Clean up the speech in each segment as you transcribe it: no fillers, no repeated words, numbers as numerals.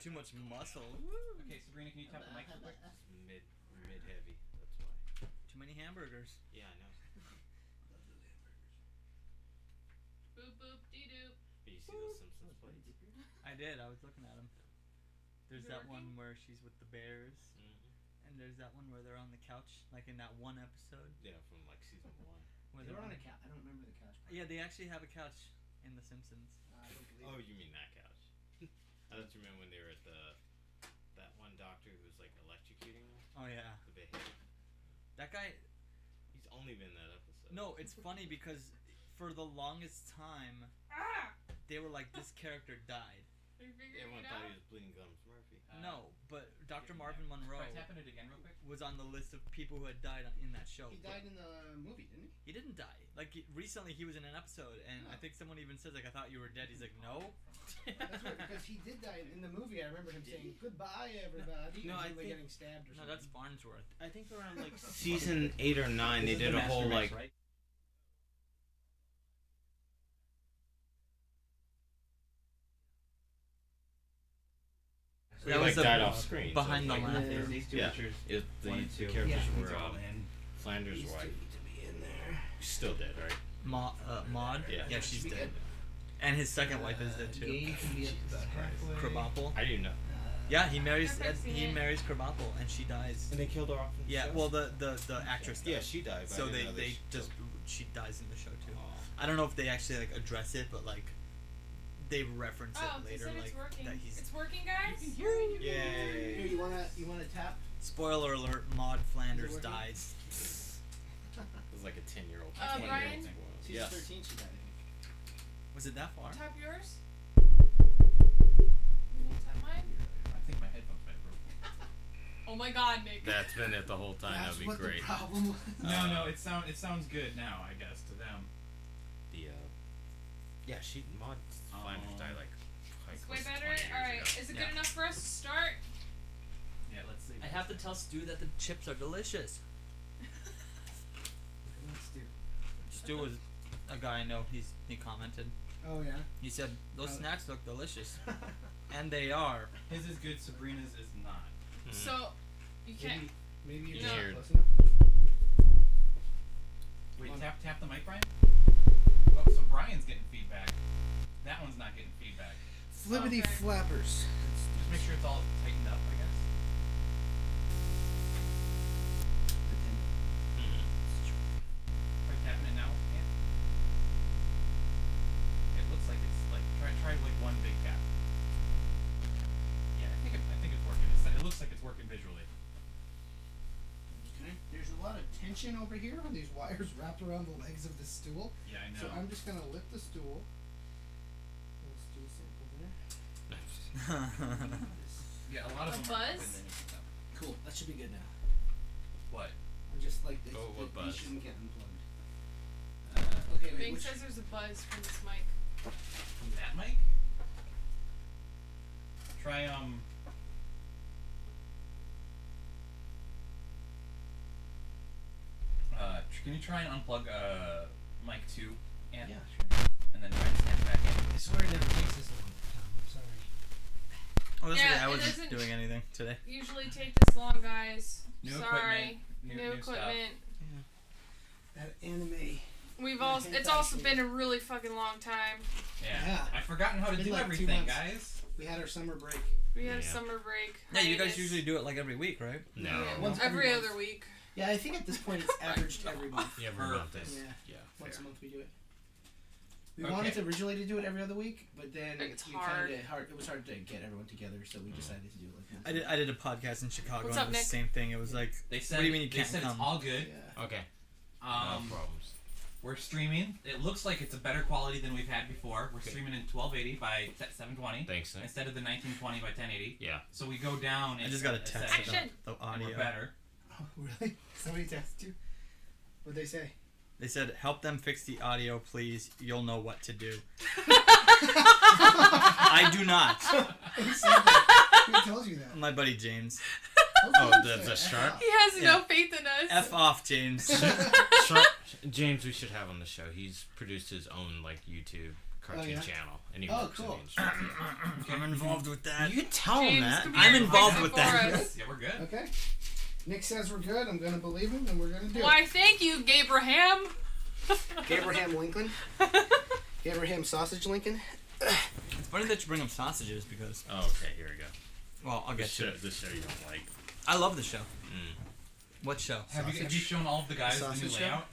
too much muscle. Okay, Sabrina, can you tap the mic real quick? Mid heavy. That's why. Too many hamburgers. Yeah, I know. Boop boop dee doop. But you see those Simpsons plates? I did. I was looking at them. There's Is it that one working? where she's with the bears, and there's that one where they're on the couch, like in that one episode. Yeah, from like season 1. Where They they're were on a couch. I don't remember the couch part. Yeah, they actually have a couch in The Simpsons. I don't believe Oh, it. you mean that couch? I thought you meant when they were at that one doctor who was like electrocuting them. Oh yeah, The big head. that guy. He's only been in that episode. No, it's funny because for the longest time they were like, this character died. Are you figuring Everyone it thought out? he was Bleeding Gums Murphy. No, but Dr. yeah. Marvin Monroe Try tapping it again real quick. was on the list of people who had died in that show. He died in the movie, didn't he? He didn't die. Like recently, he was in an episode, and I think someone even says like, "I thought you were dead." He's like, "No." That's weird because he did die in the movie. I remember him saying goodbye, everybody. No, and I him, like, think- getting stabbed or No, something. that's Farnsworth. I think around like season 8 or 9 they This is did the a whole Master like Race, right? That like was died the off screen. behind so the it's like, laughter. These two Yeah. pictures. the 1 and 2. characters Yeah, were These are all in. Flanders' These two wife. need to be in there. She's still dead, right? Maud. Yeah. she's Should be dead. good. And his second wife is dead too. Gabe can be up about halfway. Krabappel. I didn't know. Yeah, he marries. I've seen He it. marries Krabappel, and she dies. And they killed her off in the Yeah, show? well, the actress. Yeah, Does. she died. But So I didn't they know they she just killed- she dies in the show too. Aw. I don't know if they actually like address it, but like they reference Oh, it they later, said like it's working. that he's. It's working, guys. Here, Yay. you wanna tap? Spoiler alert: Maud Flanders working? dies. It was like a 10-year-old. Brian? Season Yes. 13 she died. Was it that far? Tap yours. You want to tap mine? I think my headphones might have broken. Oh my God, Nick. That's been it the whole time. That's That'd be what great. the problem was. No, it sounds good now, I guess, to them. The yeah, Maud Flanders died like It's close way to better. 20 years Alright, ago. is it Yeah. good enough for us to start? Yeah, let's see. I have to tell Stu that the chips are delicious. Let's do. Stu was a guy I know. He commented. Oh yeah. He said those Oh. snacks look delicious, and they are. His is good, Sabrina's is not. So, you can't. Maybe you're No. not Weird. close enough. Wait, Come on. tap the mic, Brian? Oh, so Brian's getting feedback. That one's not getting feedback. Flippity Okay. flappers. Just make sure it's all tightened up, I guess. Try tapping it now, Ant? It looks like it's like try like one big tap. Yeah, I think it's working. It looks like it's working visually. Okay. There's a lot of tension over here on these wires wrapped around the legs of the stool. Yeah, I know. So I'm just gonna lift the stool. Little stool sample there. Yeah, a lot of A them buzz? are open, then you can tap. Cool. That should be good now. What? I'm just like this. Oh, what these buzz? shouldn't get unplugged. Okay, wait. Bing Which, says there's a buzz from this mic. From that mic? Try can you try and unplug mic 2, Ant? yeah, sure. And then try to snap it back in? I swear it never takes this long. I'm sorry. Oh, that's Yeah, okay. I it wasn't doesn't- doing anything today. Usually take this long, guys. New Sorry. equipment. New equipment. That anime. We've Yeah, also. I think It's also actually- been a really fucking long time. Yeah. Yeah. I've forgotten how to Been do like 2 everything, months. guys. We had our summer break. We had a Yeah. summer breek. Yeah, you guys hiatus. usually do it like every week, right? No. Yeah, Once every every month. other week. Yeah, I think at this point it's averaged every month. Yeah, Perfect. Yeah. Yeah. Once a Fair. month we do it. We Okay. wanted to originally to do it every other week, but then It's we hard. kinda it was hard to get everyone together, so we decided to do it like once. I did a podcast in Chicago, What's and up, it was Nick? the same thing. It was like, They said what do you mean you they can't said come? it's all good. Yeah. Okay. No Um, problems. we're streaming. It looks like it's a better quality than we've had before. We're Okay. streaming in 1280 by 720 Thanks, Nick. instead of the 1920 by 1080. Yeah. So we go down. I just got a text setting, about Action! the and audio. we're better. Oh, really? Somebody texted you? What'd they say? They said, "Help them fix the audio, please. You'll know what to do." I do not. Who said that? Who told you that? My buddy James. Oh, that's a shark? He has Yeah. no faith in us. F off, James. Shark, James, we should have on the show. He's produced his own like YouTube cartoon yeah? channel. And he Oh, works in cool. the industry. I'm involved with that. You can tell him James, that. come I'm here, involved fix it with for that. us. Yeah, we're good. Okay. Nick says we're good. I'm gonna believe him, and we're gonna do Why, thank you, Gabraham. it. Abraham Lincoln. Abraham Sausage Lincoln. It's funny that you bring up sausages because, Oh, okay, here we go. well, I'll get to it. This show you don't like. I love the show. Mm. What show? Have you shown all of the guys the new Sausage show? layout?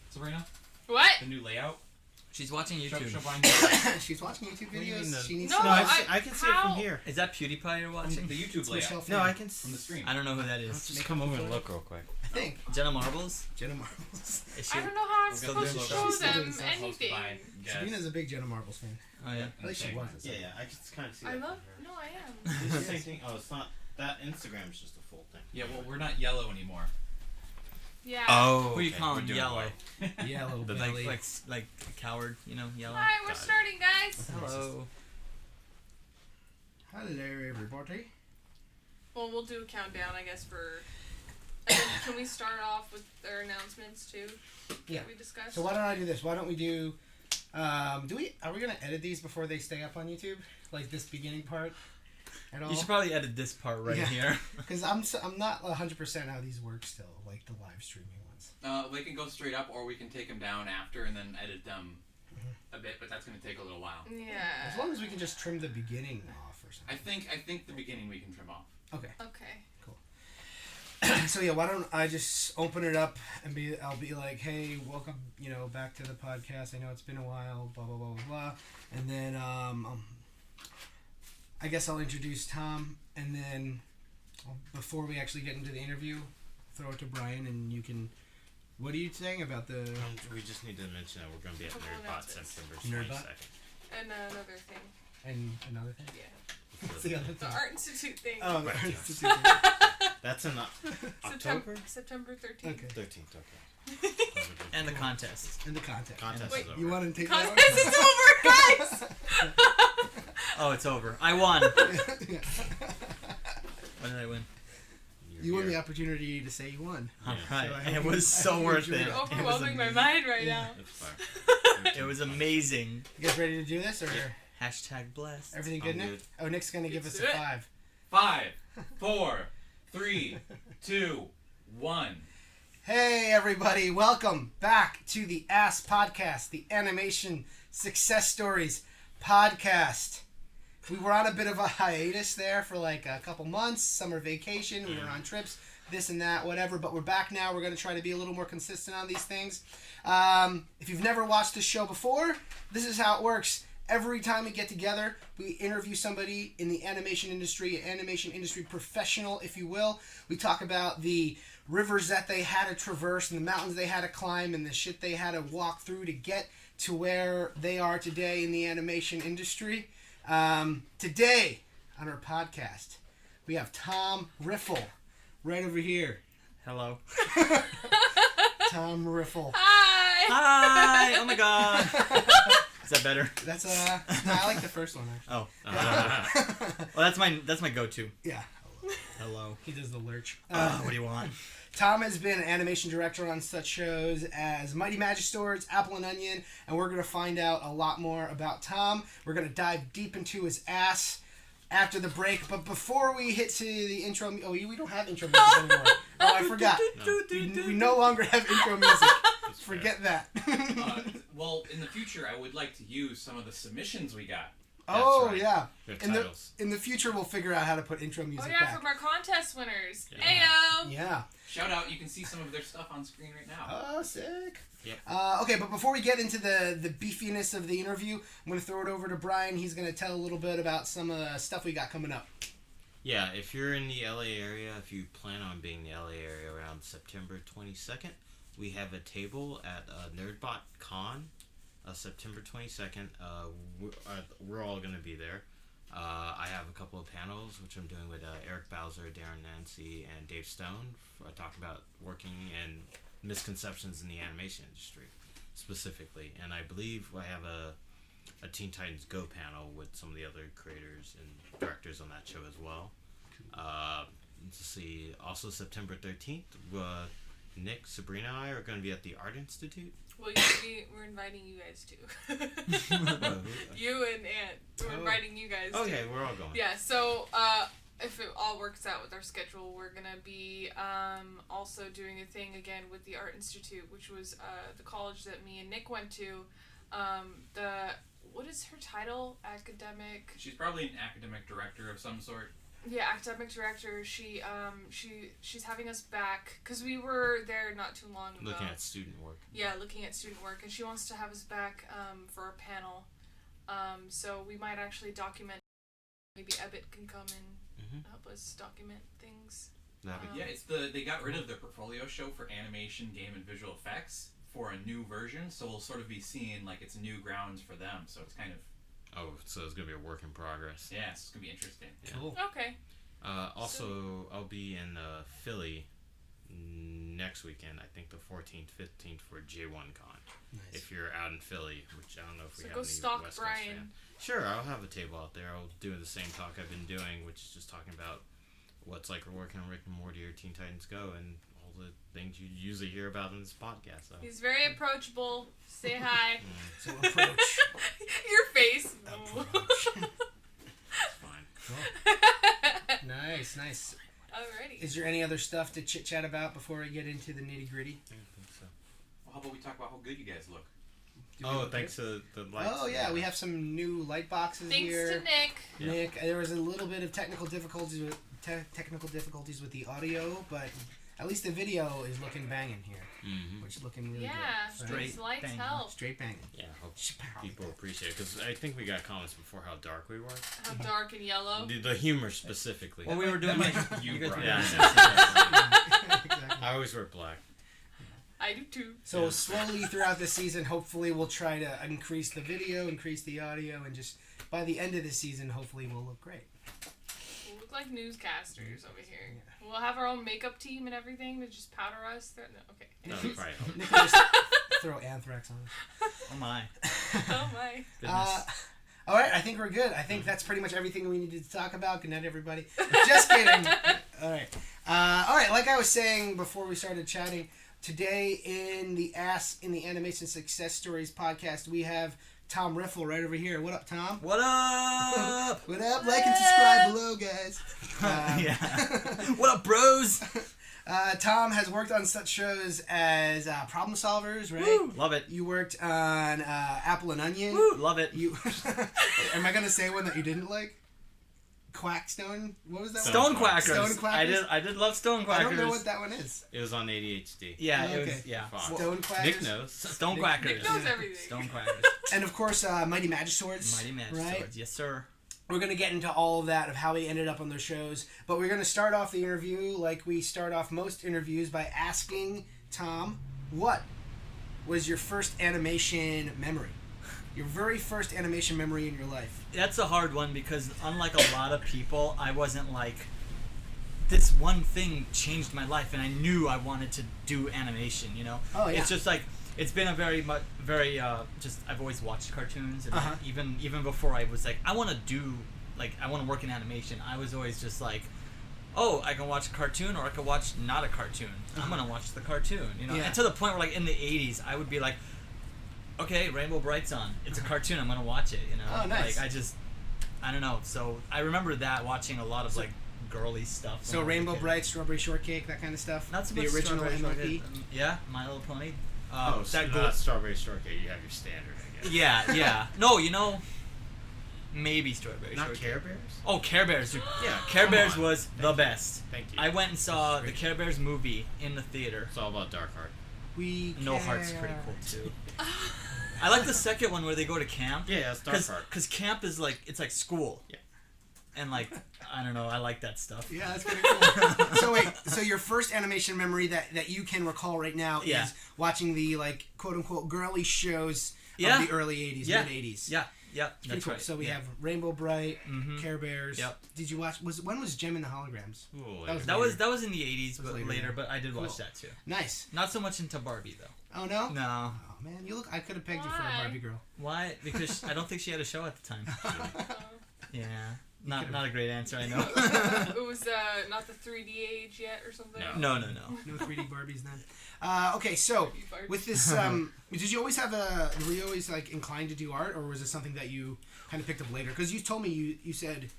Sabrina? What? The new layout? She's watching Show YouTube. Brian She's watching YouTube What do you mean videos. the- She needs No, to No, know. I can see it from how? here. Is that PewDiePie you're watching? the YouTube It's layout Michelle No, I Pfeiffer. can. from the stream. I don't know who that is. Just come over and look real quick. I think Jenna Marbles? Jenna Marbles. Is she? I don't know how I'm We're supposed to gonna show do it. them She's anything. Sabrina's a big Jenna Marbles fan. Oh yeah. At least she was. Yeah, I can kind of see I that. love. from No, I am. here. It's the same thing. Oh, it's not. That Instagram's just a full thing. Yeah, well, we're not yellow anymore. Yeah. Oh, Who you okay, calling we're doing yellow? well. Yellow The belly. Like a coward, you know, yellow. Hi, we're Got it. starting, guys. Hello. Hello, everybody. Well, we'll do a countdown, I guess, for. And then can we start off with our announcements too? Yeah. That we discussed. So why don't I do this? Why don't we do? Are we gonna edit these before they stay up on YouTube? Like this beginning part at all? You should probably edit this part right Yeah. here. Because I'm not 100% how these work still, like the live streaming ones. They can go straight up, or we can take them down after and then edit them a bit, but that's going to take a little while. Yeah. As long as we can just trim the beginning off or I something. think the beginning we can trim off. Okay. Okay. So yeah, why don't I just open it up and I'll be like, hey, welcome, back to the podcast. I know it's been a while, blah blah blah blah blah, and then I guess I'll introduce Tom, and then before we actually get into the interview, throw it to Brian, and you can. What are you saying about the? We just need to mention that we're going to be at Couple Nerdbot announcements. September Nerdbot? 22nd. And another thing. And another thing. Yeah. What's the other The thing? Art Institute thing. Oh, the Right, Art yeah. Institute. That's in October? September 13th. Okay. 13th, okay. And the contest. And the content. Contest Wait, is over. You want to take Contest that is over, guys! Oh, it's over. I won. one? Yeah. What did I win? You're You won here. the opportunity to say you won. All Yeah. right. So I And it hope was I so hope worth you it. enjoyed You're it. overwhelming my amazing. mind right Yeah. now. That's fine. It was amazing. You guys ready to do this, or Hashtag blessed. everything I'm good, Nick? good. Oh, Nick's gonna give Let's us a do it. 5. 5, 4, 3, 2, 1. Hey everybody, welcome back to the Ass Podcast, the Animation Success Stories podcast. We were on a bit of a hiatus there for like a couple months, summer vacation, we were on trips, this and that, whatever, but we're back now. We're going to try to be a little more consistent on these things. If you've never watched this show before, this is how it works. Every time we get together, we interview somebody in the animation industry, an animation industry professional, if you will. We talk about the rivers that they had to traverse and the mountains they had to climb and the shit they had to walk through to get to where they are today in the animation industry. Today, on our podcast, we have Tom Riffel right over here. Hello. Tom Riffel. Hi! Hi. Oh my God. Is that better? That's no, I like the first one actually. Oh. Uh, Well, that's my go-to. Yeah, Hello. he does the lurch. What do you want? Tom has been an animation director on such shows as Mighty Magiswords, Apple and Onion, and we're going to find out a lot more about Tom. We're going to dive deep into his ass after the break, but before we hit to the intro... we don't have intro music anymore. Oh, I forgot. We no longer have intro music. Forget that. Well, in the future, I would like to use some of the submissions we got. Oh, right. yeah. Their In the, titles. in the future, we'll figure out how to put intro music Oh yeah, back. from our contest winners. Yeah. Ayo! Yeah. Shout out, you can see some of their stuff on screen right now. Oh, sick. Yep. Okay, but before we get into the beefiness of the interview, I'm going to throw it over to Brian. He's going to tell a little bit about some of the stuff we got coming up. Yeah, if you're in the LA area, if you plan on being in the LA area around September 22nd, we have a table at Nerdbot Con, September 22nd. We're all going to be there. I have a couple of panels, which I'm doing with Eric Bowser, Darren Nancy, and Dave Stone, talking about working and misconceptions in the animation industry, specifically. And I believe I have a Teen Titans Go panel with some of the other creators and directors on that show as well. Let's see. Also, September 13th, Nick, Sabrina, and I are going to be at the Art Institute. Well, we're inviting you guys too. You and Aunt. We're inviting you guys too. Okay, we're all going. Yeah, so if it all works out with our schedule, we're going to be also doing a thing again with the Art Institute, which was the college that me and Nick went to. What is her title? Academic... She's probably an academic director of some sort. Yeah, academic director. She's having us back because we were there not too long ago. Looking at student work. Yeah, looking at student work, and she wants to have us back for a panel. So we might actually document. Maybe Ebbet can come and help us document things. Yeah, they got rid of their portfolio show for animation, game, and visual effects for a new version. So we'll sort of be seeing like it's new grounds for them. So it's kind of. Oh, so it's gonna be a work in progress. Yeah, it's gonna be interesting. Yeah. Cool. Okay. Also, I'll be in Philly next weekend. I think the 14th, 15th for J1Con. Nice. If you're out in Philly, which I don't know if we So have go any stalk West Brian. Coast fans. Sure, I'll have a table out there. I'll do the same talk I've been doing, which is just talking about what's like working on Rick and Morty or Teen Titans Go and all the things you usually hear about in this podcast. So. He's very approachable. Say hi. So approach. Your face. Approach. Fine. Cool. Nice. Alrighty. Is there any other stuff to chit chat about before we get into the nitty gritty? I think so. Well, how about we talk about how good you guys look? Thanks to the lights. Oh yeah, we have some new light boxes Thanks here. to Nick. Yeah. Nick, there was a little bit of technical difficulties with the audio, but at least the video is looking banging here, which is looking really Yeah, good. Straight these lights banging. help. Straight banging. Yeah, I hope people appreciate it because I think we got comments before how dark we were. How dark and yellow. The humor specifically. Well, we were doing like you, guys were Brian. doing Exactly. I always wear black. I do too. So Yeah. slowly throughout the season, hopefully we'll try to increase the video, increase the audio, and just by the end of the season, hopefully we'll look great. We'll look like newscasters over here. Yeah. We'll have our own makeup team and everything to just powder us. No, okay. That would probably help. Nick can just throw anthrax on us. Oh my Oh my. goodness. All right, I think we're good. I think that's pretty much everything we needed to talk about. Good night, everybody. Just kidding. All right. Like I was saying before we started chatting, today in the Animation Success Stories podcast, we have Tom Riffel right over here. What up, Tom? What up? What up? Like and subscribe below, guys. Yeah. What up, bros? Tom has worked on such shows as Problem Solvers, right? Woo, love it. You worked on Apple and Onion. Woo, love it. You am I gonna say one that you didn't like? Quackstone? What was that one? Stone Quackers. Stone Quackers? I did love Stone Quackers. I don't know what that one is. It was on ADHD. Yeah, Oh, it was. okay. Yeah. Fuck. Stone Quackers. Nick knows. Stone Nick Quackers. Nick knows Yeah. everything. Stone Quackers. And of course, Mighty Magiswords. Mighty Magic right? Swords. Yes, sir. We're going to get into all of that, of how we ended up on those shows. But we're going to start off the interview like we start off most interviews by asking Tom, what was your first animation memory? Your very first animation memory in your life. That's a hard one because unlike a lot of people, I wasn't like, this one thing changed my life and I knew I wanted to do animation, you know? Oh, yeah. It's just like, it's been a very, just, I've always watched cartoons and even before I was like, I want to work in animation, I was always just like, oh, I can watch a cartoon or I can watch not a cartoon. I'm going to watch the cartoon, you know? Yeah. And to the point where like in the 80s, I would be like, okay, Rainbow Bright's on. It's a cartoon. I'm gonna watch it. You know. Oh, nice. Like I don't know. So I remember that watching a lot of like girly stuff. So when I was a Rainbow kid. Bright, Strawberry Shortcake, that kind of stuff? Not so the much original Strawberry MLP? Shortcake. Yeah, My Little Pony. So that not Strawberry Shortcake. You have your standard, I guess. Yeah. No, you know, maybe Strawberry Not Shortcake. Care Bears? Oh, Care Bears. Dude. Yeah. Care come Bears on. was the best. Thank you. I went and saw This the is Care Bears movie in the theater. It's all about Dark Heart. We No Heart's pretty cool too. I like the second one where they go to camp. Yeah, it's Dark Heart. Because camp is like, it's like school. Yeah. And like, I don't know, I like that stuff. Yeah, that's pretty cool. So wait, so your first animation memory that you can recall right now Yeah. is watching the like quote unquote girly shows Yeah. of the early 80s, Yeah. mid 80s. Yeah, Pretty that's cool. right. So we Yeah. have Rainbow Bright, Mhm. Care Bears. Yep. Did you watch? When was Gem and the Holograms? Ooh, That was That was in the 80s, That was but later, later, yeah. but I did watch Cool. that too. Nice. Not so much into Barbie though. Oh no. No. Oh man, you look. I could have pegged you for a Why? Barbie girl. Why? Because I don't think she had a show at the time. Yeah. Not a great answer, I know. It was not the 3D age yet or something. No. No 3D Barbies then. Okay, so 3D Barbies. with this, did you always were you always like inclined to do art, or was it something that you kind of picked up later? Because you told me you said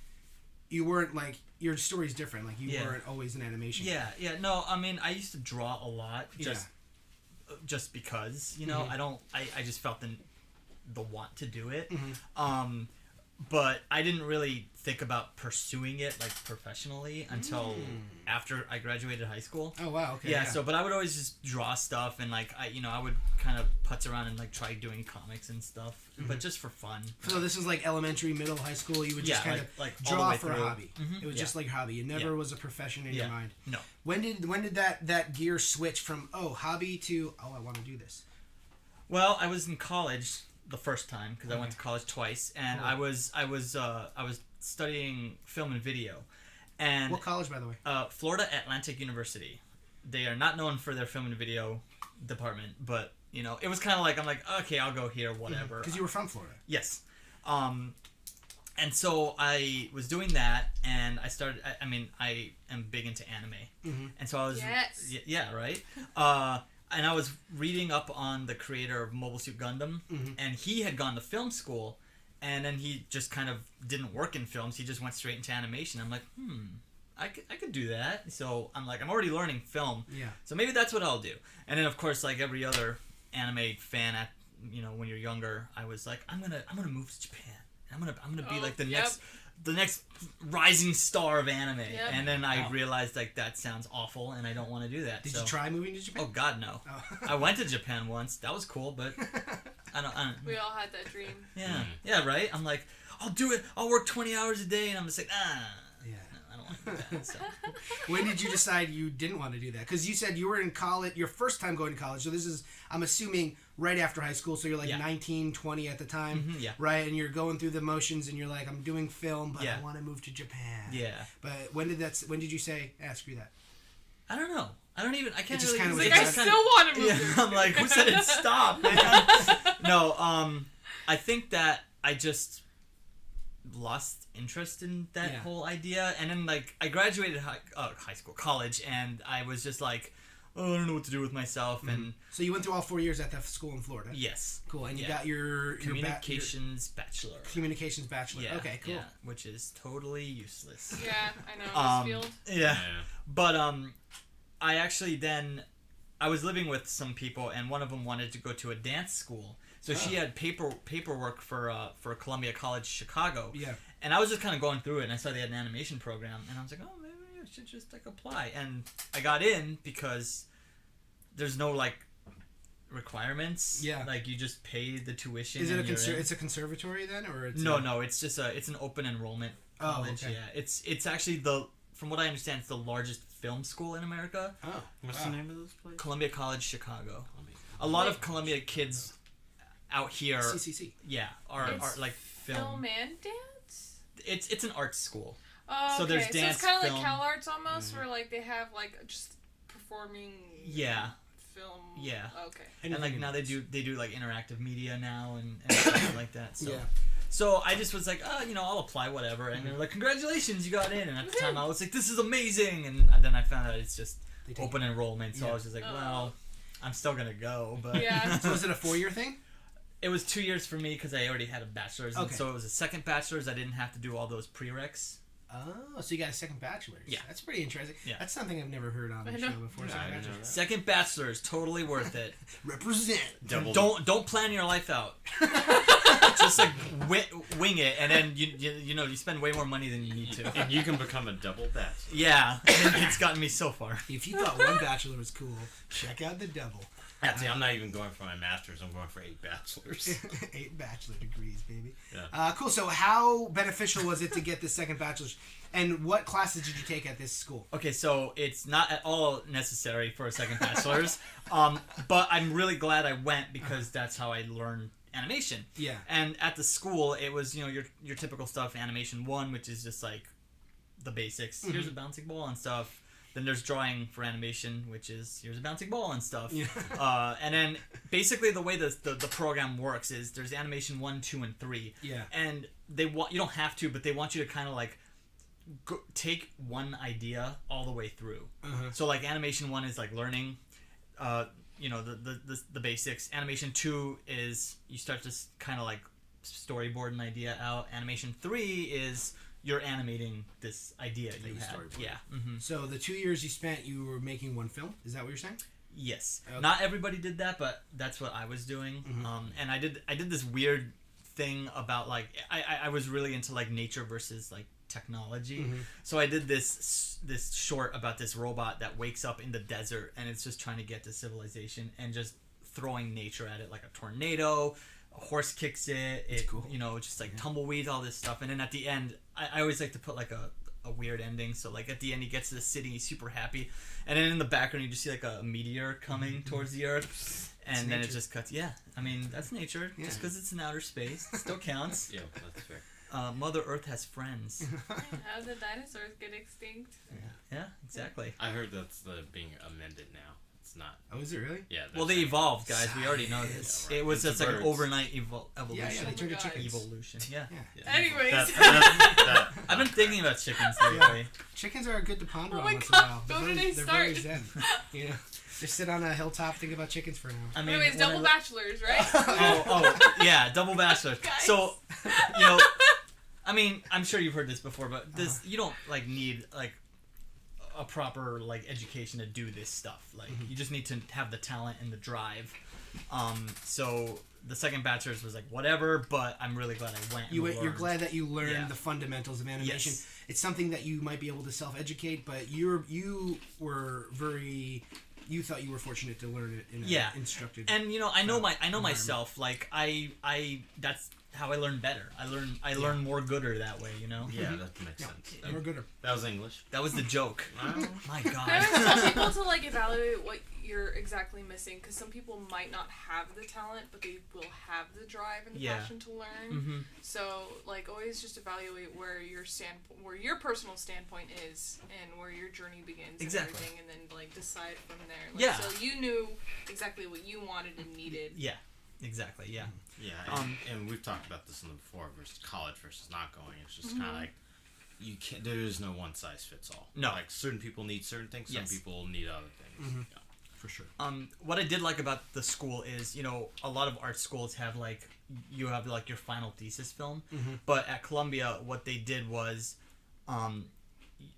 you weren't like, your story's different. Like you weren't always in animation. Yeah. No, I mean, I used to draw a lot just because, you know, I just felt the want to do it. But I didn't really think about pursuing it like professionally until after I graduated high school. Oh wow, okay. Yeah, so but I would always just draw stuff, and like I would kind of putz around and like try doing comics and stuff, but just for fun. So this was like elementary, middle, high school. You would just kind of like draw for a through. hobby. It was just like a hobby. It never was a profession in your mind. No. When did that gear switch from hobby to I want to do this? Well, I was in college the first time because I went to college twice, and I was studying film and video. And what college, by the way? Florida Atlantic University. They are not known for their film and video department, but you know, it was kind of like I'm like, okay, I'll go here, whatever. Because you were from Florida. Yes. And so I was doing that, and I started. I mean, I am big into anime, and so I was. Yes. Yeah. Right. And I was reading up on the creator of Mobile Suit Gundam, and he had gone to film school, and then he just kind of didn't work in films. He just went straight into animation. I'm like, I could do that. So I'm like, I'm already learning film. Yeah. So maybe that's what I'll do. And then of course, like every other anime fan, when you're younger, I was like, I'm gonna move to Japan. I'm gonna be like the next rising star of anime. Yep. And then I realized like that sounds awful, and I don't want to do that. Did you try moving to Japan? Oh God, no. I went to Japan once. That was cool, but I don't. We all had that dream. Yeah, right. I'm like, I'll do it. I'll work 20 hours a day, and I'm just like, Yeah. I don't want to do that. So. When did you decide you didn't want to do that? Because you said you were in college, your first time going to college. So this is, I'm assuming, right after high school. So you're like 19, 20 at the time. Right? And you're going through the motions, and you're like, I'm doing film, but I want to move to Japan. Yeah. But when did you say, screw that? I don't know. I can't just really. kind of Like, I still want to move. Yeah, I'm like, who said it stopped, man? No, I think that I just lost interest in that whole idea, and then like I graduated college, and I was just like, oh, I don't know what to do with myself, and so you went through all 4 years at that school in Florida. Yes, cool, and you got your communications bachelor. Communications bachelor. Yeah, okay, cool. Yeah, which is totally useless. Yeah, I know. This field. Yeah, but I actually then I was living with some people, and one of them wanted to go to a dance school. So she had paperwork for Columbia College Chicago. Yeah. And I was just kind of going through it, and I saw they had an animation program, and I was like, oh, maybe I should just like apply. And I got in because there's no like requirements. Yeah. Like you just pay the tuition. Is it it's a conservatory then, or it's no, it's just it's an open enrollment college. Okay. Yeah. It's actually from what I understand, it's the largest film school in America. Oh. What's the name of this place? Columbia College Chicago. A lot of Columbia kids out here, CCC. Yeah, are like film and dance. It's an arts school. Oh, so okay. there's dance, so it's kind of film. like CalArts almost, where like they have like just performing. Yeah. Film. Yeah. Okay. And like now they do like interactive media now and stuff like that. So. Yeah. So I just was like, I'll apply whatever, and they're like, congratulations, you got in. And at the time I was like, this is amazing, and then I found out it's just open enrollment. So I was just like, well, I'm still gonna go, but Yeah. So is it a 4-year thing? It was 2 years for me because I already had a bachelor's, and Okay. so it was a second bachelor's. I didn't have to do all those prereqs. Oh, so you got a second bachelor's. Yeah. That's pretty interesting. Yeah. That's something I've never heard on the I show know. before. Yeah, Second I didn't know bachelor's. that. Second bachelor's, totally worth it. Represent. Double. Don't plan your life out. Just like wing it, and then you spend way more money than you need to. And you can become a double bachelor. Yeah, it's gotten me so far. If you thought one bachelor was cool, check out the double. Actually, I'm not even going for my master's. I'm going for 8 bachelors. 8 bachelor degrees, baby. Yeah. Cool. So how beneficial was it to get the second bachelor's? And what classes did you take at this school? Okay, so it's not at all necessary for a second bachelor's, but I'm really glad I went because that's how I learned animation. Yeah. And at the school, it was your typical stuff, animation 1, which is just like the basics. Here's a bouncing ball and stuff. Then there's drawing for animation, which is here's a bouncing ball and stuff. Yeah. And then basically the way the program works is there's animation 1, 2, and 3. Yeah. And they want you don't have to, but they want you to kind of like take one idea all the way through. So like animation 1 is like learning, the basics. Animation 2 is you start to kind of like storyboard an idea out. Animation 3 is you're animating this idea you had. Yeah. So the 2 years you spent, you were making one film. Is that what you're saying? Yes. Okay. Not everybody did that, but that's what I was doing. And I did this weird thing about like I was really into like nature versus like technology. So I did this short about this robot that wakes up in the desert and it's just trying to get to civilization and just throwing nature at it, like a tornado. A horse kicks it. Cool. Just like tumbleweeds, all this stuff. And then at the end, I always like to put like a weird ending. So like at the end, he gets to the city, he's super happy, and then in the background, you just see like a meteor coming towards the Earth, and then it just cuts. Yeah, I mean that's nature. Yeah. Just because it's in outer space, it still counts. Yeah, that's fair. Mother Earth has friends. How did dinosaurs get extinct? Yeah, exactly. I heard that's being amended now. It's not. Oh, is it really? Yeah. Well, they evolved, guys. We already know this. Yeah, right. It was It's just like an birds. overnight evolution. Yeah, they turned to chickens. Evolution. Yeah. Anyways. I've been thinking about chickens lately. Chickens are good to ponder Oh on my once in a God, while. when They're did they very start? zen. Just sit on a hilltop, think about chickens for an hour. I mean, Anyways, when I double look- bachelors, right? yeah, double bachelor. Guys. So, I mean, I'm sure you've heard this before, but this you don't like need like a proper like education to do this stuff. Like you just need to have the talent and the drive. So the second bachelor's was like whatever, but I'm really glad I went. You're learned. glad that you learned Yeah. the fundamentals of animation. Yes. It's something that you might be able to self-educate, but you thought you were fortunate to learn it in an instructed. And I know myself. Like I that's how I learn better. I learn more gooder that way. Yeah, that makes sense. We're good. That was English. That was the joke. My I God. always tell people to like evaluate what you're exactly missing, because some people might not have the talent, but they will have the drive and the passion to learn. So like always just evaluate where your personal standpoint is and where your journey begins Exactly. and everything, and then like decide from there. Like, Yeah. So you knew exactly what you wanted and needed. Yeah. Exactly. Yeah. Yeah, and we've talked about this in the before versus college versus not going. It's just kind of like you can't. There is no one size fits all. No. Like certain people need certain things. Some Yes. people need other things. Yeah. For sure. What I did like about the school is, a lot of art schools have like you have like your final thesis film, but at Columbia, what they did was,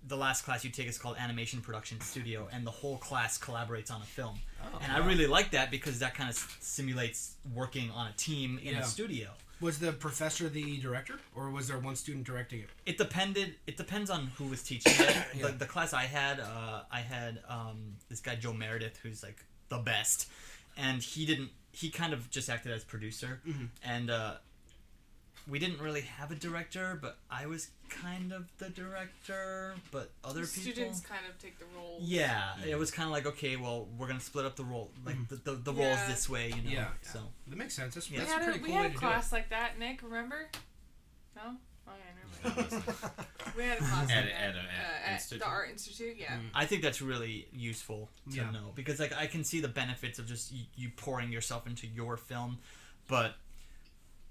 the last class you take is called Animation Production Studio, and the whole class collaborates on a film. And I really like that because that kind of simulates working on a team in a studio. Was the professor the director, or was there one student directing it? It depends on who was teaching it. The class I had this guy Joe Merideth, who's like the best, and he kind of just acted as producer, and we didn't really have a director, but I was kind of the director, but other people Students kind of take the role. Yeah, it was kind of like, okay, well, we're gonna split up the role, like the roles this way, Yeah. So That makes sense. That's, Yeah. that's a pretty We cool had way a to do class like that, Nick. Remember? No. Oh yeah, never mind. We had a class like At that an at institute? the Art Institute. Yeah. I think that's really useful to Yeah. know, because like I can see the benefits of just you pouring yourself into your film, but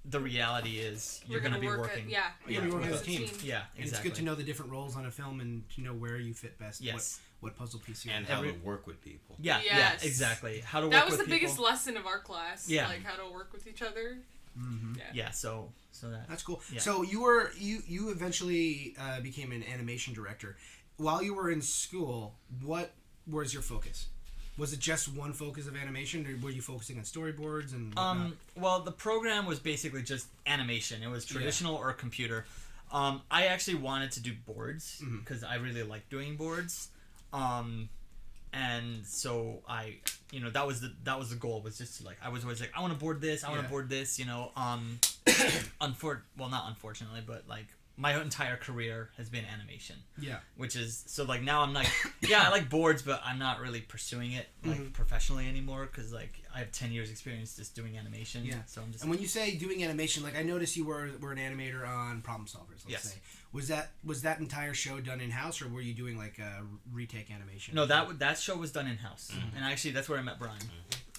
the reality is you're We're gonna be work working. You're gonna work as a team. Yeah, And exactly. it's good to know the different roles on a film and to know where you fit best. Yes. What puzzle piece you And have. how to work with people. Yeah, Yes. exactly. How to work That was with the people. biggest lesson of our class. Yeah. Like how to work with each other. Yeah, so that. That's cool. Yeah. So you eventually became an animation director. While you were in school, what was your focus? Was it just one focus of animation, or were you focusing on storyboards and whatnot? Well, the program was basically just animation. It was traditional or computer. I actually wanted to do boards because I really like doing boards. And so that was the goal, was just to, like, I was always like, I want to board this, I want to board this, not unfortunately, but like my entire career has been animation. Yeah. Which is so like now I'm like I like boards, but I'm not really pursuing it like professionally anymore because like I have 10 years experience just doing animation. Yeah. So I'm just. And when you say doing animation, like I noticed you were an animator on Problem Solvers. Let's say. Was that entire show done in house, or were you doing like a retake animation? No, that show was done in house, and actually that's where I met Brian.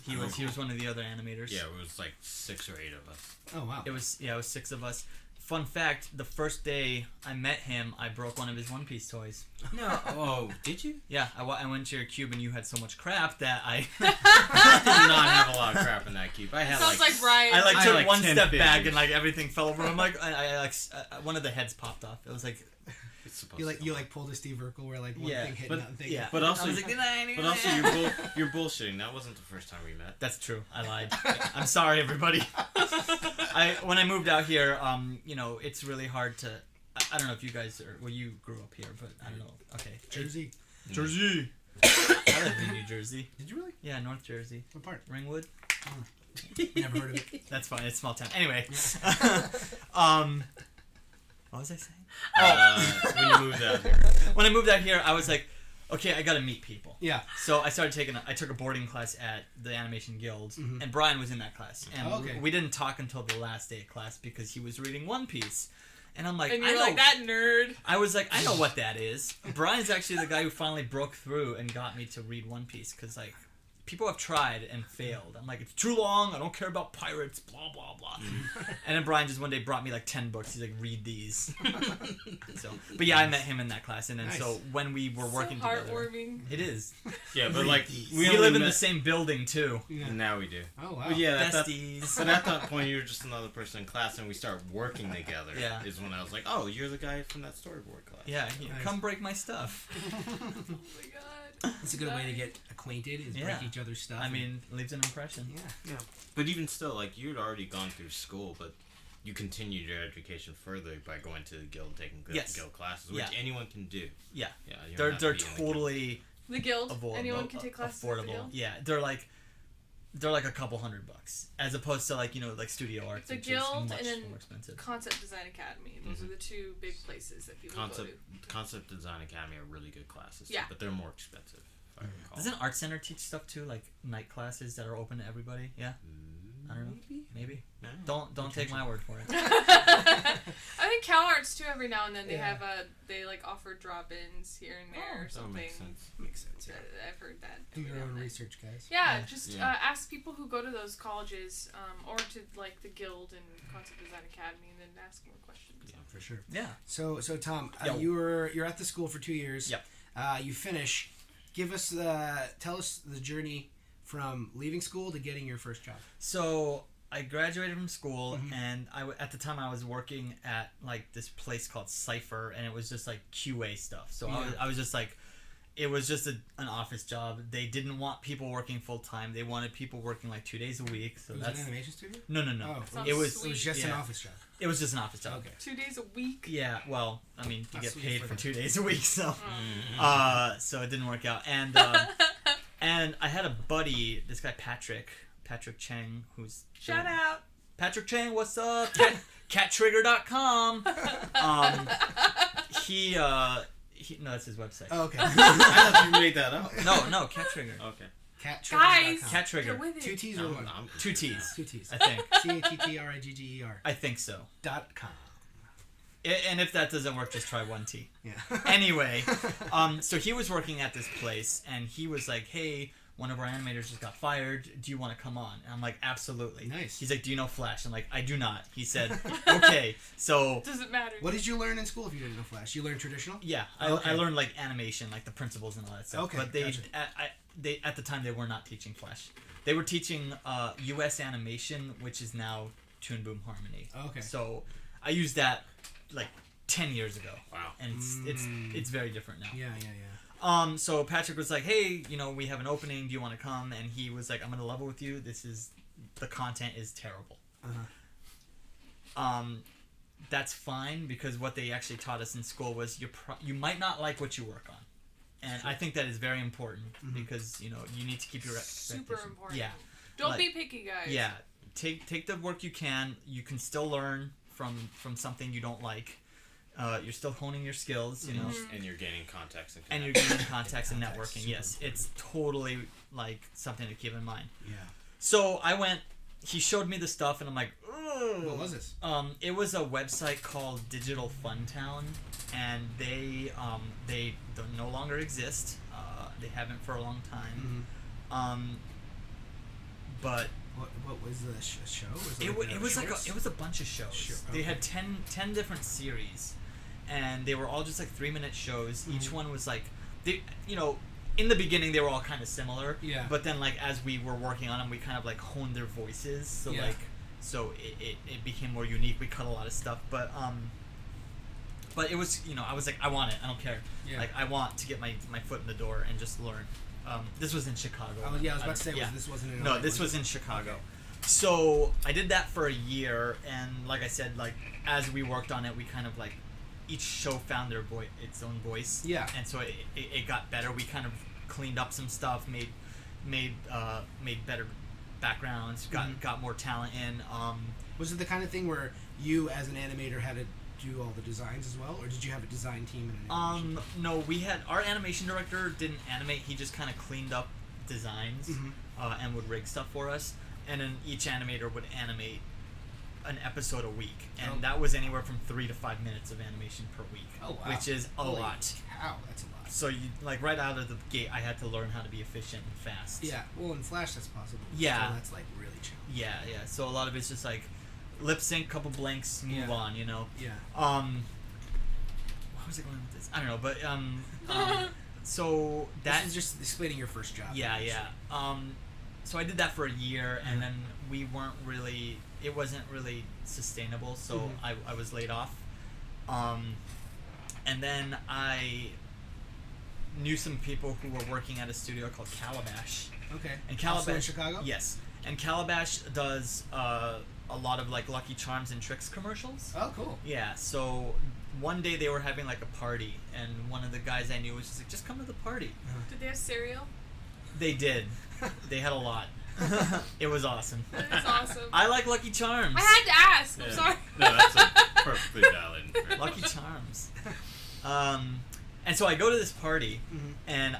He was one of the other animators. Yeah, it was like 6 or 8 of us. Oh wow. It was 6 of us. Fun fact: the first day I met him, I broke one of his One Piece toys. No. Oh, did you? Yeah, I went to your cube and you had so much crap that I I did not have a lot of crap in that cube. I had Sounds like Brian. I I took like one 10 step back figures. and like everything fell over. I'm like one of the heads popped off. It was like It's supposed You to. pulled a Steve Urkel where like one Yeah, thing hit but- nothing. yeah. But also, I was like, you're bullshitting. That wasn't the first time we met. That's true. I lied. I'm sorry, everybody. When I moved out here, it's really hard to. I don't know if you guys are. Well, you grew up here, but I don't know. Okay, Jersey. Jersey. I lived in New Jersey. Did you really? Yeah, North Jersey. What part? Ringwood. Never heard of it. That's fine. It's a small town. Anyway. What was I saying? When you moved out here. When I moved out here, I was like, okay, I got to meet people. Yeah. So I took a boarding class at the Animation Guild, and Brian was in that class. And Oh, okay. we didn't talk until the last day of class because he was reading One Piece. And I'm like, and I you're know. like, that nerd. I was like, I know what that is. Brian's actually the guy who finally broke through and got me to read One Piece because like people have tried and failed. I'm like, it's too long. I don't care about pirates. Blah blah blah. And then Brian just one day brought me like 10 books. He's like, read these. But yeah, I met him in that class, and then Nice. so when we were working so together, heartwarming. it is. Yeah, but like We only live in met- the same building too. Yeah. Now we do. Oh wow. But yeah, at that, Besties. but at that point, you were just another person in class, and we start working together. Yeah. Is when I was like, oh, you're the guy from that storyboard class. Yeah, Nice. come break my stuff. Oh my god. It's a good way to get acquainted. Is Yeah. break each other's stuff. I mean, leaves an impression. Yeah. But even still, like you'd already gone through school, but you continued your education further by going to the guild, taking Yes. guild classes, which Yeah. anyone can do. Yeah. Yeah. you don't They're have to they're be in the guild. totally The guild. avoidable. Anyone can take classes at the affordable. guild. Yeah, they're like a couple $100 as opposed to like like studio arts, The which guild is much and then more expensive. Concept Design Academy. Those are the two big places that people go to. Concept Design Academy are really good classes. Yeah. But they're more expensive. If I recall. Doesn't Art Center teach stuff too, like night classes that are open to everybody? Yeah, I don't know. Maybe. No. Don't take my word for it. I think CalArts too. Every now and then they Yeah. have they like offer drop-ins here and there or That something. makes sense. Makes sense. Yeah. I've heard that. Do every your now own and then. research, guys. Yeah, Yeah. just Yeah. ask people who go to those colleges or to like the guild and Concept Design Academy, and then ask more questions. Yeah. For sure. Yeah. So Tom, Yo. you're at the school for 2 years. Yep. You finish. Tell us the journey from leaving school to getting your first job. So I graduated from school, and at the time I was working at like this place called Cypher, and it was just like QA stuff. So I was just like, it was just an office job. They didn't want people working full time. They wanted people working like 2 days a week. So It was that's an animation studio? no. Oh, Sounds It was it was just an yeah. office job. It was just an office job. Okay. 2 days a week. Yeah, well, I mean, you That's get sweet paid for for them. 2 days a week, so so it didn't work out. And and I had a buddy, this guy Patrick Chang, who's Shout out. Patrick Chang, what's up? Cattrigger.com. He no, that's his website. Oh, okay. I thought you made that up. No, Cat Trigger. Okay. Guys. Cat Trigger. Get with it. 2 T's or one? 2 T's, 2 T's. I think. CATTRIGGER. I think so. .com. And if that doesn't work, just try 1T. Yeah. Anyway, so he was working at this place, and he was like, hey, one of our animators just got fired. Do you want to come on? And I'm like, absolutely. Nice. He's like, do you know Flash? I'm like, I do not. He said, okay. So, Doesn't matter. What did you learn in school if you didn't know Flash? You learned traditional? yeah, Okay. I learned like animation, like the principles and all that stuff. Okay, But they, gotcha. they at the time, they were not teaching Flash. They were teaching US animation, which is now Toon Boom Harmony. Okay. So I used that like 10 years ago. Wow. And it's very different now. Yeah. So Patrick was like, hey, we have an opening. Do you want to come? And he was like, I'm gonna level with you. The content is terrible. That's fine because what they actually taught us in school was you might not like what you work on, and I think that is very important because you need to keep your Super expectations. important. Yeah. Don't Like- be picky, guys. Yeah. Take the work you can. You can still learn from something you don't like. You're still honing your skills, you know, And you're gaining contacts and and you're connections. gaining contacts and Contacts, networking. super Yes, important. it's totally like something to keep in mind. Yeah. So I went. He showed me the stuff, and I'm like, "Ugh." What was this? It was a website called Digital Funtown, and they don't no longer exist. They haven't for a long time. But What was the show? Was it was like shorts? it was a bunch of shows. Sure, They okay. had 10 different series, and they were all just like 3-minute shows. Each one was like in the beginning they were all kind of similar. Yeah. But then like as we were working on them, we kind of like honed their voices. So Yeah. so it became more unique. We cut a lot of stuff, but it was I was like, I want it. I don't care. Yeah. Like I want to get my foot in the door and just learn. This was in Chicago. I was about to say, this wasn't in No, LA, this was was it? in Chicago. So I did that for a year, and like I said, like as we worked on it, we kind of like each show found its own voice. Yeah. And so it got better. We kind of cleaned up some stuff, made better backgrounds, got more talent in. Was it the kind of thing where you, as an animator, had to do all the designs as well, or did you have a design team and an animation team? No, we had our animation director didn't animate. He just kind of cleaned up designs and would rig stuff for us. And then each animator would animate an episode a week, and that was anywhere from 3 to 5 minutes of animation per week. Oh, wow. Which is a Holy lot. Cow, that's a lot. So you like right out of the gate, I had to learn how to be efficient and fast. Yeah, well, in Flash that's possible. Yeah. Still, that's like really challenging. Yeah. So a lot of it's just like lip sync, couple blanks, move Yeah. on. Yeah. What was I going with this? I don't know, but so that This is just explaining your first job. Yeah. So I did that for a year, and then it wasn't really sustainable, so I was laid off. And then I knew some people who were working at a studio called Calabash. Okay. And Also Calabash, in Chicago? Yes. And Calabash does a lot of like Lucky Charms and Tricks commercials. Oh, cool. Yeah, so one day they were having like a party, and one of the guys I knew was just like, just come to the party. Did they have cereal? They did. They had a lot. It was awesome. That is awesome. I like Lucky Charms. I had to ask. I'm Yeah. sorry. No, that's a perfectly valid. Lucky Charms. And so I go to this party, and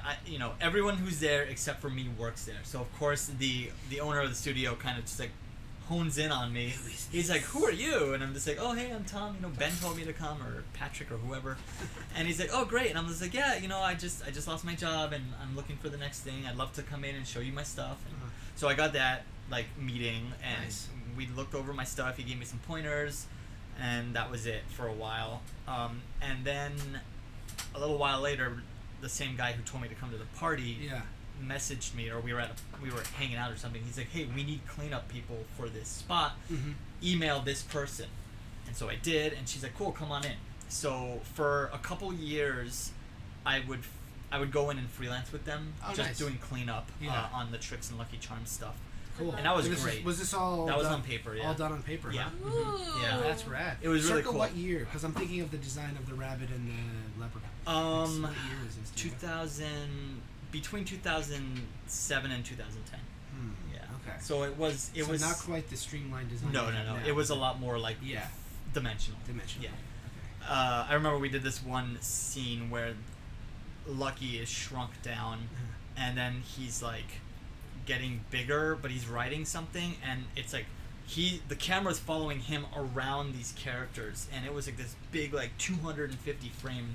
everyone who's there except for me works there. So of course the owner of the studio kind of just like hones in on me. He's like, "Who are you?" And I'm just like, "Oh, hey, I'm Tom. Ben told me to come, or Patrick, or whoever." And he's like, "Oh, great." And I'm just like, "Yeah, I just lost my job, and I'm looking for the next thing. I'd love to come in and show you my stuff." And so I got that like meeting, and Nice. we looked over my stuff. He gave me some pointers, and that was it for a while. And then a little while later, the same guy who told me to come to the party Yeah. messaged me, or we were hanging out or something. He's like, "Hey, we need cleanup people for this spot. Email this person." And so I did, and she's like, "Cool, come on in." So for a couple years, I would go in and freelance with them, Oh, just nice. doing cleanup Yeah. on the Tricks and Lucky Charms stuff. Cool. And that was this great. Was this all That was done, on paper, yeah. All done on paper, Yeah. huh? Ooh. Yeah. That's rad. It was really Circa cool. what year? Because I'm thinking of the design of the rabbit and the leprechaun. What year was this? do you know? Between 2007 and 2010. Yeah. Okay. So it was not quite the streamlined design. No. we have now. It was a lot more like Yeah. dimensional. Dimensional. Yeah. Okay. I remember we did this one scene where Lucky is shrunk down, and then he's like getting bigger, but he's writing something, and it's like the camera's following him around these characters, and it was like this big like 250 frame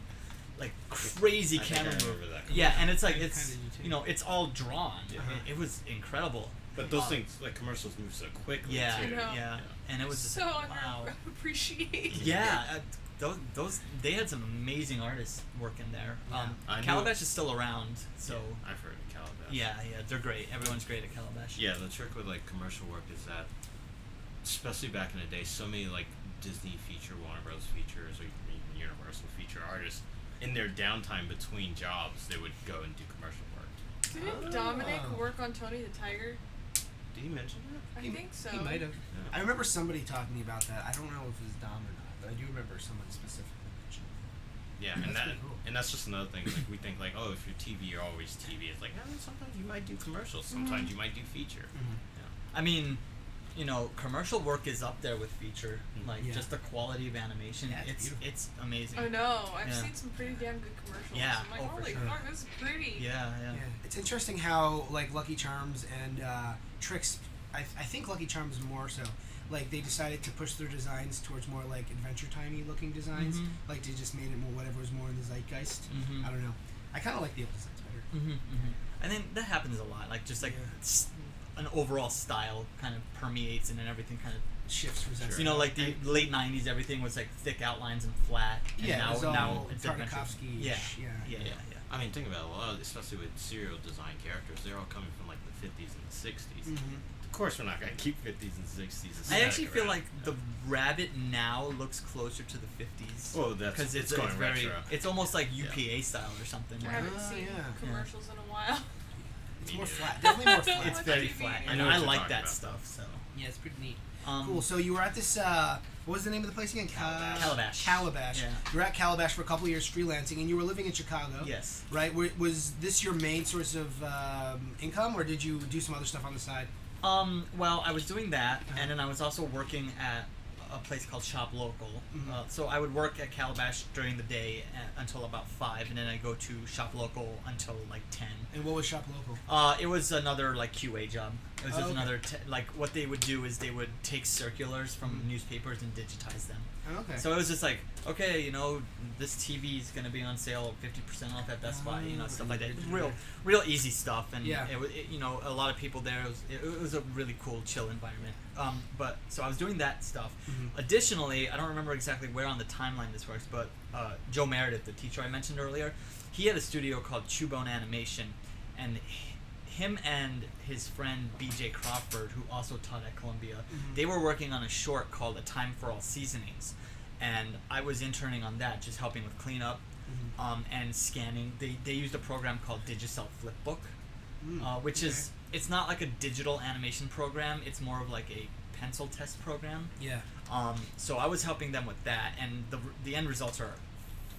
like crazy I think I camera move. remember that. Yeah, and it's like I it's kinda do too. it's all drawn. Yeah. It was incredible. But those things, like commercials, move so quickly. Yeah, too. I know. yeah, and it was just So like, wow. underappreciated. Yeah, those they had some amazing artists working there. I knew- Calabash is still around, so I've heard of Calabash. yeah, they're great. Everyone's great at Calabash. Yeah, the trick with like commercial work is that, especially back in the day, so many like Disney feature, Warner Bros. Features, or even Universal feature artists, in their downtime between jobs, they would go and do commercial work. Didn't Dominic work on Tony the Tiger? Did he mention that? I think so. He might have. Yeah. I remember somebody talking about that. I don't know if it was Dom or not, but I do remember someone specifically mentioning that. Yeah, That's and that pretty cool. and that's just another thing. Like we think like, oh, if you're TV, you're always TV. It's like, no, sometimes you might do commercials. Sometimes you might do feature. I mean, you know, commercial work is up there with feature. Like Yeah. just the quality of animation. Yeah, it's beautiful. it's amazing. I know. I've Yeah. seen some pretty damn good commercials. Yeah, I'm like, oh, for holy sure. fuck, this is pretty. Yeah. Yeah, it's interesting how like Lucky Charms and Tricks. I think Lucky Charms more so. Like they decided to push their designs towards more like Adventure Timey looking designs. Mhm. Like they just made it more whatever was more in the zeitgeist. Mhm. I don't know. I kind of like the old designs better. I think that happens a lot. Like just like Yeah. an overall style kind of permeates and then everything kind of. Shifts resents. You know, like the late '90s, everything was like thick outlines and flat. And Yeah, now, it was all now it's adventure. Tartakovsky-ish, Yeah. yeah. I mean, think about it, a lot of, especially with serial design characters, they're all coming from like the 50s and the 60s. Of course, we're not going to keep 50s and 60s. I actually feel around. like the rabbit now looks closer to the 50s. Well, that's because it's going very. retro. It's almost like UPA style or something. I Right? haven't seen yeah. commercials in a while. It's more flat. Definitely more flat. It's Watch very TV. flat, I and know what I you're like talking that about. stuff. So. Yeah, it's pretty neat. Um, Cool. So you were at this. What was the name of the place again? Calabash. Calabash. Yeah. You were at Calabash for a couple years freelancing, and you were living in Chicago. Yes. Right. Was this your main source of income, or did you do some other stuff on the side? Well, I was doing that, and then I was also working at a place called Shop Local. So I would work at Calabash during the day until about 5, and then I go to Shop Local until like 10. And what was Shop Local? It was another like QA job. It was just okay. another like what they would do is they would take circulars from newspapers and digitize them. Oh, okay. So it was just like, okay, you know, this TV is gonna be on sale 50% off at Best Buy, you know, stuff like that. Real easy stuff, and Yeah. it, you know, a lot of people there. It was a really cool, chill environment. But so I was doing that stuff. Additionally, I don't remember exactly where on the timeline this works, but Joe Merideth, the teacher I mentioned earlier, he had a studio called Chewbone Animation, and him and his friend B.J. Crawford, who also taught at Columbia, they were working on a short called A Time for All Seasonings, and I was interning on that, just helping with cleanup and scanning. They used a program called Digicel Flipbook, which is, it's not like a digital animation program, it's more of like a pencil test program. Yeah. So I was helping them with that, and the end results are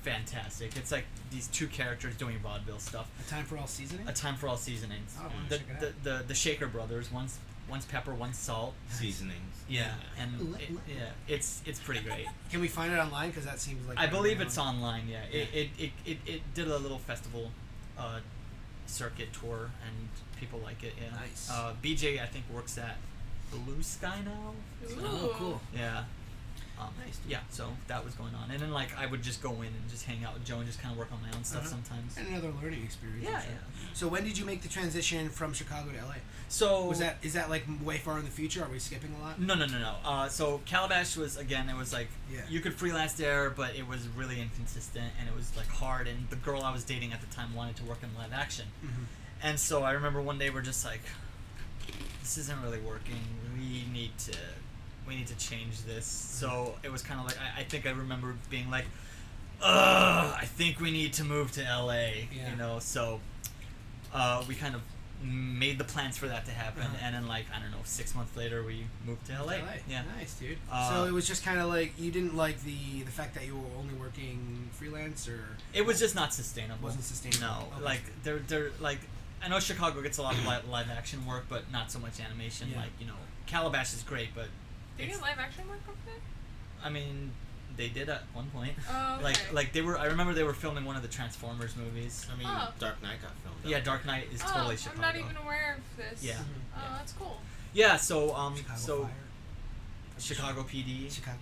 fantastic. It's like these two characters doing vaudeville stuff. A Time for All Seasoning. A Time for All Seasonings. Oh, I wanna check it out. The Shaker brothers. One's pepper, one's salt. Seasonings. Yeah, and it's pretty great. Can we find it online? Because that seems like. I believe it's online. Yeah, it did a little festival, circuit tour, and people like it. Yeah. Nice. BJ I think works at Blue Sky now. Oh, cool. Yeah. Nice. Yeah, so that was going on, and then like I would just go in and just hang out with Joe and just kind of work on my own stuff sometimes. And another learning experience. Yeah, I'm sure. yeah. So when did you make the transition from Chicago to LA? So Is that like way far in the future? Are we skipping a lot? No. So Calabash was, again, it was like Yeah. you could freelance there, but it was really inconsistent and it was like hard. And the girl I was dating at the time wanted to work in live action, and so I remember one day we're just like, this isn't really working. We need to change this. So it was kind of like I think I remember being like, I think we need to move to LA. Yeah. You know, so we kind of made the plans for that to happen, and then like I don't know, 6 months later we moved to LA. Yeah. Nice, dude. So it was just kind of like you didn't like the fact that you were only working freelance, or It was just not sustainable. Wasn't sustainable. No, Okay. like they're like, I know Chicago gets a lot of live action work, but not so much animation. Yeah. Like, you know, Calabash is great, but Do you it's, get live action work over there? I mean, they did at one point. Oh, okay. Like they were. I remember they were filming one of the Transformers movies. I mean, Oh. Dark Knight got filmed. Yeah, Dark Knight is totally Chicago. I'm not even aware of this. Yeah. Oh, that's cool. Yeah, so Chicago so Fire, Chicago PD. Chicago.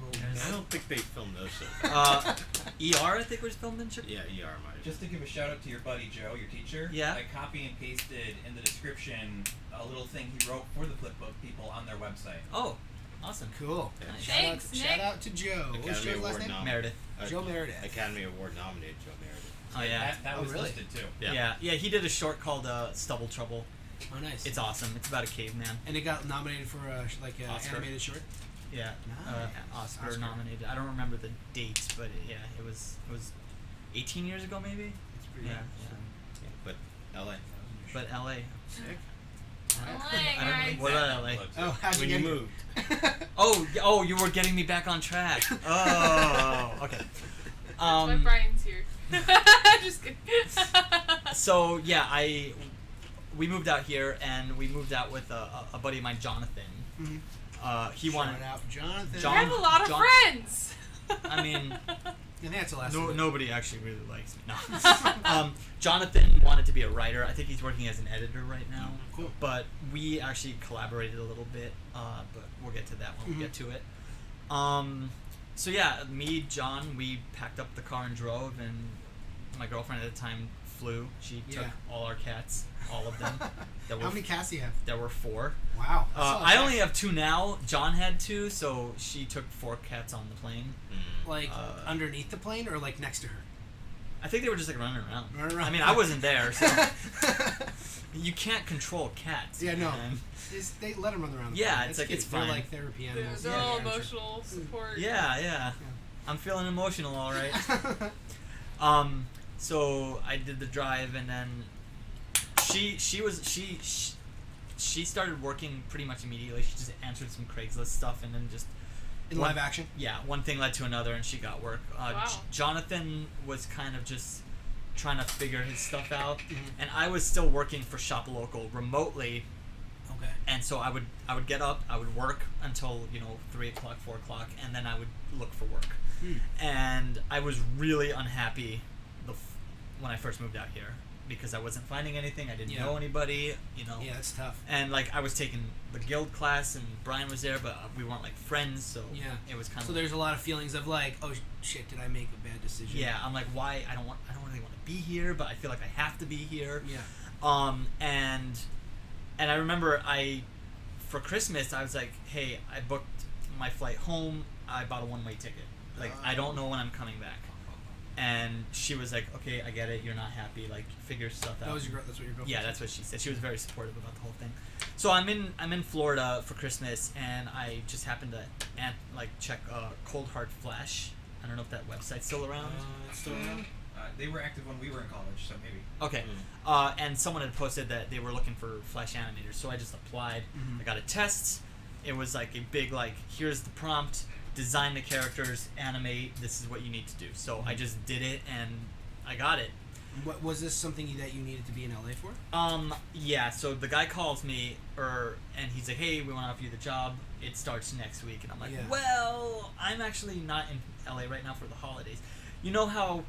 I don't think they filmed those shows. ER I think was filmed in Chicago. Yeah, ER might have. Just to give a shout out to your buddy Joe, your teacher. Yeah. I copy and pasted in the description a little thing he wrote for the Flipbook people on their website. Oh, awesome. Cool. Nice. Thanks, Nick. Shout out to Joe. What's Academy Joe's last Award name? nom- Meredith. Joe Meredith. Academy Award nominated Joe Meredith. Oh yeah. That Oh, was really? listed too. Yeah. Yeah. He did a short called Stubble Trouble. Oh, nice. It's awesome. It's about a caveman. And it got nominated for an Oscar. animated short. Yeah, Nice. Oscar nominated. I don't remember the dates, but it was 18 years ago maybe. It's pretty Yeah, awesome. But LA. But LA. Sick. LA, I don't guys. know. What about LA? Oh, how'd When you you get moved. Oh, you were getting me back on track. Oh, okay. That's why Brian's here. Just kidding. So yeah, we moved out here, and we moved out with a buddy of mine, Jonathan. He wanted. Shout out Jonathan. John- I have a lot of John- friends. I mean, And that's the last no, one. nobody actually really likes me. No. Jonathan wanted to be a writer. I think he's working as an editor right now. Cool. But we actually collaborated a little bit. But we'll get to that when we get to it. So yeah, me, John, we packed up the car and drove, and my girlfriend at the time flew. She took Yeah. all our cats, all of them. How many cats do you have? There were 4. Wow. that's a lot of I cats. only have 2 now. John had 2, so she took 4 cats on the plane. Like underneath the plane or like next to her? I think they were just like running around. Running around. I mean, I wasn't there, so you can't control cats. Yeah, no. man. They let them run around. The Yeah, plane. it's like, cute. it's They're fine. like therapy They're, animals. they're all Yeah, sure. emotional support. Yeah. I'm feeling emotional, all right. So I did the drive, and then she started working pretty much immediately. She just answered some Craigslist stuff, and then just In live action? yeah, one thing led to another, and she got work. Wow. Jonathan was kind of just trying to figure his stuff out, Mhm. and I was still working for Shop Local remotely. Okay. And so I would get up, I would work until 3 o'clock, 4 o'clock, and then I would look for work. And I was really unhappy when I first moved out here because I wasn't finding anything. I didn't Yeah. know anybody, Yeah, that's tough. And like I was taking the guild class, and Brian was there, but we weren't like friends, so Yeah. it was kind So of. there's a lot of feelings of like, oh shit, did I make a bad decision? Yeah, I'm like, why? I don't really want to be here, but I feel like I have to be here. Yeah. And I remember for Christmas, I was like, hey, I booked my flight home. I bought a one-way ticket. Like, I don't know when I'm coming back. And she was like, okay, I get it. You're not happy. Like, figure stuff out. That's what your girlfriend Yeah, said? that's what she said. She was very supportive about the whole thing. So I'm in Florida for Christmas, and I just happened to check Cold Hard Flash. I don't know if that website's still around. It's still around? They were active when we were in college, so maybe. Okay. And someone had posted that they were looking for Flash animators, so I just applied. Mhm. I got a test. It was like a big here's the prompt, design the characters, animate. This is what you need to do. So I just did it, and I got it. What was this something that you needed to be in LA for? Yeah. So the guy calls me, and he's like, "Hey, we want to offer you the job. It starts next week." And I'm like, Yeah. "Well, I'm actually not in LA right now for the holidays. You know how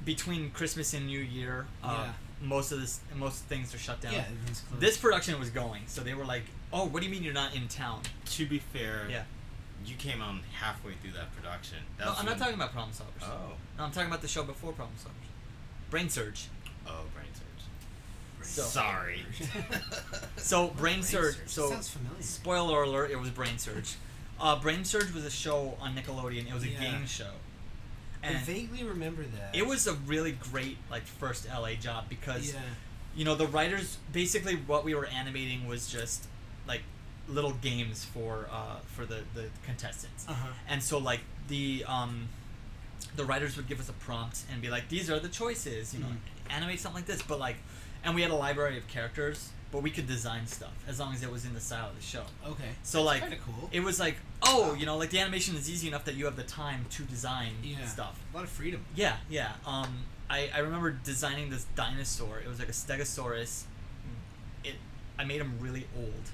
between Christmas and New Year, Yeah. most things are shut down. Yeah, everything's closed. This production was going, so they were like, "Oh, what do you mean you're not in town?" To be fair, Yeah. you came on halfway through that production. No, I'm not talking about Problem Solvers. Oh. No, I'm talking about the show before Problem Solvers. Brain Surge. Oh, Brain Surge. So- Sorry. So Brain Surge. Surge. So Sounds familiar. spoiler alert, it was Brain Surge. Brain Surge was a show on Nickelodeon. It was a Yeah. game show. I And vaguely remember that. it was a really great first LA job because Yeah. the writers basically what we were animating was just little games for the contestants. Uh-huh. And so the writers would give us a prompt and be like, these are the choices, animate something like this, but and we had a library of characters, but we could design stuff as long as it was in the style of the show. Okay. So That's kinda cool. it was the animation is easy enough that you have the time to design stuff. A lot of freedom. Yeah. I remember designing this dinosaur. It was like a Stegosaurus. I made him really old.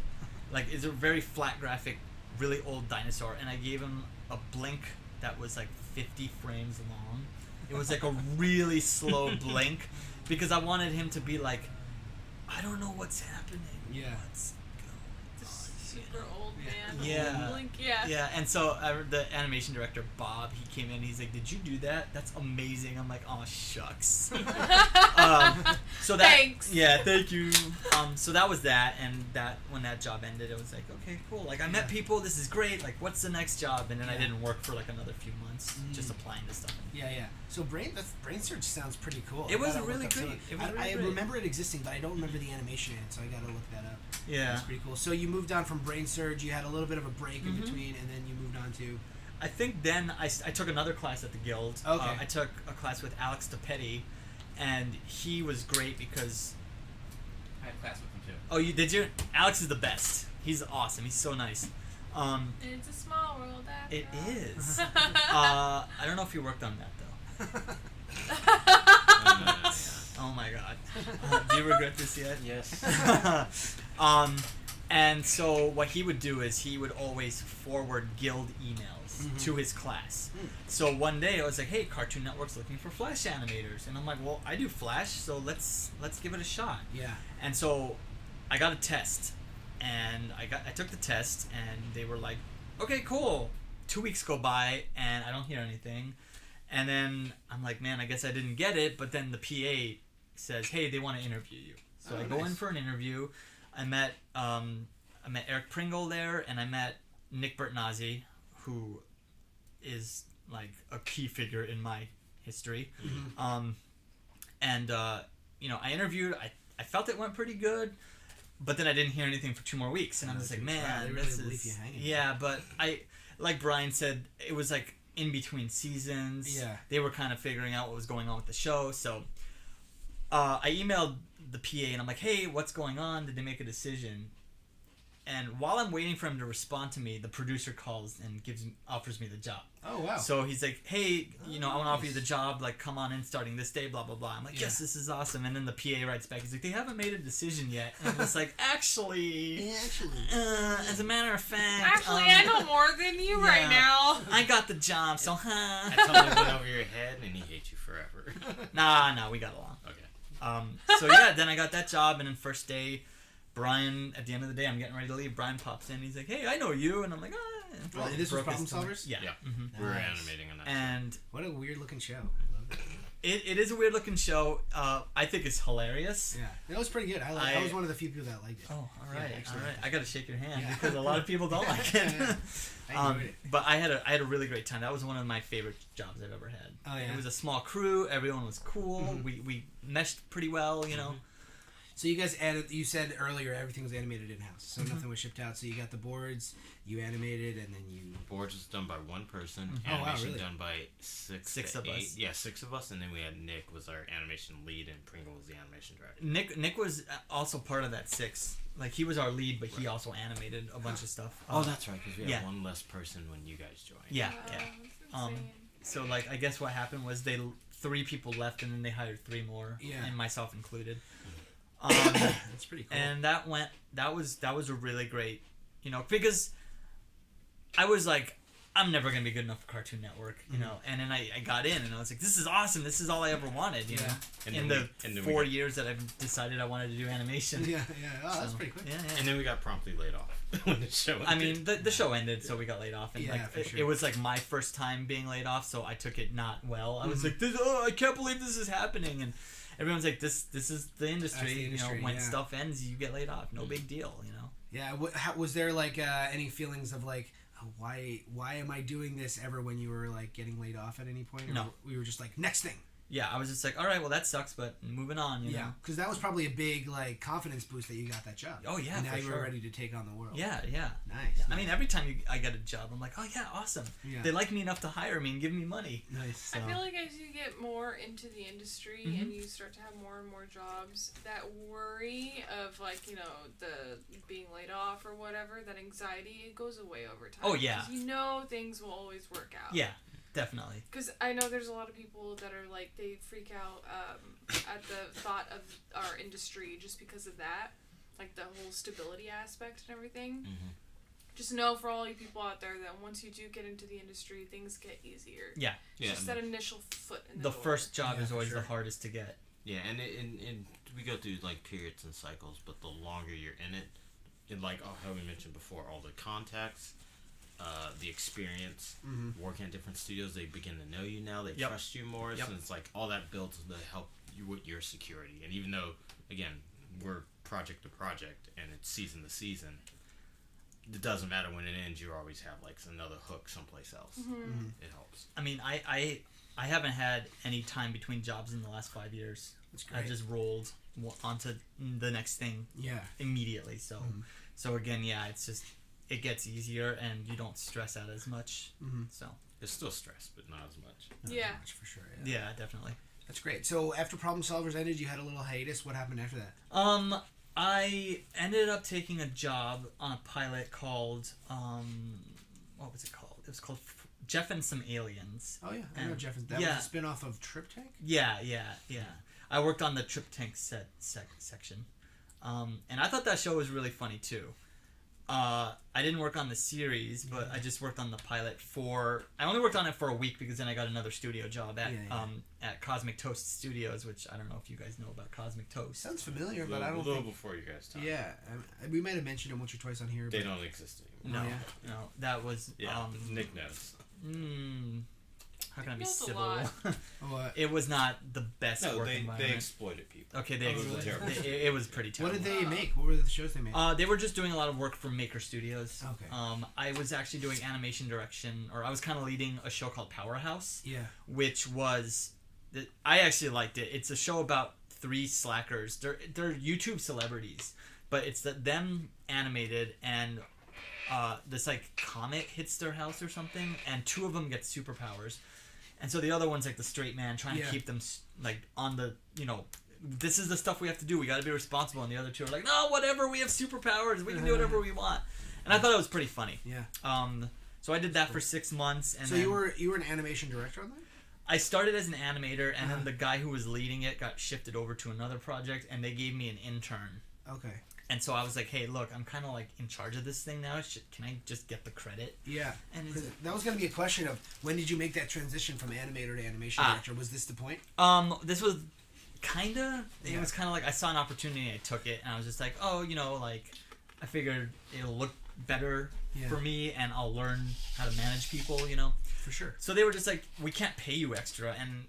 It's a very flat graphic, really old dinosaur, and I gave him a blink that was 50 frames long. It was a really slow blink because I wanted him to be I don't know what's happening. Yeah. What's Super old man. Yeah. Blink, yeah. Yeah, and so the animation director, Bob, he came in, he's like, did you do that? That's amazing. I'm like, oh, shucks. So that, Thanks. Yeah, thank you. So that was that, and when that job ended, it was like, okay, cool. I met people, this is great. What's the next job? And then I didn't work for another few months, just applying to stuff. Yeah. So Brain Surge sounds pretty cool. It was I gotta really look up great. some- It was really I great. remember it existing, but I don't remember the animation in it, so I gotta look that up. Yeah. That's pretty cool. So you moved on from Brain Surge, you had a little bit of a break in between, and then you moved on to... I think then I took another class at the Guild. Okay. I took a class with Alex DePetti, and he was great because... I had class with them too. Oh, did you? Alex is the best. He's awesome. He's so nice. It's a small world after It all. is. I don't know if you worked on that though. Oh my god. Do you regret this yet? Yes. And so what he would do is he would always forward guild emails to his class. So one day I was like, hey, Cartoon Network's looking for Flash animators. And I'm like, well, I do Flash, so let's give it a shot. Yeah. And so I got a test. And I took the test, and they were like, okay, cool. 2 weeks go by, and I don't hear anything. And then I'm like, man, I guess I didn't get it. But then the PA says, hey, they want to interview you. So I go in for an interview. I met Eric Pringle there, and I met Nick Bertnazzi, who is like a key figure in my history. And I interviewed. I felt it went pretty good, but then I didn't hear anything for 2 more weeks, and I'm just like, man, this is But I, like Brian said, it was like in between seasons. Yeah, they were kind of figuring out what was going on with the show, so I emailed the PA and I'm like, hey, what's going on? Did they make a decision? And while I'm waiting for him to respond to me, the producer calls and offers me the job. Oh, wow. So he's like, hey, I want to offer you the job, like, come on in starting this day, blah, blah, blah. I'm like, yes, this is awesome. And then the PA writes back, he's like, they haven't made a decision yet. And I'm just like, actually, as a matter of fact. I know more than you right now. I got the job, so, That totally went over your head and he hates you forever. Nah, we got along. Okay. So yeah, then I got that job, and then first day, Brian, at the end of the day, I'm getting ready to leave. Brian pops in. He's like, "Hey, I know you," and I'm like, "Ah." Well, this was Problem Solvers? Yeah. We were animating on that. And what a weird looking show. I love it. It is a weird looking show. I think it's hilarious. Yeah, it was pretty good. I was one of the few people that liked it. Oh, all right. Actually. I got to shake your hand because a lot of people don't like it. I enjoyed it. But I had a really great time. That was one of my favorite jobs I've ever had. Oh yeah. It was a small crew. Everyone was cool. We meshed pretty well. So you guys added. You said earlier everything was animated in house, so nothing was shipped out. So you got the boards, you animated, and then you. Boards was done by one person. Oh, wow, Animation really? done by six of eight. us. Yeah, 6 of us, and then we had Nick was our animation lead, and Pringle was the animation director. Nick was also part of that 6. Like, he was our lead, but he also animated a bunch of stuff. Oh, that's right, because we had one less person when you guys joined. Yeah. That's insane. So like, I guess what happened was 3 people left, and then they hired 3 more, and myself included. That's pretty cool. And that was a really great, because I was like, I'm never gonna be good enough for Cartoon Network, and then I got in, and I was like, this is awesome, this is all I ever wanted, you know. And in the 4 years that I've decided I wanted to do animation. Yeah. Oh, that's pretty quick. Yeah. And then we got promptly laid off when the show ended. I mean, the show ended, so we got laid off, and for sure. it was like my first time being laid off, so I took it not well. I was like, I can't believe this is happening, and everyone's like, this is the industry. When stuff ends, you get laid off. No big deal, Yeah. Was there like any feelings of like, oh, why am I doing this ever when you were like getting laid off at any point? Or No. We were just like, next thing. Yeah, I was just like, all right, well that sucks, but moving on. You know. Because that was probably a big like confidence boost that you got that job. Oh yeah, and now for you sure. were ready to take on the world. Yeah. Nice. I mean, every time I get a job, I'm like, oh yeah, awesome. Yeah. They like me enough to hire me and give me money. Nice. So. I feel like as you get more into the industry and you start to have more and more jobs, that worry of like, the being laid off or whatever, that anxiety, it goes away over time. Oh, yeah. Because things will always work out. Yeah, definitely. Because I know there's a lot of people that are like, they freak out at the thought of our industry just because of that. Like the whole stability aspect and everything. Just know for all you people out there that once you do get into the industry, things get easier. Yeah. Just that initial foot in the door. The first job is always sure. the hardest to get. Yeah, and we go through like periods and cycles, but the longer you're in it, like how we mentioned before, all the contacts, the experience, working at different studios, they begin to know you now, they trust you more, so it's like all that builds to help you with your security. And even though, again, we're project to project and it's season to season, it doesn't matter when it ends, you always have like another hook someplace else. It helps. I mean, I haven't had any time between jobs in the last 5 years. That's great. I just rolled onto the next thing immediately. So again, it's just, it gets easier and you don't stress out as much. So It's still stress, but not as much. Not as much for sure. yeah, definitely. That's great. So after Problem Solvers ended, you had a little hiatus. What happened after that? I ended up taking a job on a pilot called what was it called? It was called Jeff and Some Aliens. Oh yeah, I know Jeff. That was a spin-off of Trip Tank? Yeah. I worked on the Trip Tank section. And I thought that show was really funny too. I didn't work on the series, but I just worked on the pilot I only worked on it for a week because then I got another studio job at Cosmic Toast Studios, which I don't know if you guys know about Cosmic Toast. Sounds familiar, but A I don't little think... before you guys talk. Yeah, we might have mentioned it once or twice on here. They but... don't exist anymore. No, that was Nick knows. How can I be Knows a civil? lot. What? It was not the best No, work they environment. exploited people. Okay, they was exploited. terrible. It was pretty What terrible. did they make? What were the shows they made? They were just doing a lot of work for Maker Studios. Okay. I was actually doing animation direction, or I was kind of leading a show called Powerhouse, Yeah. which was, I actually liked it. It's a show about 3 slackers. They're YouTube celebrities, but it's them animated, and this like comet hits their house or something, and 2 of them get superpowers, and so the other one's like the straight man trying to keep them like on the this is the stuff we have to do. We got to be responsible. And the other 2 are like, no, whatever. We have superpowers. We can do whatever we want. And I thought it was pretty funny. Yeah. So I did that for 6 months, and So then you were an animation director on that? I started as an animator, and then the guy who was leading it got shifted over to another project, and they gave me an intern. Okay. And so I was like, hey, look, I'm kind of like in charge of this thing now. Can I just get the credit? Yeah. And That was going to be a question of when did you make that transition from animator to animation director? Was this the point? this was kind of, it was kind of like I saw an opportunity and I took it, and I was just like, oh, like I figured it'll look better for me, and I'll learn how to manage people, For sure. So they were just like, we can't pay you extra, and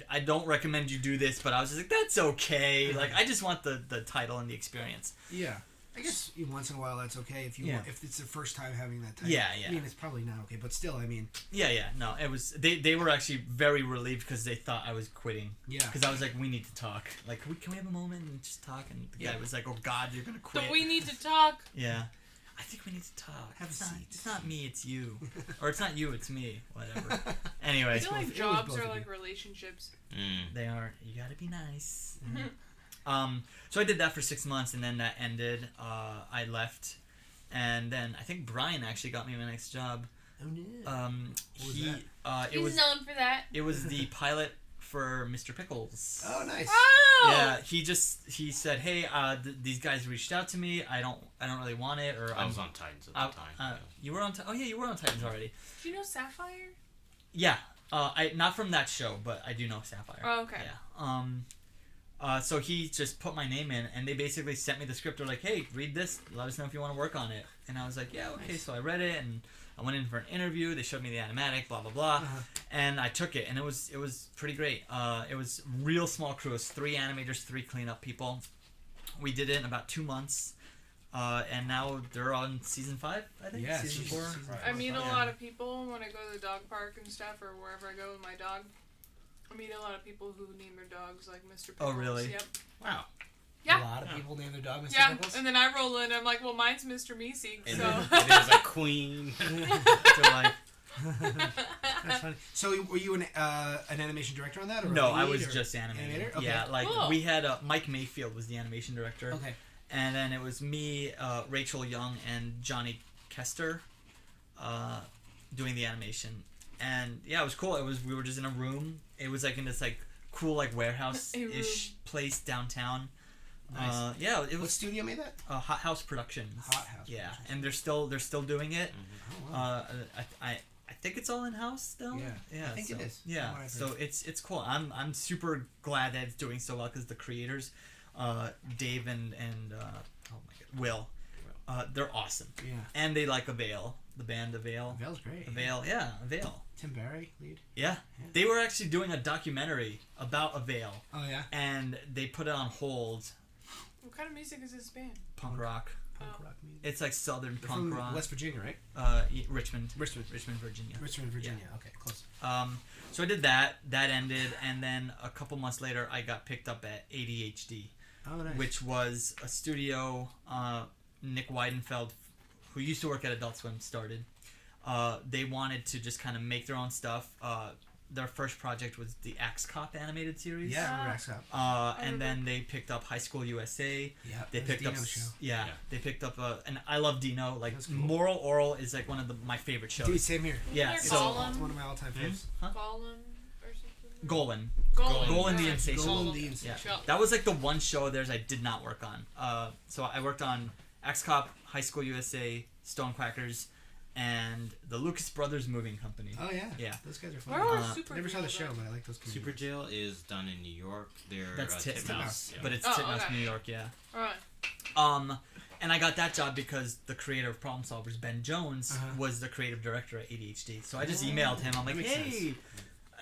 I don't recommend you do this, but I was just like, that's okay. Like, I just want the title and the experience. Yeah. I guess once in a while that's okay if if it's the first time having that title. Yeah. I mean, it's probably not okay, but still, I mean. Yeah. No, it was. They were actually very relieved because they thought I was quitting. Yeah. Because I was like, we need to talk. Like, can we have a moment and just talk? And the guy was like, oh God, you're gonna quit. But we need to talk. Yeah. I think we need to talk. Have a seat. It's not me, it's you. Or it's not you, it's me. Whatever. Anyway. I feel like it was jobs both are of like you. relationships. They are. You gotta be nice. So I did that for 6 months, and then that ended. I left, and then I think Brian actually got me my next job. Oh no. What was He that? it was known for that. it was the pilot for Mr. Pickles. Oh, nice. Oh! Yeah, he said, hey, these guys reached out to me. I don't really want it, or I was on Titans at the time. You were on. You were on Titans already. Do you know Sapphire? Yeah. I not from that show, but I do know Sapphire. Oh, okay. Yeah. So he just put my name in, and they basically sent me the script. They're like, hey, read this. Let us know if you want to work on it. And I was like, yeah, okay. Nice. So I read it, and I went in for an interview. They showed me the animatic, blah, blah, blah. And I took it, and it was pretty great. It was real small crew. It was 3 animators, 3 cleanup people. We did it in about 2 months. And now they're on season 5, I think. Yeah, season 4. I meet a lot of people when I go to the dog park and stuff, or wherever I go with my dog. I meet a lot of people who name their dogs like Mr. Pickles. Oh, really? Yep. Wow. Yeah. A lot of people name their dog Mr. Yeah, Pickles. and then I roll in, I'm like, well, mine's Mr. Meesey, And so. there's a queen. So like, That's funny. So were you an animation director on that? Or no, a I lead, was or just animating. animator? Okay. Yeah, like Cool. we had Mike Mayfield was the animation director. Okay. And then it was me, Rachel Young, and Johnny Kester doing the animation. And yeah, it was cool. We were just in a room. It was like in this like cool like warehouse-ish place downtown. Nice. Yeah, it What was studio made that? Hot House Productions. Hot House Yeah, Productions. and they're still doing it. Oh, wow. I think it's all in house still. Yeah, I think so, it is. Yeah, From what I've so heard. it's cool. I'm super glad that it's doing so well because the creators, Dave and oh my god, Will, they're awesome. Yeah. And they like Avail, the band Avail. Avail's great. Avail, yeah, Avail. Tim Barry, lead. Yeah. They were actually doing a documentary about Avail, Oh yeah. and they put it on hold. What kind of music is this band? Punk rock. Punk rock music. It's like southern They're punk from rock. West Virginia, right? Richmond, Richmond, Virginia. Richmond, Virginia. Okay, close. So I did that. That ended, and then a couple months later, I got picked up at ADHD, Oh, nice. which was a studio. Nick Weidenfeld, who used to work at Adult Swim, started. They wanted to just kind of make their own stuff. Their first project was the Axe Cop animated series. Yeah, I remember Axe Cop. And then they picked up High School USA. Yeah, They that was picked up. Dino's show. Yeah, they picked up and I love Dino. Like That's cool. Moral Oral is like one of my favorite shows. Dude, same here. Yeah, They're so Gollum. It's one of my all-time faves. Huh? Gollum or something? Golan. Golan the yeah. Insatiable. Golan the Yeah, Insatiable. that was like the one show of theirs I did not work on. So I worked on X-Cop, High School USA, Stonecrackers, and the Lucas Brothers Moving Company. Oh yeah. Yeah. Those guys are Where fun. was Super Never saw the Jail show, then? but I like those. Super Jail is done in New York. They're That's Titmouse. but it's Oh, Titmouse, okay. New York. Yeah. Alright. And I got that job because the creator of Problem Solvers, Ben Jones, Uh-huh. was the creative director at ADHD. So I just emailed him. I'm like, That makes hey, sense.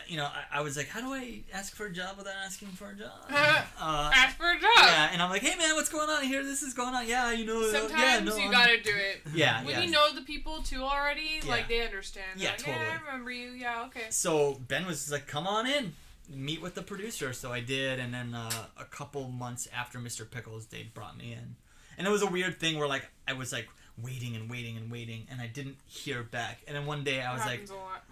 you know, I was like, how do I ask for a job without asking for a job? Ask for a job. Yeah, and I'm like, hey man, what's going on? I hear this is going on. Yeah, you know. Sometimes you gotta do it. Yeah, When yeah. you know the people too already, Yeah. like they understand. Yeah, Like, totally. Yeah, I remember you. Yeah, okay. So Ben was like, come on in, meet with the producer. So I did, and then a couple months after Mr. Pickles, they brought me in. And it was a weird thing where like I was like waiting and waiting and waiting, and I didn't hear back. And then one day I was like, Happens a lot.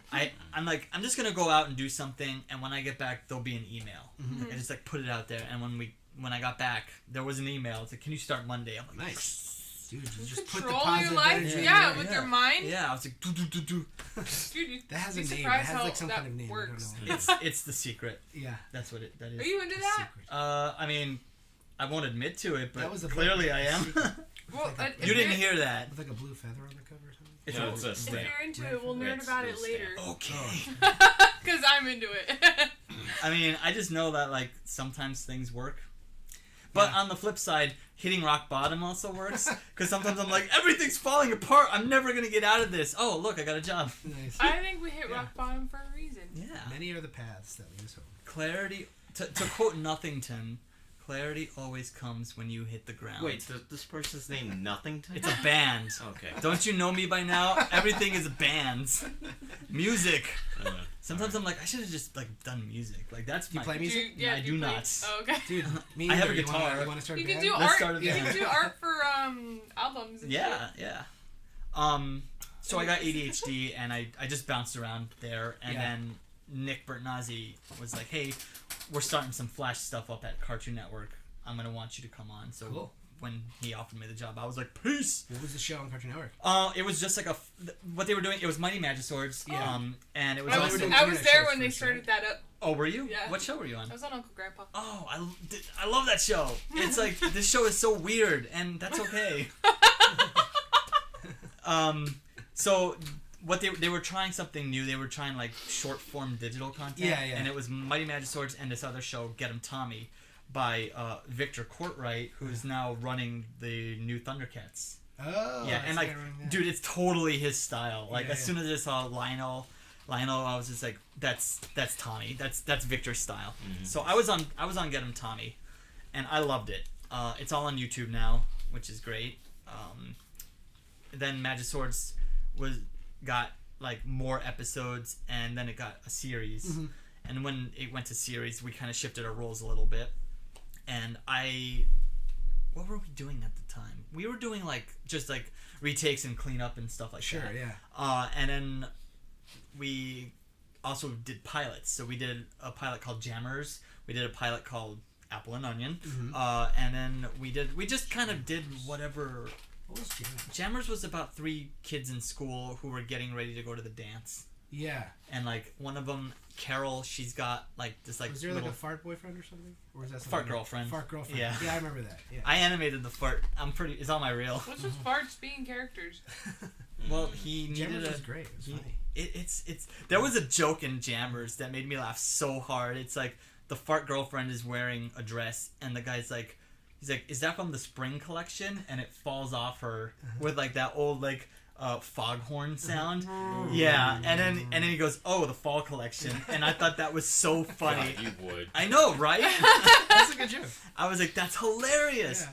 I'm like, I'm just gonna go out and do something, and when I get back, there'll be an email. Mhm. Like, I just like put it out there, and when I got back, there was an email. It's like, can you start Monday? I'm like, Nice. Dude, you just put the Control positive your life, energy. yeah, with your mind. Yeah, I was like, do. Dude, you'd That has a be name. It surprised has how like some that kind of name. works. I don't It's know. it's the secret. Yeah. That's what that is. Are you into The that? secret. I mean, I won't admit to it, That but was a clearly book. I am. Secret. Well, Like if You didn't you're- hear that. With like a blue feather on the cover or something. It's Yeah, a- it's a If stamp. you're into it, we'll nerd It's about a it later. Okay. Because I'm into it. I mean, I just know that like sometimes things work. But Yeah. on the flip side, hitting rock bottom also works. Because sometimes I'm like, everything's falling apart. I'm never going to get out of this. Oh, look, I got a job. Nice. I think we hit Yeah. rock bottom for a reason. Yeah. Many are the paths that lead us home. Clarity, to quote Nothington, clarity always comes when you hit the ground. Wait, this person's name Nothington? It's a band. Okay. Don't you know me by now? Everything is bands. Music. Uh, Sometimes I'm like, I should have just like done music. Like that's Do you my play music? I you do play- not. Oh, okay. Dude, me I have neither. a guitar. You want to start You a can band? do Let's art. start a You can band. do art for albums. And Yeah, shit. yeah. So I got ADHD and I just bounced around there, and Yeah. then Nick Bertnazzi was like, "Hey, we're starting some Flash stuff up at Cartoon Network. I'm gonna want you to come on." So Cool. when he offered me the job, I was like, "Peace." What was the show on Cartoon Network? It was just like what they were doing. It was Mighty Magiswords. Yeah. And it was I they was, were doing I was internet there shows when they first, started that up. Oh, were you? Yeah. What show were you on? I was on Uncle Grandpa. Oh, I love that show. It's like this show is so weird, and that's okay. So what they were trying something new. They were trying like short form digital content. Yeah, yeah. And it was Mighty Magiswords and this other show, Get 'Em Tommy, by Victor Courtwright, who's now running the new Thundercats. Oh. Yeah, and like, dude, it's totally his style. Like, Yeah, as soon as I saw Lionel, I was just like, that's Tommy. That's Victor's style. Mhm. So I was on Get 'Em Tommy, and I loved it. It's all on YouTube now, which is great. Then Magiswords got like more episodes, and then it got a series. Mhm. And when it went to series, we kind of shifted our roles a little bit. And what were we doing at the time? We were doing like just like retakes and cleanup and stuff like Sure, that. yeah. And then we also did pilots. So we did a pilot called Jammers. We did a pilot called Apple and Onion. Mhm. And then we just kind of did whatever. What was Jim? Jammers was about 3 kids in school who were getting ready to go to the dance. Yeah. And like one of them, Carol, she's got like this like Was there little like a fart boyfriend or something? Or was that something Fart else? girlfriend. Fart girlfriend. Yeah. Yeah, I remember that. Yeah. I animated the fart. It's on my reel. What's with farts being characters? Well, he needed Jammers a. was great. It was he- funny. It's there was a joke in Jammers that made me laugh so hard. It's like the fart girlfriend is wearing a dress, and the guy's like, he's like, "Is that from the spring collection?" And it falls off her with like that old like foghorn sound. Yeah, and then he goes, "Oh, the fall collection," and I thought that was so funny. God, you would. I know, right? That's a good joke. I was like, "That's hilarious."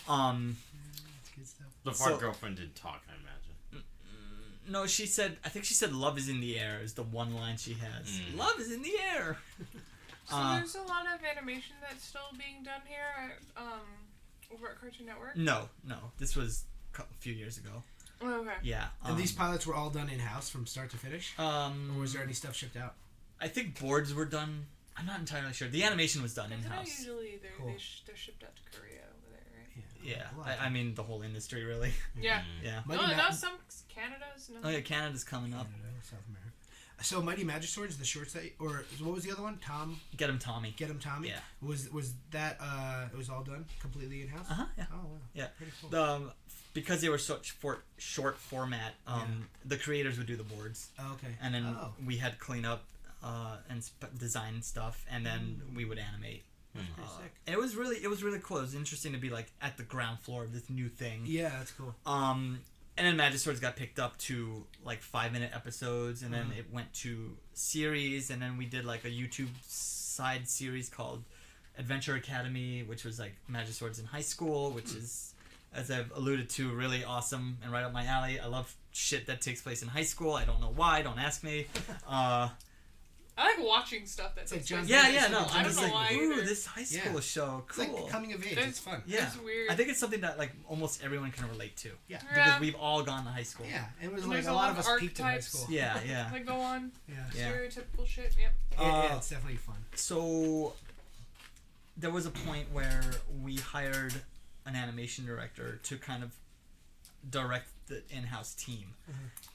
Yeah. That's good stuff. The So- fart girlfriend didn't talk, I imagine. No, I think she said "love is in the air" is the one line she has. Love is in the air. So there's a lot of animation that's still being done here at, over at Cartoon Network. No, this was a few years ago. Oh, okay. Yeah. And these pilots were all done in-house from start to finish? Or was there any stuff shipped out? I think boards were done. I'm not entirely sure. The animation was done in Isn't it house. usually Cool. they're shipped out to Korea over there, right? Yeah, A lot of I mean the whole industry really. Yeah. Yeah. Mighty No, Ma- no, some Canada's. No. Oh yeah, Canada's coming up. Canada, South America. So Mighty Magiswords, the shorts that, or what was the other one? Get 'Em Tommy. Get 'Em Tommy. Yeah. Was that it was all done completely in house? Yeah. Oh wow. Yeah. Pretty cool. The because they were such short format, the creators would do the boards. Oh, okay. And then we had clean up and design stuff, and then we would animate. Sick. It was really cool. It was interesting to be like at the ground floor of this new thing. Yeah, that's cool. And then Magiswords got picked up to like 5-minute episodes, and then it went to series, and then we did like a YouTube side series called Adventure Academy, which was like Magiswords in high school, which is, as I've alluded to, really awesome and right up my alley. I love shit that takes place in high school. I don't know why. Don't ask me. I like watching stuff that takes place. No, I I'm don't just know like, why ooh, either. this high school show, cool. It's like coming of age. It's fun. Yeah, It's weird. I think it's something that like almost everyone can relate to. Yeah. Because we've all gone to high school. Yeah, it was And like there's a lot of us peaked in high archetypes. school. Yeah. Like, go on. Yeah. Stereotypical shit. Yep. Yeah, it's definitely fun. So there was a point where we hired an animation director to kind of direct the in-house team.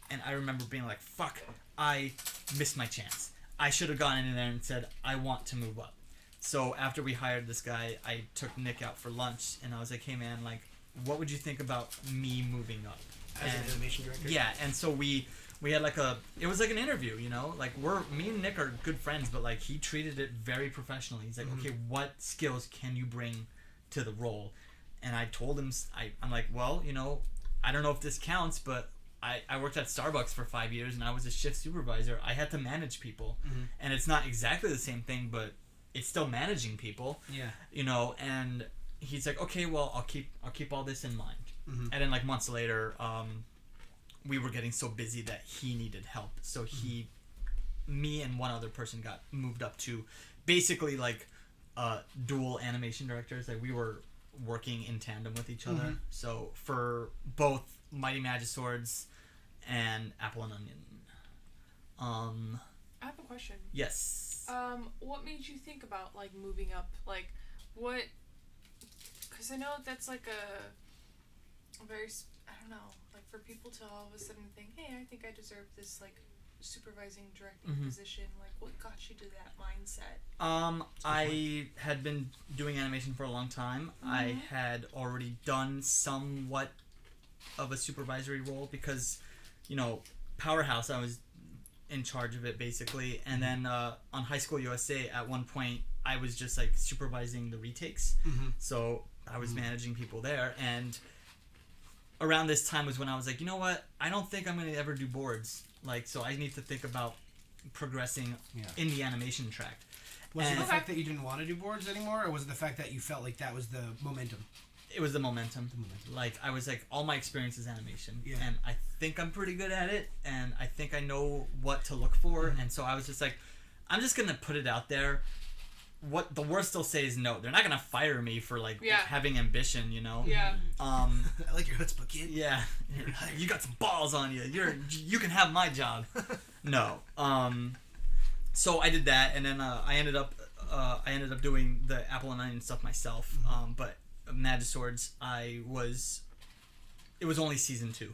And I remember being like, fuck, I missed my chance. I should have gone in there and said, I want to move up. So after we hired this guy, I took Nick out for lunch, and I was like, hey man, like, what would you think about me moving up? As an animation director? Yeah, and so we had like it was like an interview, you know? Like, me and Nick are good friends, but like, he treated it very professionally. He's like, okay, what skills can you bring to the role? And I told him, I'm like, well, you know, I don't know if this counts, but I worked at Starbucks for 5 years, and I was a shift supervisor. I had to manage people, and it's not exactly the same thing, but it's still managing people. Yeah. You know, and he's like, okay, well, I'll keep all this in mind. And then like months later, we were getting so busy that he needed help, so me and one other person got moved up to basically like dual animation directors. Like, we were working in tandem with each other. So for both Mighty Magiswords and Apple and Onion. I have a question. Yes. What made you think about like moving up? Like, what? Because I know that's like a very, I don't know, like for people to all of a sudden think, hey, I think I deserve this like supervising directing position. Like, what got you to that mindset? I had been doing animation for a long time. I had already done somewhat of a supervisory role because, you know, Powerhouse, I was in charge of it basically, and then on High School USA at one point I was just like supervising the retakes, so I was managing people there. And around this time was when I was like, you know what, I don't think I'm gonna ever do boards, like, so I need to think about progressing in the animation track. Was it the fact that you didn't want to do boards anymore, or was it the fact that you felt like that was the momentum? It was the momentum. Like, I was like, all my experience is animation, and I think I'm pretty good at it, and I think I know what to look for, and so I was just like, I'm just gonna put it out there. What the worst they'll say is no. They're not gonna fire me for like having ambition, you know. Yeah. I like your chutzpah, kid. Yeah. You got some balls on you. You can have my job. No. So I did that, and then I ended up doing the Apple and Onion stuff myself. But Magiswords, it was only season 2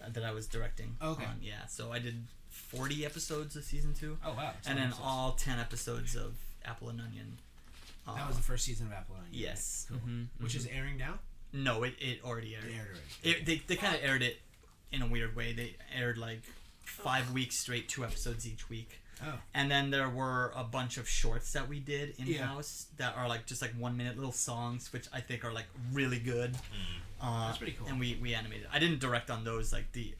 that I was directing. Okay. On, yeah. So I did 40 episodes of season 2. Oh wow. And then all 10 episodes of Apple and Onion. That was the first season of Apple and Onion. Yes. Cool. Which is airing now? No, it already aired. It aired already. They kind of aired it in a weird way. They aired like 5 weeks straight, 2 episodes each week. Oh. And then there were a bunch of shorts that we did in-house that are like just like 1-minute little songs, which I think are like really good. That's pretty cool. And we animated. I didn't direct on those. Like the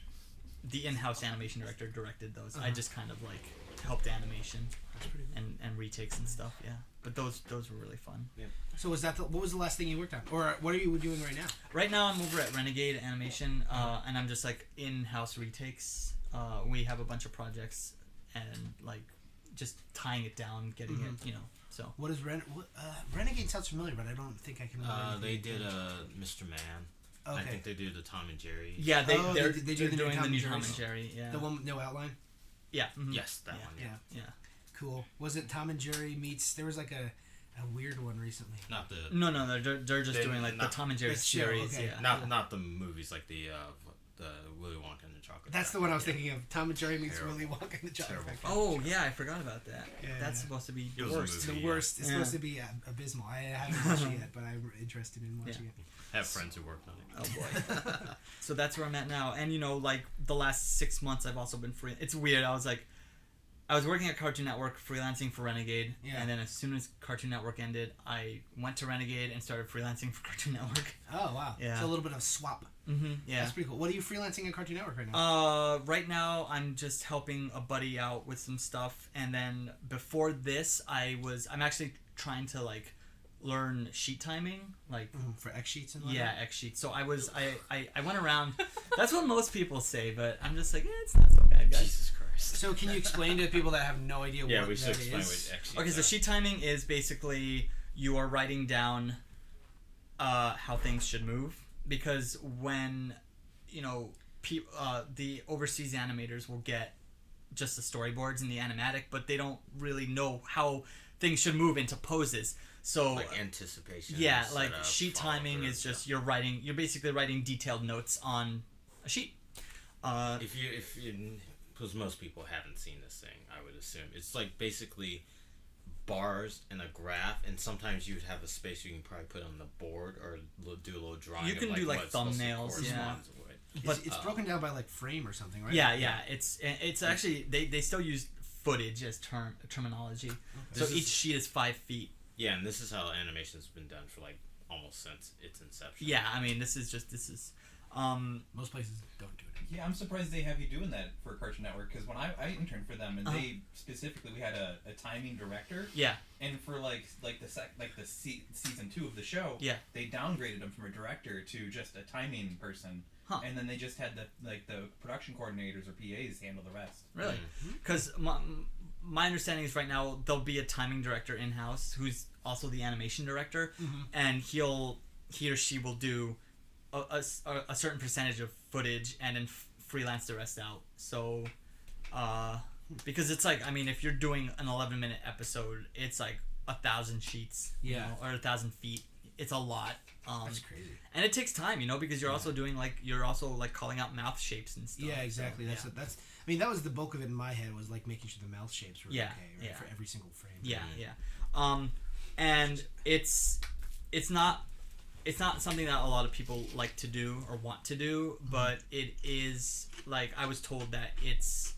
in-house animation director directed those. I just kind of like helped animation. That's pretty cool. And retakes and stuff. Yeah. But those were really fun. Yeah. So what was the last thing you worked on, or what are you doing right now? Right now I'm over at Renegade Animation, and I'm just like in-house retakes. We have a bunch of projects, and like just tying it down, getting it, you know. So what is Renegade sounds familiar, but I don't think I can. They did Mr. Man. Okay. I think they do the Tom and Jerry. Yeah, they're doing the new Tom and Jerry. Yeah. The one with no outline. Yeah. Yes, that one. Yeah. Cool. Was it Tom and Jerry meets? There was like a weird one recently. Not the. No, they're just doing like the Tom and Jerry series. Okay. Yeah. Not the movies like the Willy Wonka and the Chocolate. That's the one I was thinking of. Tom and Jerry meets Willy Wonka and the Chocolate Factory. Oh yeah, I forgot about that. Yeah, That's supposed to be the It was a worst. movie. The worst. It's supposed to be abysmal. I haven't watched it yet, but I'm interested in watching it. I have friends who worked on it. Oh boy. So that's where I'm at now. And, like, the last 6 months I've also been free. It's weird. I was working at Cartoon Network, freelancing for Renegade. Yeah. And then as soon as Cartoon Network ended, I went to Renegade and started freelancing for Cartoon Network. Oh, wow. Yeah. So a little bit of swap. Mm-hmm. Yeah. That's pretty cool. What are you freelancing at Cartoon Network right now? Right now I'm just helping a buddy out with some stuff. And then before this, I'm actually trying to, like, learn sheet timing, like For X sheets and whatnot? yeah, X sheets. So I went around. That's what most people say, but I'm just like, it's not so bad, guys. Jesus Christ. So can you explain to people that have no idea Yeah, what we should that explain is? what X Okay, so sheet timing is basically you are writing down how things should move, because when the overseas animators will get just the storyboards and the animatic, but they don't really know how things should move into poses. So like anticipation. yeah, like setup, sheet timing follow-through, is just yeah. you're basically writing detailed notes on a sheet. If you because most people haven't seen this thing, I would assume it's like basically bars and a graph, and sometimes you'd have a space you can probably put on the board or do a little drawing. You can of, do, like, what it's supposed to thumbnails, yeah. correspond with. But It's broken down by like frame or something, right? yeah, it's actually they still use footage as terminology. So This is- each sheet is 5 feet. Yeah, and this is how animation's been done for like almost since its inception. Yeah, I mean this is Most places don't do it. Yeah, I'm surprised they have you doing that for Cartoon Network, because when I interned for them, and they specifically, we had a timing director, yeah. and for season 2 of the show, Yeah. they downgraded him from a director to just a timing person, and then they just had the production coordinators or PAs handle the rest. Really? Because my understanding is right now there'll be a timing director in-house who's also the animation director, and he or she will do a certain percentage of footage and then freelance the rest out. So, because it's like, I mean, if you're doing an 11-minute episode, it's like 1,000 sheets, or 1,000 feet. It's a lot. That's crazy. And it takes time, because you're also doing calling out mouth shapes and stuff. Yeah, exactly. So, That's. I mean, that was the bulk of it in my head, was like making sure the mouth shapes were Yeah, okay, right? yeah. For every single frame. Yeah. And it's not something that a lot of people like to do or want to do, but it is, like, I was told that it's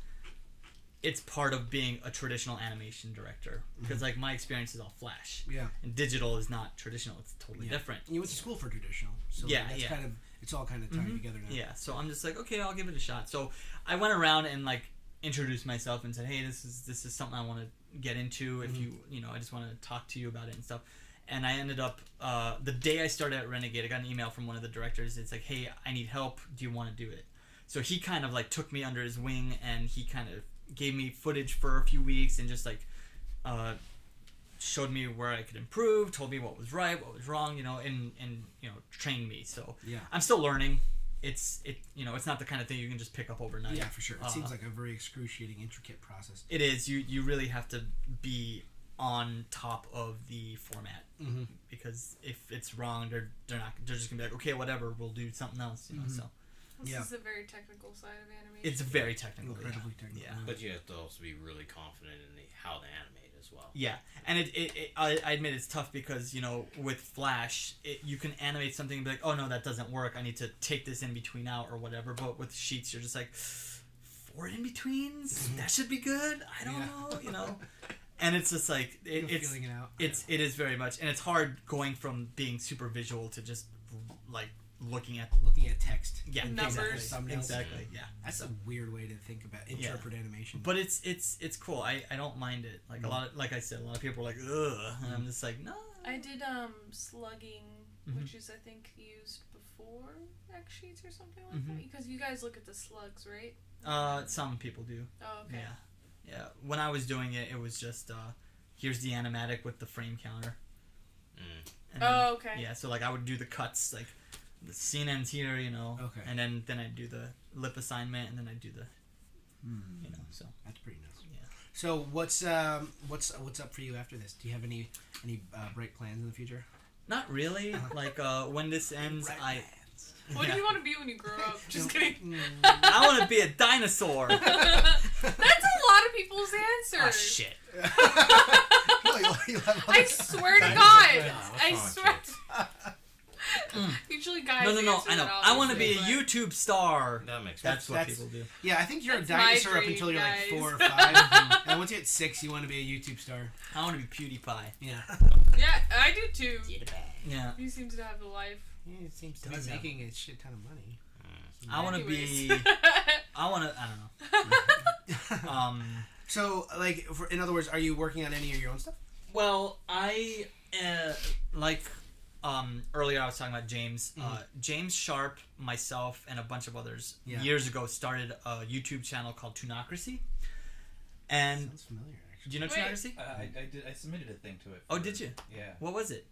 part of being a traditional animation director, because like my experience is all Flash. Yeah. And digital is not traditional; it's totally different. You went to school for traditional, so Yeah, that's yeah. kind of, it's all kind of tied together now. Yeah, so I'm just like, okay, I'll give it a shot. So I went around and like introduced myself and said, hey, this is something I want to get into. If you I just want to talk to you about it and stuff. And I ended up the day I started at Renegade, I got an email from one of the directors. It's like, hey, I need help. Do you want to do it? So he kind of like took me under his wing, and he kind of gave me footage for a few weeks and just like showed me where I could improve, told me what was right, what was wrong, and trained me. So Yeah. I'm still learning. It's not the kind of thing you can just pick up overnight. Yeah, for sure. It seems like a very excruciating, intricate process. It is. You really have to be on top of the format, because if it's wrong, they're just gonna be like, okay, whatever, we'll do something else. So This is the very technical side of animation. it's very technical. Incredibly technical. Yeah. But you have to also be really confident in how to animate as well. Yeah, and I admit it's tough because, with Flash, you can animate something and be like, oh no, that doesn't work, I need to take this in between out or whatever. But with sheets, you're just like, 4 in betweens, that should be good. I don't know, And it's just like it's feeling it out. It is very much, and it's hard going from being super visual to just like looking at text. Yeah, Numbers. exactly. Yeah, That's a weird way to think about interpret animation. but it's cool. I don't mind it. Like a lot of, like I said, a lot of people are like, ugh, and I'm just like, no. I did slugging, which is I think used before X sheets or something like that. Because you guys look at the slugs, right? Some people do. Oh, okay. Yeah. When I was doing it, it was just here's the animatic with the frame counter. And then, Okay. Yeah, so like I would do the cuts, like the scene ends here, Okay. and then I'd do the lip assignment, and then I'd do the, so That's pretty nice. yeah. So what's up for you after this? Do you have any bright plans in the future? Not really. Like when this ends, What do you want to be when you grow up? Just kidding. I want to be a dinosaur. That's a lot of people's answers. Oh shit. No, you'll have I swear to God. I What's swear. wrong with Usually guys. No. answer I know. that I want to be a obviously, YouTube star. That makes That's sense. what people do. Yeah, I think you're That's a my dinosaur up dream, until you're like guys. 4 or 5. And once you hit 6, you want to be a YouTube star. I want to be PewDiePie. Yeah. but- Yeah, I do too. Yeah. He seems to have the life. He seems to be Does have- making a shit ton of money. I want to Anyways. be. I want to. I don't know. So, like, in other words, are you working on any of your own stuff? Well, I like earlier I was talking about James. James Sharp, myself, and a bunch of others years ago started a YouTube channel called Toonocracy. And Sounds familiar, actually. do you know Wait. Toonocracy? I did. I submitted a thing to it. Oh, did you? Yeah. What was it?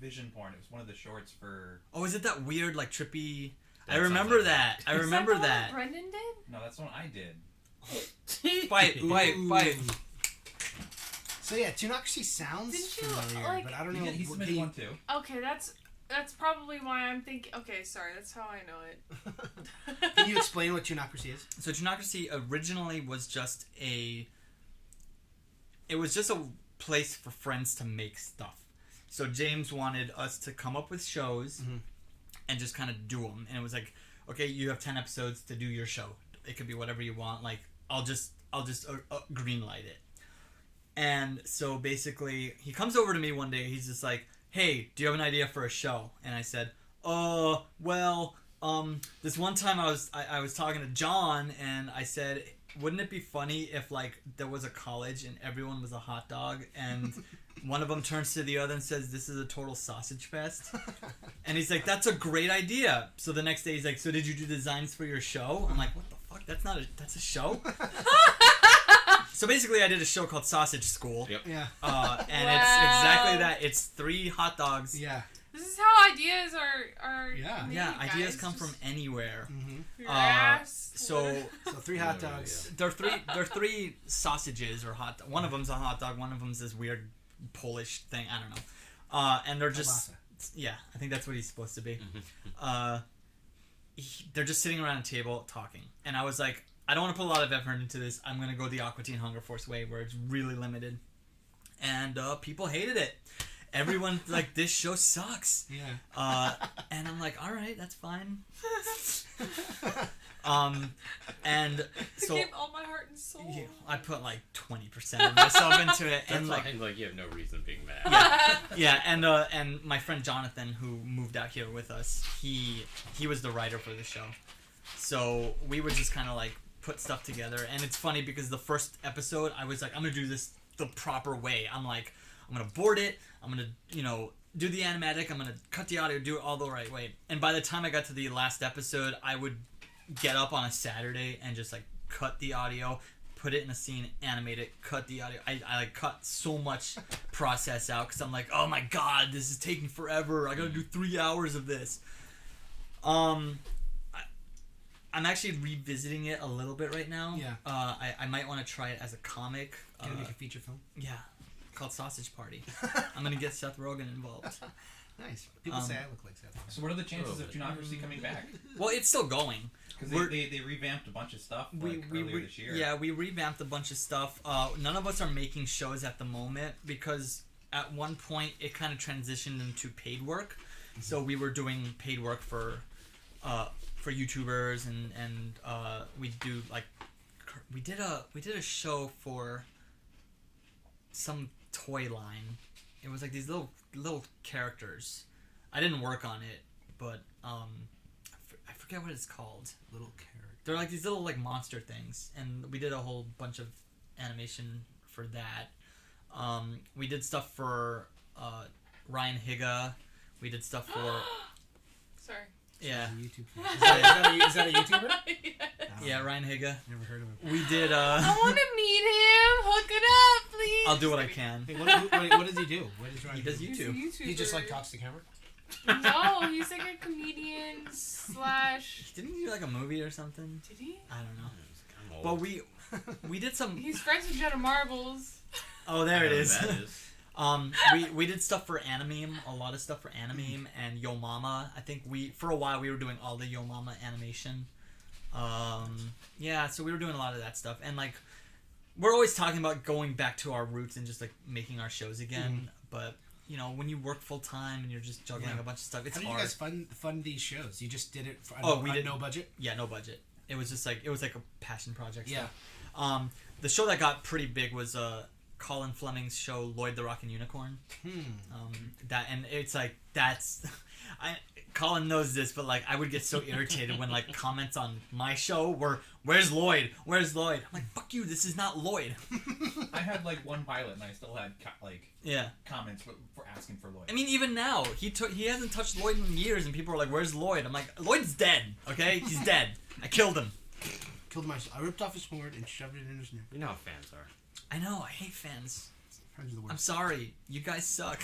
Vision porn. It was one of the shorts for. Oh, is it that weird like trippy? That I sounds remember like that. I remember Is that. The that. one Brendan did? No, that's the one I did. Wait. So, yeah, Toonocracy sounds Didn't you, familiar, like- but I don't know. He what- submitted one too. Okay, that's probably why I'm thinking. Okay, sorry, that's how I know it. Can you explain what Toonocracy is? So Toonocracy originally was just a place for friends to make stuff. So James wanted us to come up with shows and just kind of do them. And it was like, okay, you have 10 episodes to do your show. It could be whatever you want. Like, I'll just green light it. And so basically, he comes over to me one day. He's just like, hey, do you have an idea for a show? And I said, well, this one time I was talking to John, and I said, wouldn't it be funny if like there was a college and everyone was a hot dog, and one of them turns to the other and says, this is a total sausage fest? And he's like, that's a great idea. So the next day he's like, so did you do designs for your show? I'm like, what the fuck? That's a show? So basically, I did a show called Sausage School. Yep. Yeah. And it's exactly that. It's 3 hot dogs. Yeah. This is how ideas are. Yeah. made, Yeah, ideas guys. come from Just anywhere. your ass. So So 3 hot dogs. they're three sausages or hot. One of them's a hot dog. One of them's this weird Polish thing. I don't know. And they're just Kielbasa. I think that's what he's supposed to be. They're just sitting around a table talking, and I was like, I don't want to put a lot of effort into this. I'm gonna go the Aqua Teen Hunger Force way, where it's really limited, and people hated it. Everyone like, this show sucks. Yeah. And I'm like, all right, that's fine. And so I gave all my heart and soul. yeah, I put like 20% of myself into it, That's and like, fine. Like, you have no reason being mad. yeah, and my friend Jonathan, who moved out here with us, he was the writer for the show, so we would just kind of like put stuff together. And it's funny because the first episode, I was like, I'm gonna do this the proper way. I'm like, I'm gonna board it. I'm gonna, do the animatic. I'm gonna cut the audio, do it all the right way. And by the time I got to the last episode, I would get up on a Saturday and just like cut the audio, put it in a scene, animate it, cut the audio. I like cut so much process out because I'm like, oh my god, this is taking forever. I gotta do 3 hours of this. I'm actually revisiting it a little bit right now. Yeah. I might want to try it as a comic. Can you make a feature film? Yeah, called Sausage Party. I'm gonna get Seth Rogen involved. Nice. People say I look like Seth. So what are the chances of Toonocracy coming back? Well, it's still going. Because they revamped a bunch of stuff earlier this year. Yeah, we revamped a bunch of stuff. None of us are making shows at the moment because at one point it kind of transitioned into paid work. Mm-hmm. So we were doing paid work for YouTubers and we do like we did a show for some toy line. It was like these little characters. I didn't work on it, but I forget what it's called. Little character. They're like these little like monster things, and we did a whole bunch of animation for that. We did stuff for Ryan Higa. We did stuff for Sorry. yeah. YouTube fan. Is that a YouTuber? Yeah, Ryan Higa. Never heard of him. We did I want to meet him. Hook it up, please. I'll do what I can. Hey, what does he do? What is He does He's a YouTube. YouTuber. He just like talks to camera. No, he's like a comedian / Didn't he do like a movie or something? Did he? I don't know. I'm old. But we did some. He's friends with Jenna Marbles. Oh, there it is. That is. We did stuff for Animeme, a lot of stuff for Animeme and Yo Mama. I think for a while we were doing all the Yo Mama animation. Yeah, so we were doing a lot of that stuff, and like we're always talking about going back to our roots and just like making our shows again. But when you work full time and you're just juggling a bunch of stuff, it's hard. How did you guys fund these shows? You just did it for we did no budget? Yeah, no budget. It was just like a passion project. Yeah. Stuff. The show that got pretty big was Colin Fleming's show Lloyd the Rockin' Unicorn. It's like Colin knows this, but like I would get so irritated when like comments on my show were "Where's Lloyd? Where's Lloyd?" I'm like, "Fuck you! This is not Lloyd." I had like one pilot, and I still had comments for asking for Lloyd. I mean, even now he hasn't touched Lloyd in years, and people are like, "Where's Lloyd?" I'm like, "Lloyd's dead. Okay, he's dead. I killed him." Killed him myself. I ripped off his sword and shoved it in his neck. You know how fans are. I know. I hate fans. Fans are the worst. I'm sorry. You guys suck.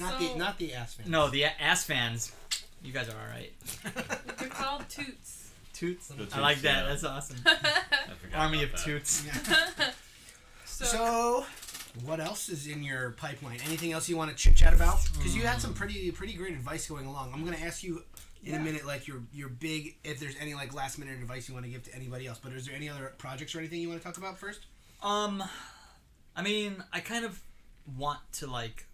Not the ass fans. No, the ass fans. You guys are all right. They're called toots. Toots. Toots, I like that. yeah. That's awesome. I forgot Army about of that. toots. So, what else is in your pipeline? Anything else you want to chit chat about? Because you had some pretty great advice going along. I'm going to ask you in a minute, like your big, if there's any like last minute advice you want to give to anybody else. But is there any other projects or anything you want to talk about first? I mean, I kind of want to like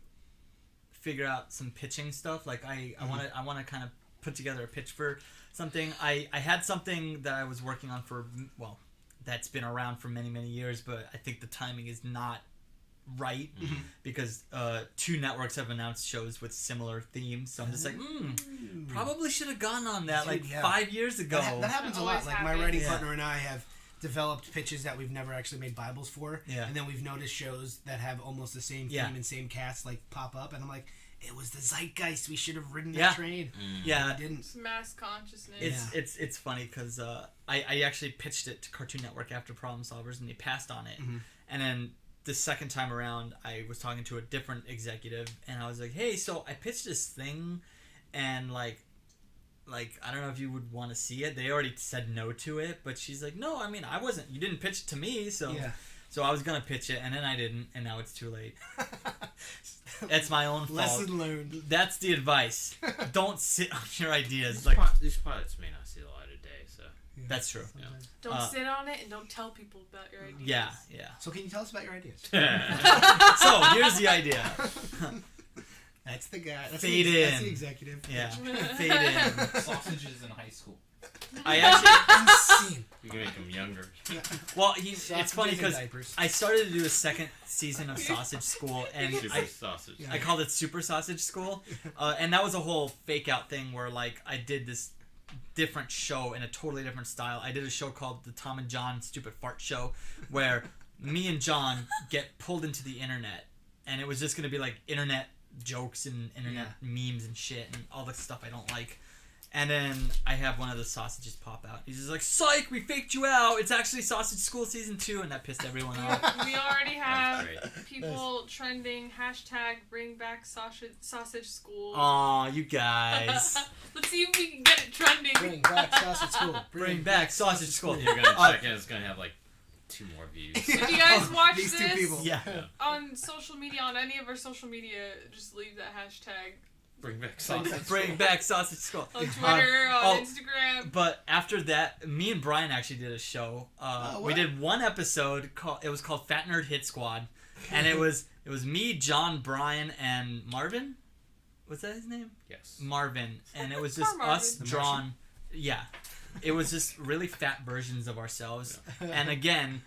figure out some pitching stuff. Like I want to kind of put together a pitch for something. I had something that I was working on that's been around for many, many years, but I think the timing is not right because 2 networks have announced shows with similar themes. So I'm just like, probably should have gone on that 5 years ago. That happens a lot. Like my happens. writing partner and I have developed pitches that we've never actually made Bibles for. Yeah. And then we've noticed shows that have almost the same theme and same cast like pop up, and I'm like, it was the zeitgeist. We should have ridden that train. Yeah. We didn't. It's mass consciousness. It's funny because I actually pitched it to Cartoon Network after Problem Solvers and they passed on it. And then the second time around I was talking to a different executive and I was like, hey, so I pitched this thing and like I don't know if you would want to see it. They already said no to it, but she's like, no, I mean, you didn't pitch it to me, so I was gonna pitch it and then I didn't, and now it's too late. It's my own fault. Lesson learned. That's the advice. Don't sit on your ideas. These pilots may not see the light of day, so That's true. Yeah. Don't sit on it and don't tell people about your ideas. Yeah. So can you tell us about your ideas? So here's the idea. That's the guy. That's Fade That's in. the executive. Yeah. Fade in. Sausages in high school. I actually. Insane. You can make them younger. Well, it's funny because diapers. I started to do a second season of Sausage School, and Super sausage. Yeah. I called it Super Sausage School, and that was a whole fake out thing where like I did this different show in a totally different style. I did a show called the Tom and John Stupid Fart Show, where me and John get pulled into the internet, and it was just gonna be like internet jokes and internet memes and shit and all the stuff I don't like. And then I have one of the sausages pop out. He's just like, psych, we faked you out. It's actually Sausage School Season 2. And that pissed everyone off. We already have That's people trending #bring back sausage school. Aw, you guys. Let's see if we can get it trending. Bring back Sausage School. Bring back Sausage School. You're gonna check in. It's gonna have like 2 more views. If you guys watch These this two people. Yeah. on social media, on any of our social media, just leave that hashtag Bring back sausage. Bring back Sausage School. on Twitter, on Instagram. But after that, me and Brian actually did a show. We did one episode it was called Fat Nerd Hit Squad, and it was me, John, Brian, and Marvin. Was that his name? Yes. Marvin, and it was just Marvin. us drawn. Yeah, it was just really fat versions of ourselves, and again,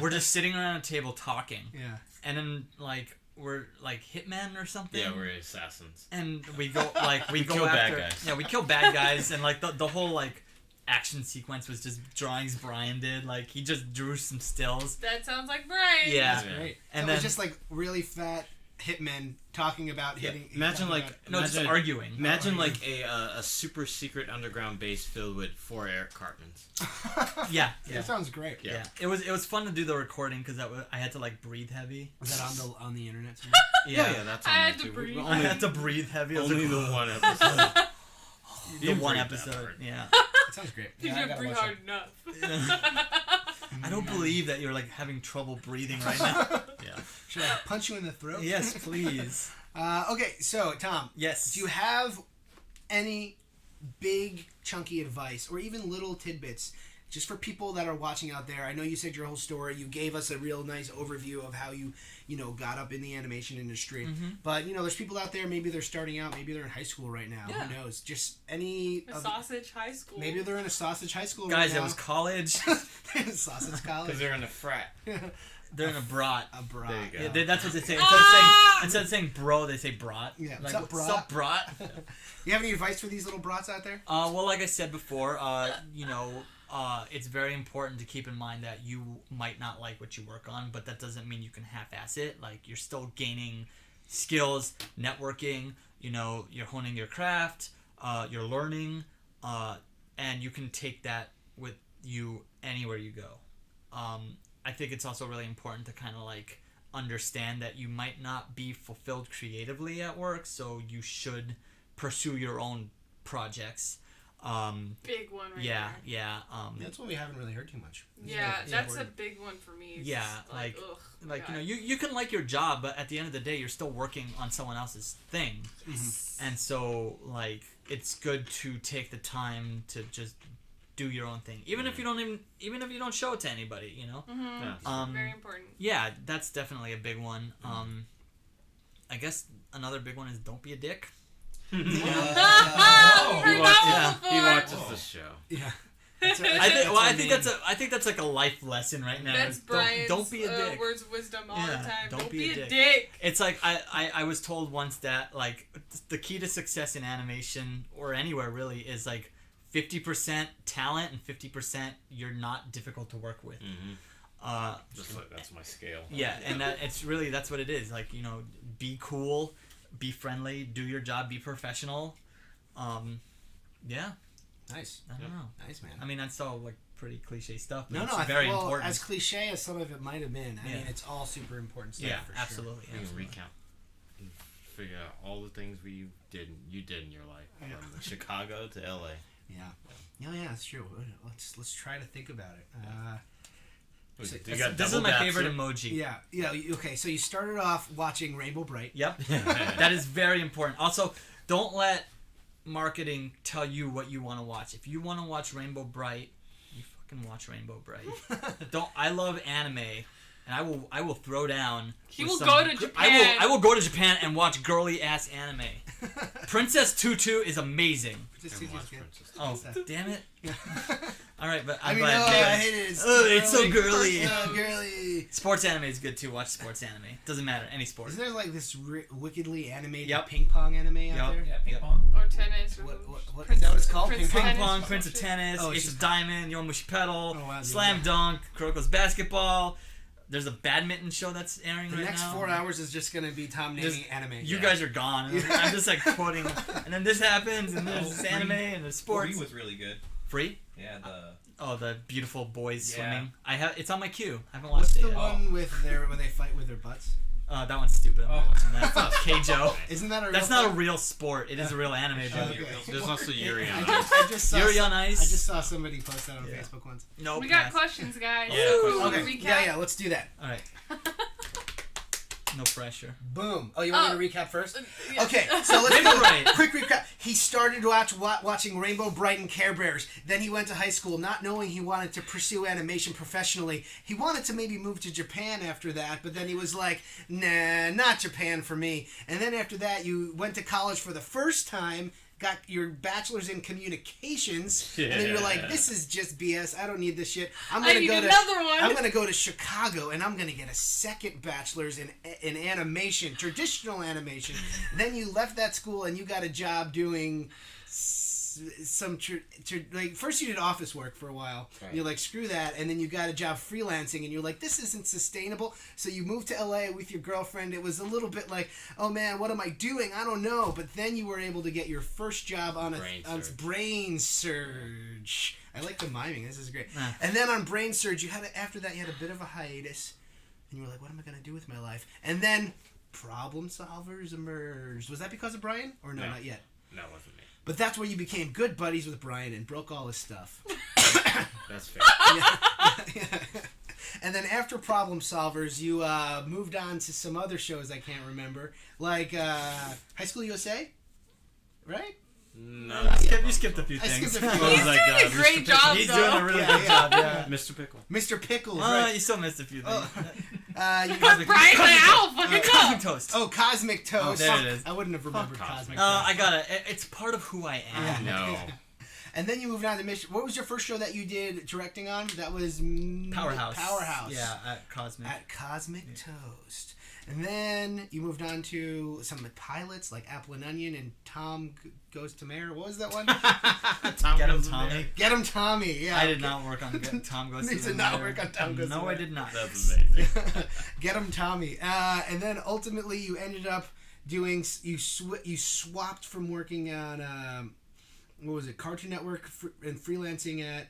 we're just sitting around a table talking, Yeah. and then like we're like hitmen or something. Yeah, we're assassins. And we go like we go kill bad after guys. yeah we kill bad guys and like the whole like action sequence was just drawings Brian did. Like he just drew some stills. That sounds like Brian. Yeah. Yeah. Great. And So it then was just like really fat hitmen talking about hitting. Imagine talking like about- no, just arguing. Imagine like a super secret underground base filled with 4 Eric Cartmans. Yeah. That sounds great. Yeah. It was fun to do the recording because I had to like breathe heavy. Was that on the internet somewhere? Yeah. That's I on had there to too. breathe. I had to breathe heavy. I was Only like, the one episode. the didn't one breathe that episode. hard. Yeah. That sounds great. You Yeah, I didn't gotta breathe watch hard that. enough. I don't believe that you're like having trouble breathing right now. Yeah. Should I punch you in the throat? Yes, please. Okay, so Tom, Yes. do you have any big chunky advice or even little tidbits just for people that are watching out there, I know you said your whole story. You gave us a real nice overview of how you got up in the animation industry. But, there's people out there, maybe they're starting out, maybe they're in high school right now. Yeah. Who knows? Just any... Sausage high school. Maybe they're in a sausage high school Guys, right it now. was college. Sausage college. Because they're in a frat. They're in a brat. A brat. There you go. Yeah, that's what they say. Instead of saying bro, they say brat. Yeah. Like, What's up, what's up, brat? You have any advice for these little brats out there? Well, like I said before, it's very important to keep in mind that you might not like what you work on, but that doesn't mean you can half-ass it. Like, you're still gaining skills, networking, you're honing your craft, you're learning, and you can take that with you anywhere you go. I think it's also really important to kind of like understand that you might not be fulfilled creatively at work, so you should pursue your own projects. Big one right Yeah, there. yeah. That's what we haven't really heard too much. Yeah, Yeah, that's a big one for me. It's Yeah, just like ugh, you can like your job, but at the end of the day, you're still working on someone else's thing. And so, like, it's good to take the time to just do your own thing, even if you don't show it to anybody, Yeah. very important. Yeah, that's definitely a big one. I guess another big one is don't be a dick. Heard He that one before. watches the show. Yeah. I think that's like a life lesson right now. That's is Brian's don't be a dick. words of wisdom all the Yeah, time. don't Don't be be a a dick. dick. It's like I was told once that like the key to success in animation or anywhere really is like 50% talent and 50% you're not difficult to work with. Just like that's my scale. Yeah, and that's what it is. Like, be cool, be friendly, do your job, be professional. Yeah, Nice. I don't know. Nice, man. I mean, that's all like pretty cliche stuff, but No, it's no, very important. as cliche as some of it might have been, I Yeah. mean, it's all super important stuff. Yeah, for absolutely. You can absolutely. recount and figure out all the things you did in your life, from Chicago to LA. Sure. Yeah. Yeah, that's true. Let's try to think about it. You got This is double my daps favorite in? emoji. Yeah. Okay, so you started off watching Rainbow Bright. Yep. That is very important. Also, don't let marketing tell you what you want to watch. If you want to watch Rainbow Bright, you fucking watch Rainbow Bright. I love anime, and I will throw down. He with will some go to Japan. I will go to Japan and watch girly ass anime. Princess Tutu is amazing. Just And watch good. Princess. Oh, damn it. Yeah. All right, but I mean, but- no, I hate it. It's so girly. So girly. Sports anime is good too. Watch sports anime. Doesn't matter, any sport. Isn't there like this wickedly animated Yep. ping pong anime out Yep. there? Yeah, ping Yep. pong. Or tennis. Or What is that what it's called? Prince Ping Tennis. pong, Prince of Tennis, Oh, it's Ace just- of Diamond, Yomushi Pedal, Oh, wow, Slam yeah. Dunk, Kuroko's Basketball. There's a badminton show that's airing The right next now. 4 hours is just gonna be Tom naming Just- anime. You guys are gone. I'm just like quoting, and then this happens, and there's this anime, and there's sports. Free was really good. Free? Yeah, The beautiful boys Yeah. swimming. It's on my queue. I haven't What's watched it the yet. one with where they fight with their butts? That one's stupid. I'm not watching that. Keijo. Isn't that a real That's not a thing? real sport. It is a real anime. Show But me your Okay. real There's also Yuri on I Ice. just saw Yuri on Ice. I just saw somebody post that on Yeah. Facebook once. no. We got pass. questions, guys. Yeah, Ooh, Okay. recap. Yeah, let's do that. All right. No pressure. Boom. Oh, you want me to recap first? Yeah. Okay, so let's Rainbow do Bright. a quick recap. He started watching Rainbow Bright and Care Bears. Then he went to high school, not knowing he wanted to pursue animation professionally. He wanted to maybe move to Japan after that, but then he was like, nah, not Japan for me. And then after that, you went to college for the first time, got your bachelor's in communications, and then you're like, this is just BS. I don't need this shit. I'm I gonna need go to another one. I'm gonna go to Chicago and I'm gonna get a second bachelor's in animation, traditional animation. Then you left that school and you got a job doing some like first you did office work for a while. Right. You're like, screw that, and then you got a job freelancing and you're like, this isn't sustainable. So you moved to LA with your girlfriend. It was a little bit like, oh man, what am I doing? I don't know. But then you were able to get your first job on Brain Surge. I like the miming. This is great. And then on Brain Surge, after that you had a bit of a hiatus, and you were like, what am I gonna do with my life? And then Problem Solvers emerged. Was that because of Brian, or no, not yet? That wasn't me. But that's where you became good buddies with Brian and broke all his stuff. That's fair. Yeah. And then after Problem Solvers, you moved on to some other shows I can't remember, like High School USA, right? No. You skipped a few I things. skipped a few. He's doing a great job, He's though. doing a really good job, yeah. Mr. Pickle. Mr. Pickles, Oh, right? you still missed a few things. You Brian, I don't fucking Cosmic know. Toast. Oh, Cosmic Toast. there it is. I wouldn't have remembered Fuck Cosmic Cosmic Toast. I got it. It's part of who I am. No. And then you moved on to Mission. What was your first show that you did directing on? That was Powerhouse. Powerhouse. Yeah, at Cosmic. At Cosmic Toast. And then you moved on to some pilots like Apple and Onion and Tom Goes to Mayor. What was that one? Get him, Tommy. Get him, Tommy. Yeah. I did not work on Tom Goes to He the did not Mayor. work on Tom Goes to No, the I Mayor. did not. That's amazing. Get him, Tommy. And then ultimately you ended up doing. You swapped from working on what was it? Cartoon Network and freelancing at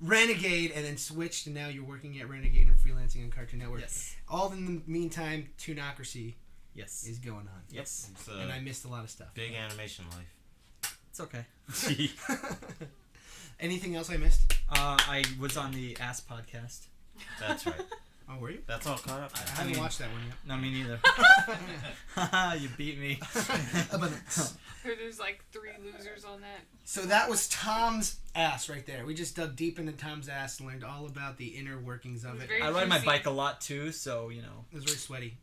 Renegade, and then switched, and now you're working at Renegade and freelancing on Cartoon Network. Yes. All in the meantime, Toonocracy Yes. is going on. Yes. It's And I a missed a lot of stuff. big animation life. It's okay. Anything else I missed? I was on the Ass podcast. That's right. Oh, were you? That's all caught up. I haven't watched that one yet. No, me neither. You beat me. There's like 3 losers on that. So that was Tom's ass right there. We just dug deep into Tom's ass and learned all about the inner workings of it. Very I ride my juicy. bike a lot too, so you know. It was very sweaty.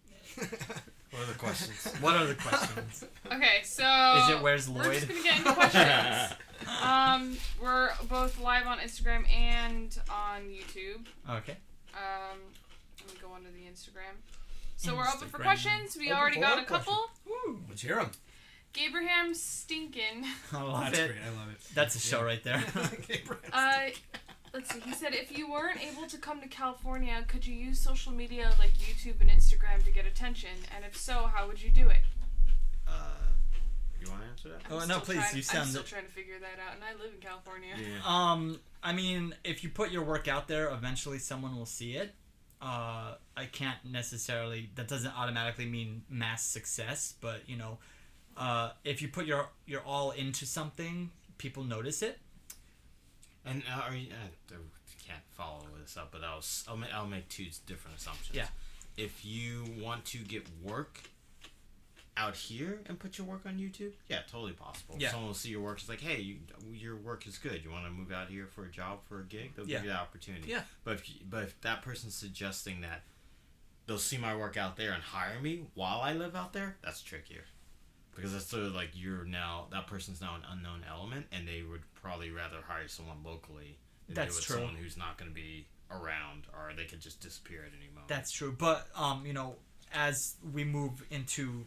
What are the questions? What are the questions? Okay, so Is it Where's we're Lloyd? just gonna get into questions. We're both live on Instagram and on YouTube. Okay. Let me go onto the Instagram. So we're open for Instagram. questions. We Open already for got a questions. couple. Woo. Let's hear him. Gabraham Stinkin. I love That's it. great. I love it. That's a show right there. Let's see. He said, if you weren't able to come to California, could you use social media like YouTube and Instagram to get attention? And if so, how would you do it? You want to answer that? Oh, I'm no, still please, trying- you sound I'm still it. trying to figure that out, and I live in California. Yeah. I mean, if you put your work out there, eventually someone will see it. I can't necessarily. That doesn't automatically mean mass success, but you know, if you put your all into something, people notice it. And are you, can't follow this up, but I'll make 2 different assumptions. Yeah. If you want to get work out here and put your work on YouTube, yeah, totally possible. Yeah. Someone will see your work. It's like, hey, your work is good. You want to move out here for a job, for a gig? They'll give you that opportunity. Yeah. But if that person's suggesting that they'll see my work out there and hire me while I live out there, that's trickier. Because it's sort of like that person's now an unknown element, and they would probably rather hire someone locally than That's do it true. someone who's not going to be around, or they could just disappear at any moment. That's true, but you know, as we move into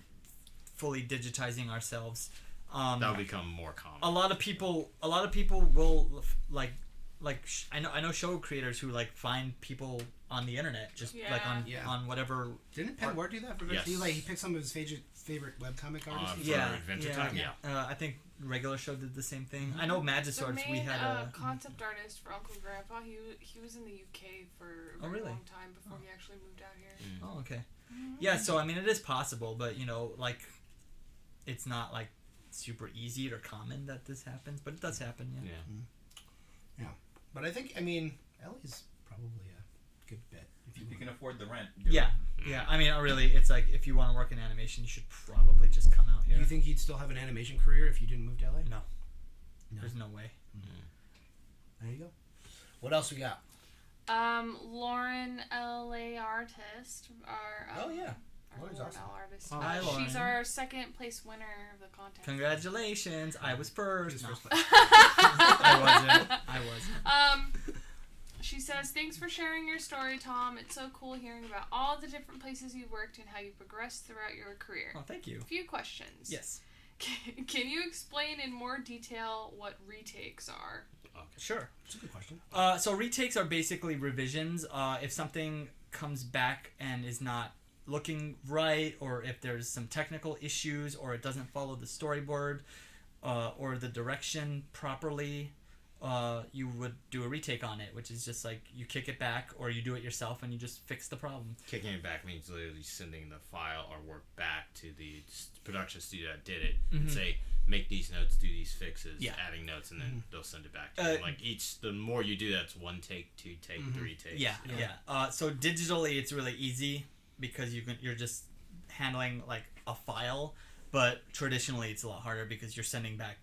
fully digitizing ourselves, that'll become more common. a lot of people will I know show creators who like find people on the internet just like on whatever. Didn't Penn Ward do that? Yes. He picked some of his favorite webcomic artists. For Adventure Time, yeah. I think Regular Show did the same thing. I know The Magiswords. main We had a concept artist for Uncle Grandpa. He was in the UK for a very long time before he actually moved out here. Oh, okay. Yeah, so I mean, it is possible, but you know, like, it's not like super easy or common that this happens, but it does happen. Yeah. Yeah. But I think, Ellie's probably a good bet. If you can afford the rent. do Yeah. it. Yeah. I mean, really, it's like if you want to work in animation, you should probably just come out here. Do you think you'd still have an animation career if you didn't move to LA? No. No. There's no way. There you go. What else we got? Lauren LA artist. Oh, yeah. Our Lauren's Lauren awesome. L artist. Oh, hi, Lauren. She's our second place winner of the contest. Congratulations! I was first. No. First I wasn't. She says, thanks for sharing your story, Tom. It's so cool hearing about all the different places you've worked and how you progressed throughout your career. Oh, thank you. A few questions. Yes. Can you explain in more detail what retakes are? Okay. Sure. That's a good question. So retakes are basically revisions. If something comes back and is not looking right, or if there's some technical issues, or it doesn't follow the storyboard, or the direction properly, you would do a retake on it, which is just like you kick it back, or you do it yourself and you just fix the problem. Kicking it back means literally sending the file or work back to the production studio that did it and say, make these notes, do these fixes, adding notes, and then they'll send it back to you. Like the more you do, that's 1 take, 2 take, 3 takes. Yeah. So digitally, it's really easy because you're just handling like a file. but traditionally it's a lot harder because you're sending back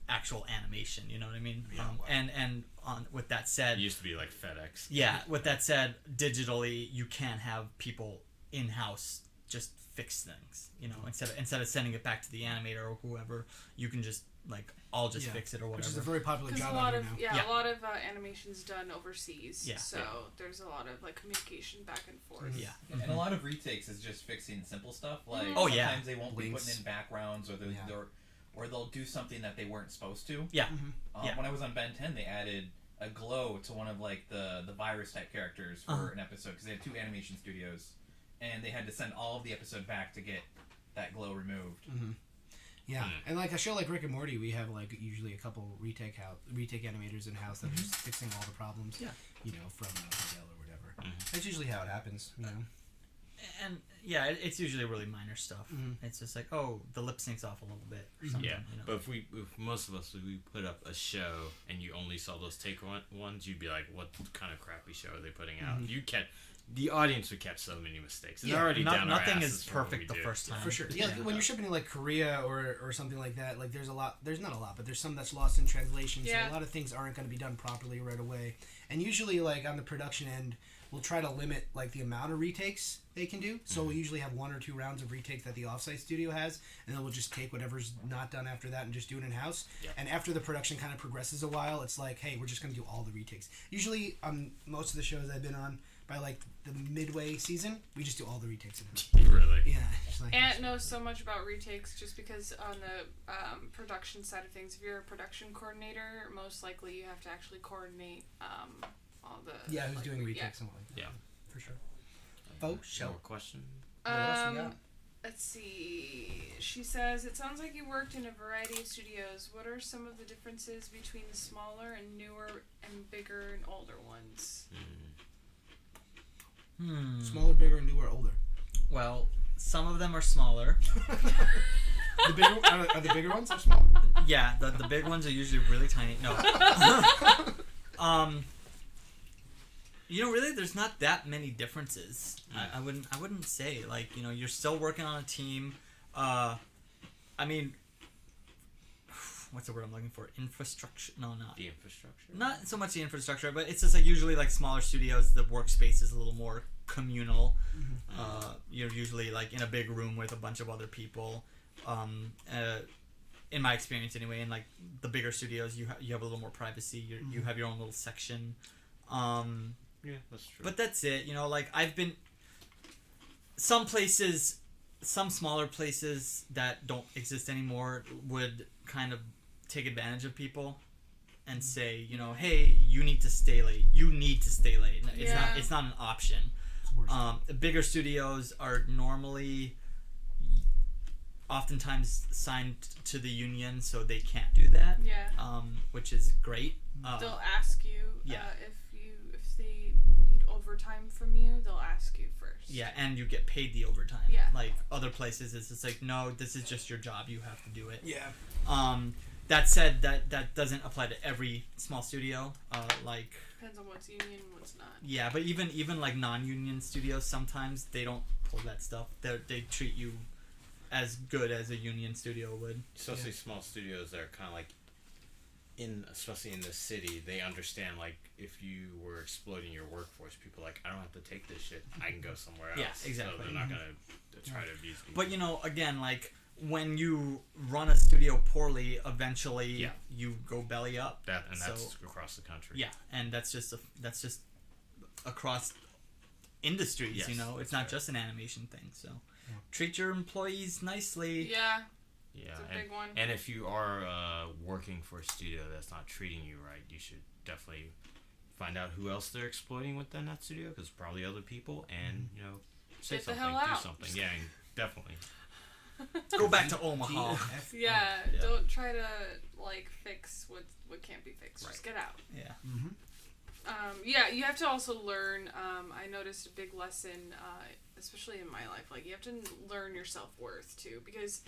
actual animation. You know what I mean? Yeah, wow. And with that said, It used to be like FedEx. yeah. With that said, digitally you can't have people in house just fix things. You know, instead of sending it back to the animator or whoever, you can just I'll just fix it or whatever. Which is a very popular Because job a lot out of here now. Yeah. a lot of animation's done overseas. Yeah. So Yeah. there's a lot of communication back and forth. Yeah. And a lot of retakes is just fixing simple stuff. Like Oh, yeah. sometimes they won't be Links. putting in backgrounds, or they'll do something that they weren't supposed to. Yeah. Yeah. When I was on Ben 10, they added a glow to one of the virus type characters for an episode because they had 2 animation studios, and they had to send all of the episode back to get that glow removed. Yeah, and a show like Rick and Morty, we have usually a couple retake animators in house that are just fixing all the problems. Yeah. From Miguel or whatever. That's usually how it happens. And yeah, it's usually really minor stuff. It's just the lip sync's off a little bit or something. Yeah, You know? but if most of us, we put up a show and you only saw those ones, you'd be like, what kind of crappy show are they putting out? The audience would catch so many mistakes. They're already down our nothing asses is for what perfect we the do. first time. For sure. Yeah, when you're shipping to Korea or something like that, there's not a lot, but there's some that's lost in translation, so a lot of things aren't going to be done properly right away. And usually, on the production end, we'll try to limit the amount of retakes they can do. So we'll usually have 1 or 2 rounds of retakes that the offsite studio has, and then we'll just take whatever's not done after that and just do it in house. Yeah. And after the production kind of progresses a while, it's hey, we're just going to do all the retakes. Usually, on most of the shows I've been on, by the midway season, we just do all the retakes. Really? Yeah. Ant knows so much about retakes just because on the production side of things, if you're a production coordinator, most likely you have to actually coordinate all the... Yeah, who's doing retakes and all like that. Yeah. For sure. More question? What else we got? Let's see. She says, it sounds like you worked in a variety of studios. What are some of the differences between the smaller and newer and bigger and older ones? Smaller, bigger, newer, older. Well, some of them are smaller. The bigger are the bigger ones or smaller? Yeah, the big ones are usually really tiny. No. Really, there's not that many differences. I wouldn't say you're still working on a team. What's the word I'm looking for? Infrastructure? No, not The infrastructure? not so much the infrastructure, but it's just usually smaller studios. The workspace is a little more communal. You're usually in a big room with a bunch of other people. In my experience, anyway, in the bigger studios, you have a little more privacy. You have your own little section. Yeah, that's true. But that's it. I've been some smaller places that don't exist anymore would kind of take advantage of people and say, hey, you need to stay late. You need to stay late. It's not an option. Bigger studios are normally oftentimes signed to the union, so they can't do that. Yeah. Which is great. They'll ask you Yeah. if they need overtime from you. They'll ask you first. Yeah, and you get paid the overtime. Yeah. Other places, it's just no, this is just your job. You have to do it. Yeah. That said, that doesn't apply to every small studio. Depends on what's union, what's not. Yeah, but even non-union studios, sometimes they don't pull that stuff. They treat you as good as a union studio would. Especially small studios that are kind of especially in the city, they understand if you were exploiting your workforce, people I don't have to take this shit. I can go somewhere else. Yeah, exactly. So they're not gonna try to abuse people. But again, when you run a studio poorly, eventually you go belly up. That's across the country. Yeah, and that's just across industries. Yes, it's not just an animation thing. So treat your employees nicely. Yeah. Yeah, It's a big one. And if you are working for a studio that's not treating you right, you should definitely find out who else they're exploiting within that studio, because probably other people, and say Get the something, hell out. do something. Yeah, definitely. Go back to Omaha. Yeah, Yeah. don't try to fix what can't be fixed. Just get out. Yeah. You have to also learn. I noticed a big lesson, especially in my life. You have to learn your self-worth too, because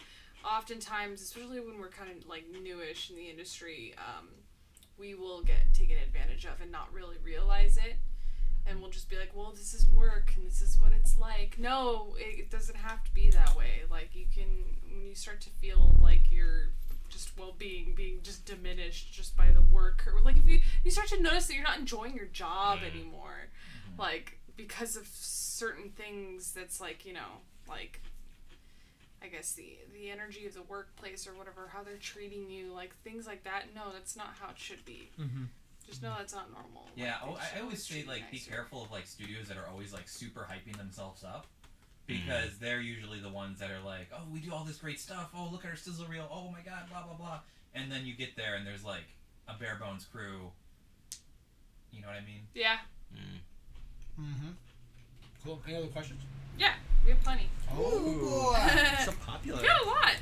oftentimes, especially when we're kind of newish in the industry, we will get taken advantage of and not really realize it. and we'll just be like, well, this is work and this is what it's like. No, it doesn't have to be that way. Like, you can, when you start to feel like your just well-being being just diminished just by the work, or like if you start to notice that you're not enjoying your job anymore, like because of certain things that's like, you know, like I guess the energy of the workplace or whatever, how they're treating you, like things like that. No, that's not how it should be. Just know that's not normal. Yeah, like, I always say like be careful of like studios that are always like super hyping themselves up, because they're usually the ones that are like, oh, we do all this great stuff. Oh, look at our sizzle reel. Oh my god, blah blah blah. And then you get there and there's like a bare bones crew. You know what I mean? Yeah. Cool. Any other questions? Yeah, we have plenty. Oh boy. So popular. We got a lot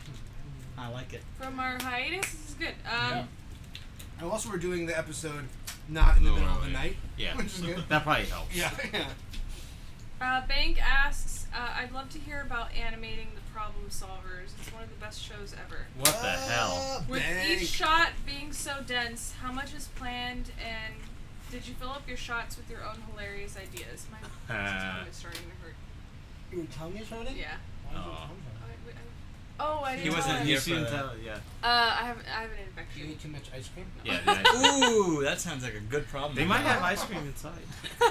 I like it. from our hiatus. This is good. And also, we're doing the episode not in the middle of the night. Yeah, Which is good. that probably helps. Yeah. Bank asks, I'd love to hear about animating the Problem Solvers. It's one of the best shows ever. What the hell? With Bank. each shot being so dense, how much is planned, and did you fill up your shots with your own hilarious ideas? My tongue is starting to hurt. Your tongue is hurting? Yeah. Why is your Oh. tongue hurting? I didn't He wasn't tell him. here You for seem that. to, yeah. I have an You infection. ate too much ice cream? Yeah, nice. Ooh, that sounds like a good problem. They might have ice cream inside.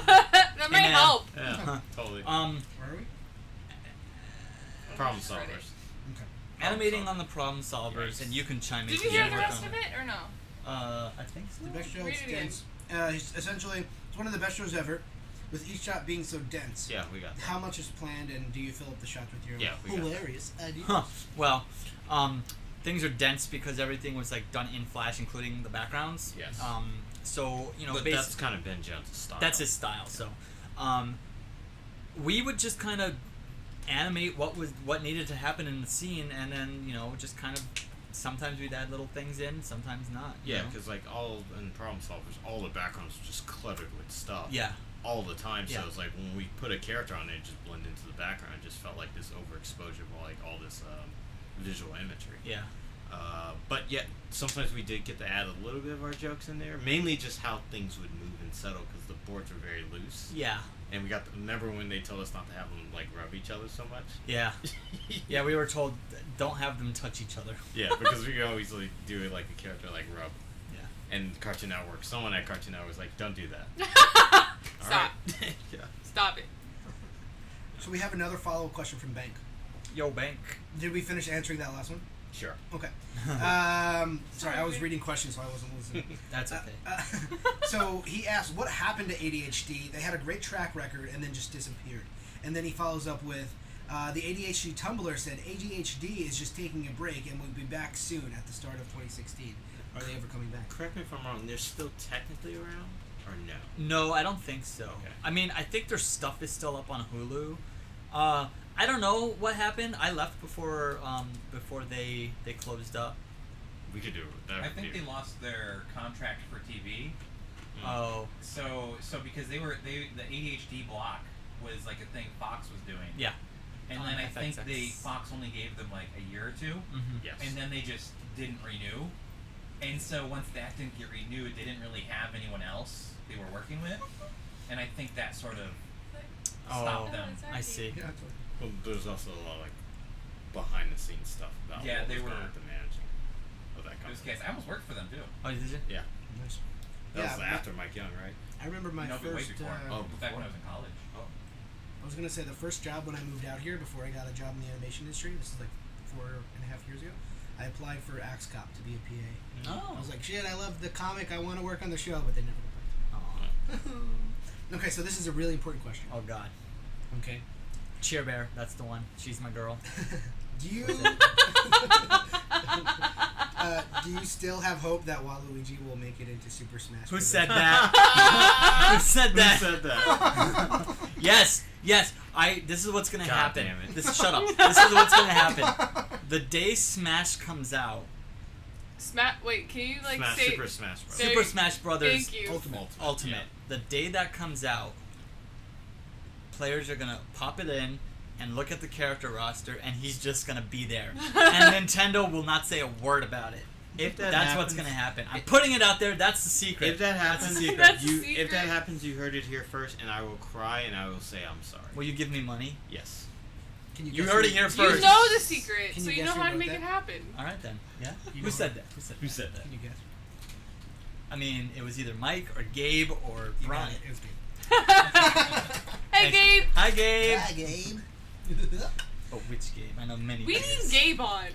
That might man. help. Yeah, totally. Where are we? Problem Just read it. solvers. Okay. Animating on the problem solvers, Yikes. and you can chime in. Did you 'cause hear you the worked rest on of it, or no? I think so. The best show Read is it again. dense. Essentially, it's one of the best shows ever, with each shot being so dense. Yeah, we got that. How much is planned, and do you fill up the shots with your Yeah, we got hilarious ideas? Huh. Well, things are dense because everything was like done in Flash, including the backgrounds. Yes. So you know, But that's kind of Ben Jones' style. that's his style. So, we would just kind of animate what needed to happen in the scene, and then you know just kind of sometimes we'd add little things in, sometimes not. you Yeah, know? because like all in problem solvers, all the backgrounds are just cluttered with stuff. Yeah. All the time, so Yeah. it's like when we put a character on it, it just blend into the background. It just felt like this overexposure of like all this visual imagery. Yeah. But yet sometimes we did get to add a little bit of our jokes in there, mainly just how things would move and settle because the boards were very loose. Yeah. And we got remember when they told us not to have them like rub each other so much? Yeah. Yeah, we were told don't have them touch each other. Yeah, because we could always like do it like a character like rub. Yeah. And Cartoon Network, someone at Cartoon Network was like, "Don't do that." Stop. Alright. Yeah. Stop it. So we have another follow-up question from Bank. Yo, Bank. Did we finish answering that last one? Sure. Okay. Sorry, I was reading questions, so I wasn't listening. That's okay. So he asked, what happened to ADHD? They had a great track record and then just disappeared. And then he follows up with, the ADHD Tumblr said ADHD is just taking a break and will be back soon at the start of 2016. Are they ever coming back? Correct me if I'm wrong. They're still technically around, or no? No, I don't think so. Okay. I mean, I think their stuff is still up on Hulu. I don't know what happened. I left before they closed up. We could do that. I think they lost their contract for TV. Oh. So because the ADHD block was like a thing Fox was doing. Yeah. And On then I think FXX. Fox only gave them like a year or two, Mm-hmm. Yes. and then they just didn't renew. And so once that didn't get renewed, they didn't really have anyone else they were working with, and I think that sort of stopped them. I see. Yeah, that's Well, there's also a lot of like behind the scenes stuff about Yeah, what they was going were- on with the managing of that Those company. guys, I almost worked for them too. Oh, did you? Yeah, nice. that was Yeah, after Mike Young, right? I remember my No, but way first. before. Oh, Back before. when I was in college. I was gonna say the first job when I moved out here before I got a job in the animation industry. This is like 4.5 years ago. I applied for Axe Cop to be a PA. Oh. I was like, shit, I love the comic. I want to work on the show, but they never got back to me. Okay, so this is a really important question. Oh God. Okay. Cheer Bear, that's the one. She's my girl. Do you do you still have hope that Waluigi will make it into Super Smash Who Bros.? said that? Who said that? Who said that? Yes, yes. This is what's gonna God happen. damn it. Shut up. This is what's gonna happen. The day Smash comes out, Wait, can you like Smash, say Super Smash Bros. There- Super Smash Brothers Thank you. Ultimate. Yeah. The day that comes out, players are gonna pop it in and look at the character roster, and he's just gonna be there. And Nintendo will not say a word about it. If that That's happens, what's gonna happen. I'm putting it out there. That's the secret. If that That's happens, the secret. That's the if secret. that happens, you heard it here first, and I will cry and I will say I'm sorry. Will you give me money? Yes. Can You guess heard who- it here You first. know the secret, Can so you you guess know who how to wrote make that? it happen. All right then. Yeah. You Who know said that? Who said that? Can you guess? I mean, it was either Mike or Gabe or You got Brian. it. It was Gabe. Hey, Gabe. Hi, Gabe. Hi, Gabe. Oh, which Gabe? I know many. We Gabes. need Gabe on.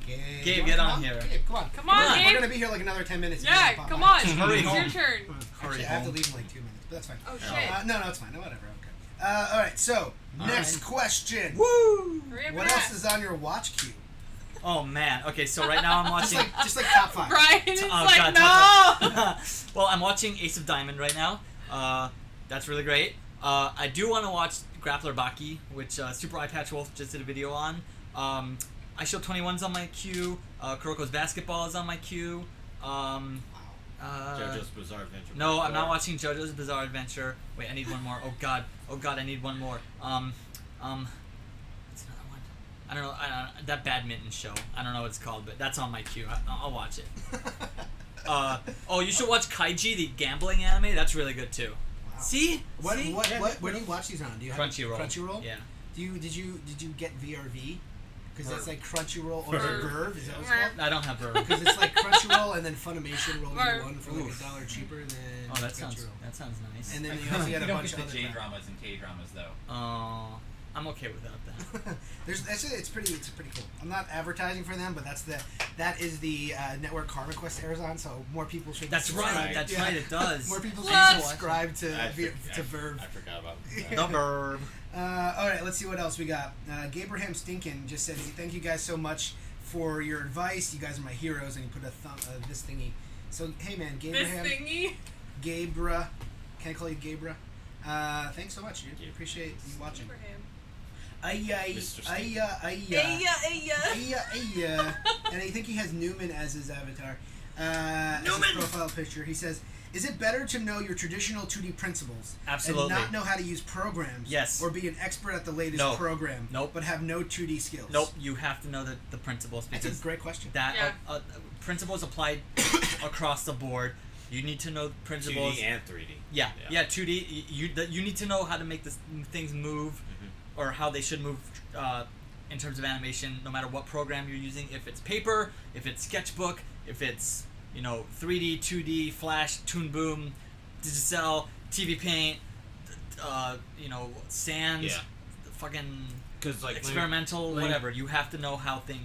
Gabe, get come on here. Gabe, come on. Come on, Come on. Gabe. We're gonna be here like another 10 minutes. if you Yeah, wanna pop come by. on. Hurry It's home. your turn. Actually, I have to leave in like 2 minutes, but that's fine. Oh, shit. No, it's fine. No, whatever. Okay. All right. So next question. Woo! Hurry up, What Matt. else is on your watch queue? Oh man. Okay, so right now I'm watching. Just like top 5. Brian is Oh, like, God, no! Well, I'm watching Ace of Diamond right now. That's really great. I do want to watch Grappler Baki, which Super Eye Patch Wolf just did a video on. I Show 21's on my queue. Kuroko's Basketball is on my queue. JoJo's Bizarre Adventure. No, Part I'm not 4. watching JoJo's Bizarre Adventure. Wait, I need one more. Oh God, I need one more. What's another one? I don't know. That badminton show. I don't know what it's called, but that's on my queue. I'll watch it. Oh, you should watch Kaiji, the gambling anime. That's really good too. Wow. See? What? See? Where do you watch these on? Do you have Crunchyroll. Crunchyroll? Yeah. Did you get VRV? Because that's Verve. like Crunchyroll or Verve. Verve. Is that what it's Verve. called? I don't have Verve. Because it's like Crunchyroll and then Funimation rolled into Verve. one for like Oof. $1 cheaper than Oh, that sounds Crunchyroll. nice. And then I you feel also like get a you don't bunch get of the other J crap. dramas and K dramas though. Oh, I'm okay without that. It's pretty cool. I'm not advertising for them, but that is the network Karma Quest airs on, so more people should. That's subscribe. right. That's Yeah. right. It does. More people What? should subscribe to Verve. I forgot about The that. Verve. All right, let's see what else we got. Gabraham Stinkin just said, "Thank you guys so much for your advice. You guys are my heroes." And he put a this thingy. So hey man, This Gabraham, thingy. Gabra, can I call you Gabra? Thanks so much, dude. Appreciate you watching. Abraham. Mr. Stinkin. And I think he has Newman as his avatar. As his profile picture. He says, "Is it better to know your traditional 2D principles Absolutely. and not know how to use programs? Yes. Or be an expert at the latest No. program? Nope. But have no 2D skills?" Nope. You have to know the principles That's because a great question. that Yeah. principles applied across the board. You need to know principles. 2D and 3D. Yeah, 2D. You need to know how to make things move, or how they should move in terms of animation. No matter what program you're using, if it's paper, if it's Sketchbook, if it's 3D, 2D, Flash, Toon Boom, Digicel, TV Paint, Sans, Yeah. fucking Because like experimental, let me- whatever. You have to know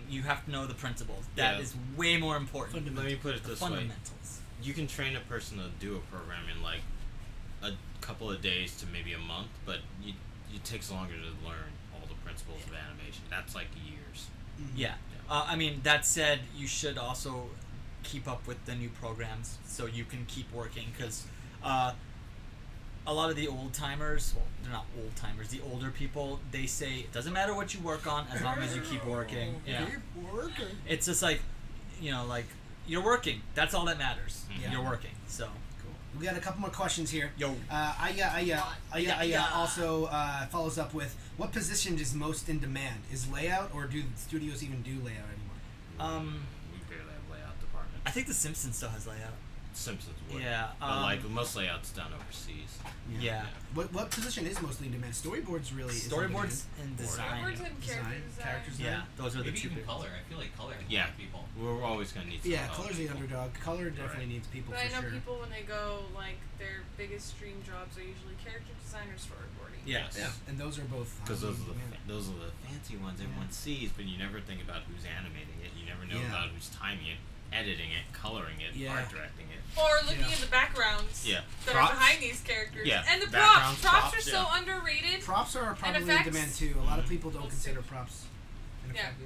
you have to know the principles. That Yeah. is way more important. Let me put it The this way: fundamentals. you can train a person to do a program in like a couple of days to maybe a month, but it takes longer to learn all the principles of animation. That's like years. Yeah. I mean, that said, you should also keep up with the new programs so you can keep working because a lot of the old timers, well, they're not old timers, the older people, they say it doesn't matter what you work on as long as you keep working. Yeah. Keep working. It's just like, like you're working. That's all that matters. Yeah. You're working. So. Cool. We got a couple more questions here. Yo. Aya also follows up with, what position is most in demand? Is layout, or do studios even do layout anymore? We barely have layout department. I think The Simpsons still has layout. Simpsons would. Yeah. But like most layouts done overseas. Yeah. What position is mostly in demand? Storyboards really is in Storyboards demand. and design. Storyboards and character design. Yeah, those are the Maybe two even big. color. I feel like color has a Yeah. lot of people. We're always gonna need some Yeah, help. color's the underdog. Color definitely needs people But I for know sure. people when they go, like, their biggest dream jobs are usually character design or storyboarding. Yes. Yeah, and those are both. Because highly those are demanded. those are the fancy ones everyone sees, but you never think about who's animating it. You never know Yeah. about who's timing it, editing it, coloring it, Yeah. art directing it. Or looking Yeah. at the backgrounds Yeah. that Props? are behind these characters. Yeah. And the Backgrounds, props. Props props, are so yeah. underrated. Props are probably in effects. demand too. A lot of people don't We'll consider see. props. an Yeah. effect,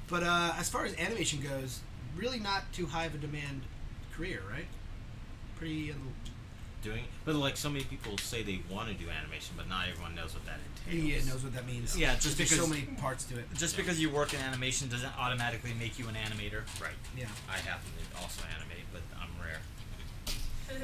But as far as animation goes, really not too high of a demand career, right? Pretty. But like so many people say they want to do animation, but not everyone knows what that entails. Yeah, knows what that means. Yeah, just there's because so many parts to it. just because you work in animation doesn't automatically make you an animator. Right. Yeah. I happen to also animate, but I'm rare.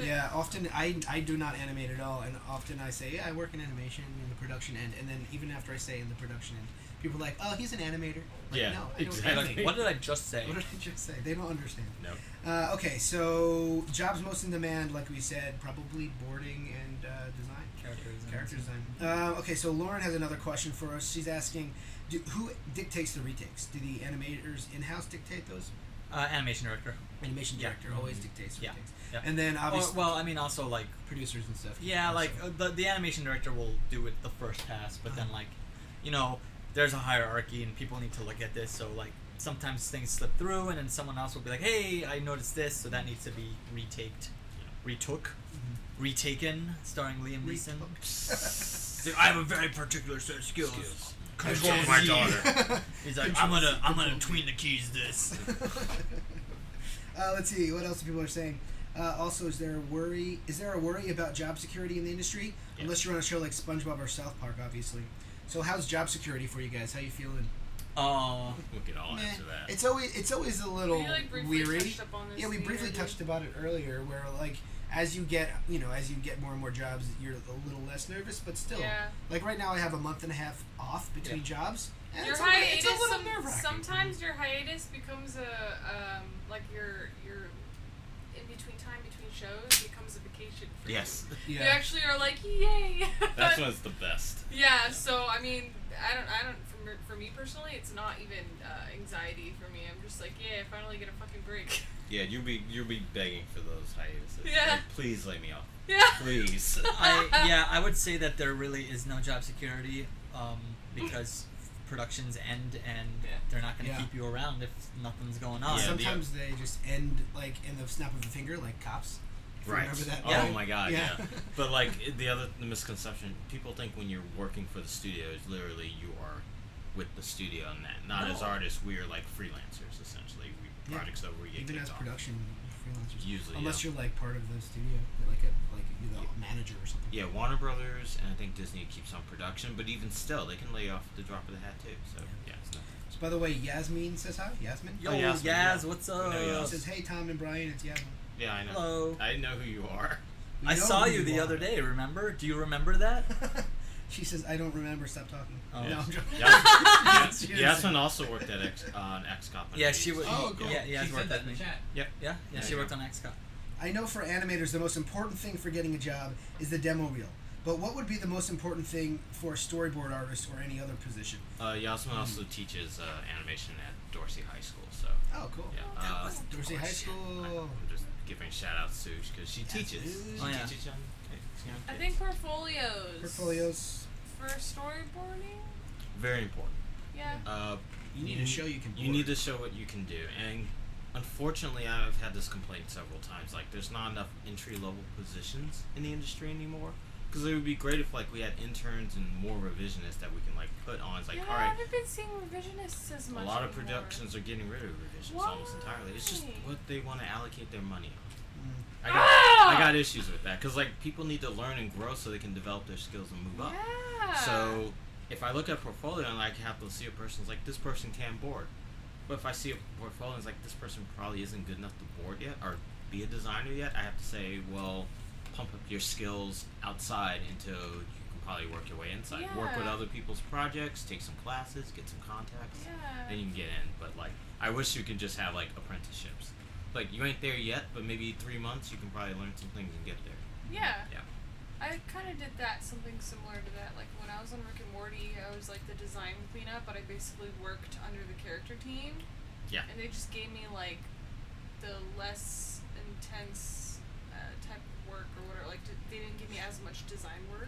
Yeah, often I do not animate at all, and often I say, yeah, I work in animation in the production end, and then even after I say in the production end, People are like, oh, he's an animator. Like, Yeah, no, I don't exactly. animate. What did I just say? What did I just say? They don't understand. No. Okay, so jobs most in demand, like we said, probably boarding and design. Character design. Okay, so Lauren has another question for us. She's asking, who dictates the retakes? Do the animators in-house dictate those? Animation director. Animation Yeah. director always dictates Yeah. retakes. Yeah. And then obviously, Well, I mean, also like producers and stuff. yeah, also. like the animation director will do it the first pass, but then like, you know, there's a hierarchy and people need to look at this. So like sometimes things slip through, and then someone else will be like, hey, I noticed this, so that needs to be retaken, starring Liam Neeson. Dude, I have a very particular set of skills. Control my daughter. He's like, I'm gonna tween the keys this. Let's see what else people are saying. Also, is there a worry about job security in the industry? Yeah. Unless you're on a show like SpongeBob or South Park, obviously. So how's job security for you guys? How you feeling? We could all answer that. It's always a little We like briefly weary. touched up on this Yeah, we in the briefly interview. touched about it earlier, where like as you get more and more jobs, you're a little less nervous, but still, Yeah. like right now, I have a month and a half off between jobs. And Your it's hiatus. a little nerve-wracking. Sometimes your hiatus becomes a like your in between shows becomes a vacation. For Yes. You. Yeah. You actually are like, yay. That's when it's the best. Yeah. So I mean, I don't. For me personally, it's not even anxiety for me. I'm just like, yeah, I finally get a fucking break. Yeah, you'll be begging for those hiatuses. Yeah. Like, please lay me off. Yeah. Please. I would say that there really is no job security, because productions end and they're not going to Yeah. keep you around if nothing's going on. Yeah, Sometimes they just end like in the snap of a finger, like cops. If you Right. Remember that? Yeah. Oh my god, Yeah. yeah. But like the misconception, people think when you're working for the studio, is literally you are with the studio and that. Not as No. artists, we are like freelancers essentially. Yeah. Projects over, we get Even kicked as off. production freelancers. Usually, Unless yeah. you're like part of the studio, like you're the manager or something. Yeah, Warner Brothers and I think Disney keeps on production, but even still, they can lay you off at the drop of the hat too. So yeah, it's nothing. So by the way, Yasmin says hi. Yasmin. Yo, Oh, Yasmin, Yaz, yeah. what's We know She Yas. up? says, "Hey Tom and Brian, it's Yasmin." Yeah, I know. Hello. I know who you are. We I know saw who you the are. other day, remember? Do you remember that? She says, "I don't remember. Stop talking." Oh. No, I'm joking. She didn't Yasmin say- also worked at XCOP. Yeah, she was. Oh, cool. Yeah, She she said worked that with in me. the chat. Yeah, There she you worked go. on XCOP. I know for animators, the most important thing for getting a job is the demo reel. But what would be the most important thing for a storyboard artist or any other position? Yasmin also teaches animation at Dorsey High School, so Oh, cool. yeah. Dorsey High I'm School. just giving shout outs to because she teaches. Suze. She Oh, yeah. teaches young kids. I think portfolios. Portfolios. For storyboarding. Very important. Yeah. You need to show you can. You need to show what you can do, and unfortunately, I've had this complaint several times. Like, there's not enough entry level positions in the industry anymore. Because it would be great if like we had interns and more revisionists that we can like put on. It's like, Yeah, all I right, haven't been seeing revisionists as much a lot of anymore. productions are getting rid of revisions Why? almost entirely. It's just what they want to allocate their money on. Mm. I got issues with that because like people need to learn and grow so they can develop their skills and move up. Yeah. So if I look at a portfolio and I have to see a person's like this person can board, but if I see a portfolio and it's like this person probably isn't good enough to board yet or be a designer yet, I have to say, well, pump up your skills outside until you can probably work your way inside. Work with Yeah. other people's projects, take some classes, get some contacts, Yeah. then you can get in. But like, I wish you could just have like apprenticeships. Like you ain't there yet, but maybe 3 months you can probably learn some things and get there. Yeah. Yeah. I kind of did that, something similar to that. Like when I was on Rick and Morty, I was like the design cleanup, but I basically worked under the character team. Yeah. And they just gave me like the less intense type of work or whatever. Like they didn't give me as much design work.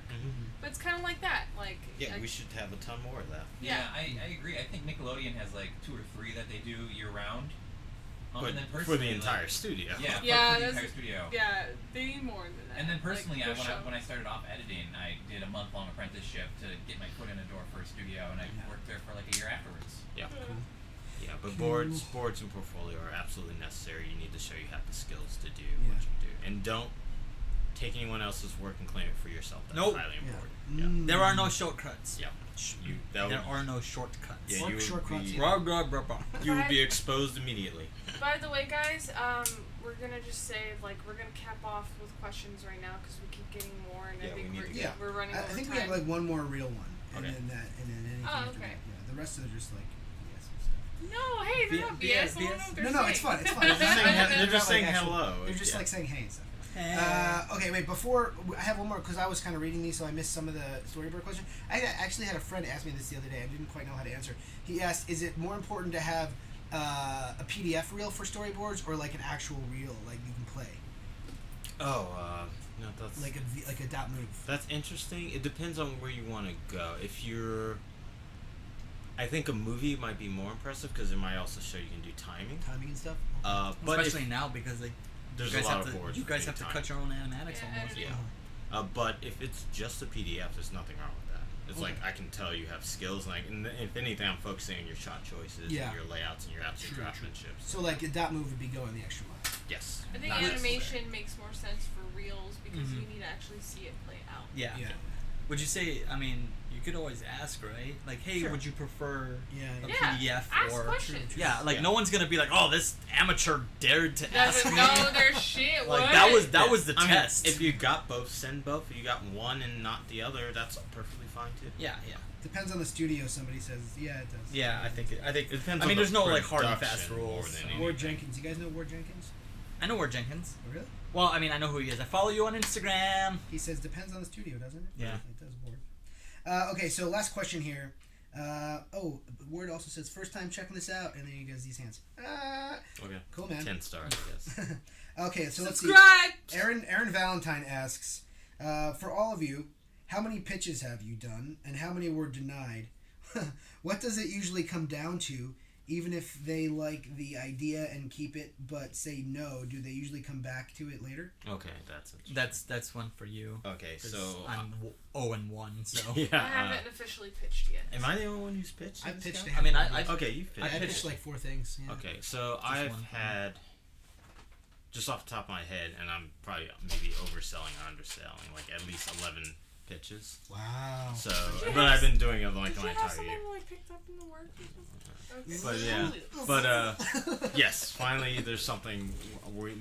But it's kind of like that. Like Yeah, I- we should have a ton more of that. Yeah. I agree. I think Nickelodeon has like 2 or 3 that they do year round. But And then for the personally, entire like, studio. Yeah, Yeah, for the that's- entire studio. Yeah, they need more than that. And then personally, like, when I started off editing, I did a month-long apprenticeship to get my foot in the door for a studio, and I worked there for like a year afterwards. Yeah. Cool. Yeah, but Cool. boards and portfolio are absolutely necessary. You need to show you have the skills to do Yeah. what you do. And don't take anyone else's work and claim it for yourself. That's Nope. highly Yeah. important. Mm. There are no shortcuts. Yeah. You, There that would, are no shortcuts. yeah, Work you would shortcuts, be, yeah. Blah, blah, blah, blah. you would be exposed immediately. By the way, guys, we're gonna just say like we're gonna cap off with questions right now because we keep getting more, and Yeah, I think we need we're to Yeah. we're running I over think time. we have like one more real one. and Okay. then anything Oh, after okay. that. Yeah, the rest of it are just like BS and stuff. No, hey, they're not BS. I wanna know what they're No, it's saying. fun. It's fun. They're just saying actual- hello. They're just Yeah. like saying hey and stuff. Okay, wait. Before I have one more because I was kind of reading these, so I missed some of the storyboard question. I actually had a friend ask me this the other day. I didn't quite know how to answer. He asked, "Is it more important to have a PDF reel for storyboards or like an actual reel like you can play, Oh, no, that's like a dot move?" that's interesting. It depends on where you want to go. If you're, I think a movie might be more impressive because it might also show you can do timing. Timing and stuff. But if- Especially now because there's you a guys lot have of to, boards. you guys for have to doing cut your own animatics Yeah, almost. Yeah. But if it's just a PDF, there's nothing wrong with that. It's like I can tell you have skills, and if anything, I'm focusing on your shot choices, Yeah. and your layouts, and your absolute True. draftsmanship. So like a dot move would be going the extra mile. Yes. I think Not animation makes more sense for reels because Mhm. you need to actually see it play out. Yeah. Yeah. Would you say? I mean, you could always ask, right? Like, hey, Sure. would you prefer Yeah. a Yeah, PDF ask or? questions. Yeah, like Yeah. no one's gonna be like, oh, this amateur dared to ask Doesn't me. know their shit. Like what? that was the I mean, test. if you got both, send both. If you got one and not the other, that's perfectly fine too. yeah. Depends on the studio. Somebody says, yeah, it does. Yeah, I think. It depends. I mean, on there's the no like hard and production fast more rules. than so. anything. Ward Jenkins. You guys know Ward Jenkins? I know Ward Jenkins. Oh, really? Well, I mean, I know who he is. I follow you on Instagram. He says depends on the studio, doesn't it? Yeah. It does, Ward. Okay, so last question here. Ward also says first time checking this out, and then he does these hands. Okay. Cool, man. 10 stars, I guess. Okay, so let's see. Subscribe. Aaron Valentine asks, for all of you, how many pitches have you done, and how many were denied? What does it usually come down to? Even if they like the idea and keep it, but say no, do they usually come back to it later? Okay, that's interesting. That's one for you. Okay, 'Cause so I'm 0-1, so. yeah. I haven't officially pitched yet. Am I the only one who's pitched? I in this pitched. game? I mean, I Okay, you've pitched. I pitched like 4 things. Yeah. Okay, so I've one thing. had, just off the top of my head, and I'm probably maybe overselling or underselling, like at least 11 pitches. Wow. So, Did you but have I've been doing it like Did my you have entire something year. like picked up in the work? Okay. But yeah, but yes, finally there's something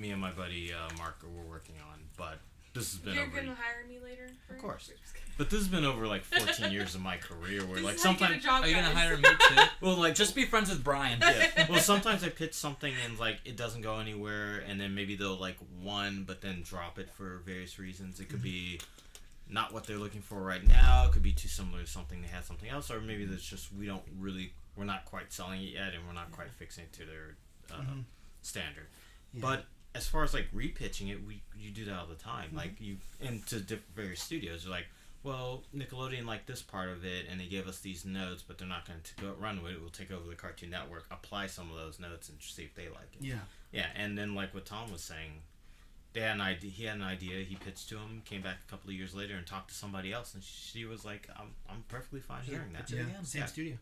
me and my buddy Mark were working on. But this has been You're over. gonna hire me later? Of course. But this has been over like 14 years of my career, where This like is how you get a sometimes, job, Are you gonna guys. hire me too? well, like Just be friends with Brian. yeah. Well, sometimes I pitch something and like it doesn't go anywhere, and then maybe they'll like one, but then drop it for various reasons. It could be not what they're looking for right now. It could be too similar to something they had something else, or maybe that's just we're not quite selling it yet, and we're not quite fixing it to their standard. Yeah. But as far as like repitching it, you do that all the time. Like you into various studios, you're like, well, Nickelodeon liked this part of it, and they gave us these notes, but they're not going to run with it. We'll take over the Cartoon Network, apply some of those notes, and see if they like it. Yeah. Yeah, and then like what Tom was saying, they had an idea. He had an idea. He pitched to him. Came back a couple of years later and talked to somebody else, and she was like, "I'm perfectly fine hearing that." pitch it again. Same Yeah. studio.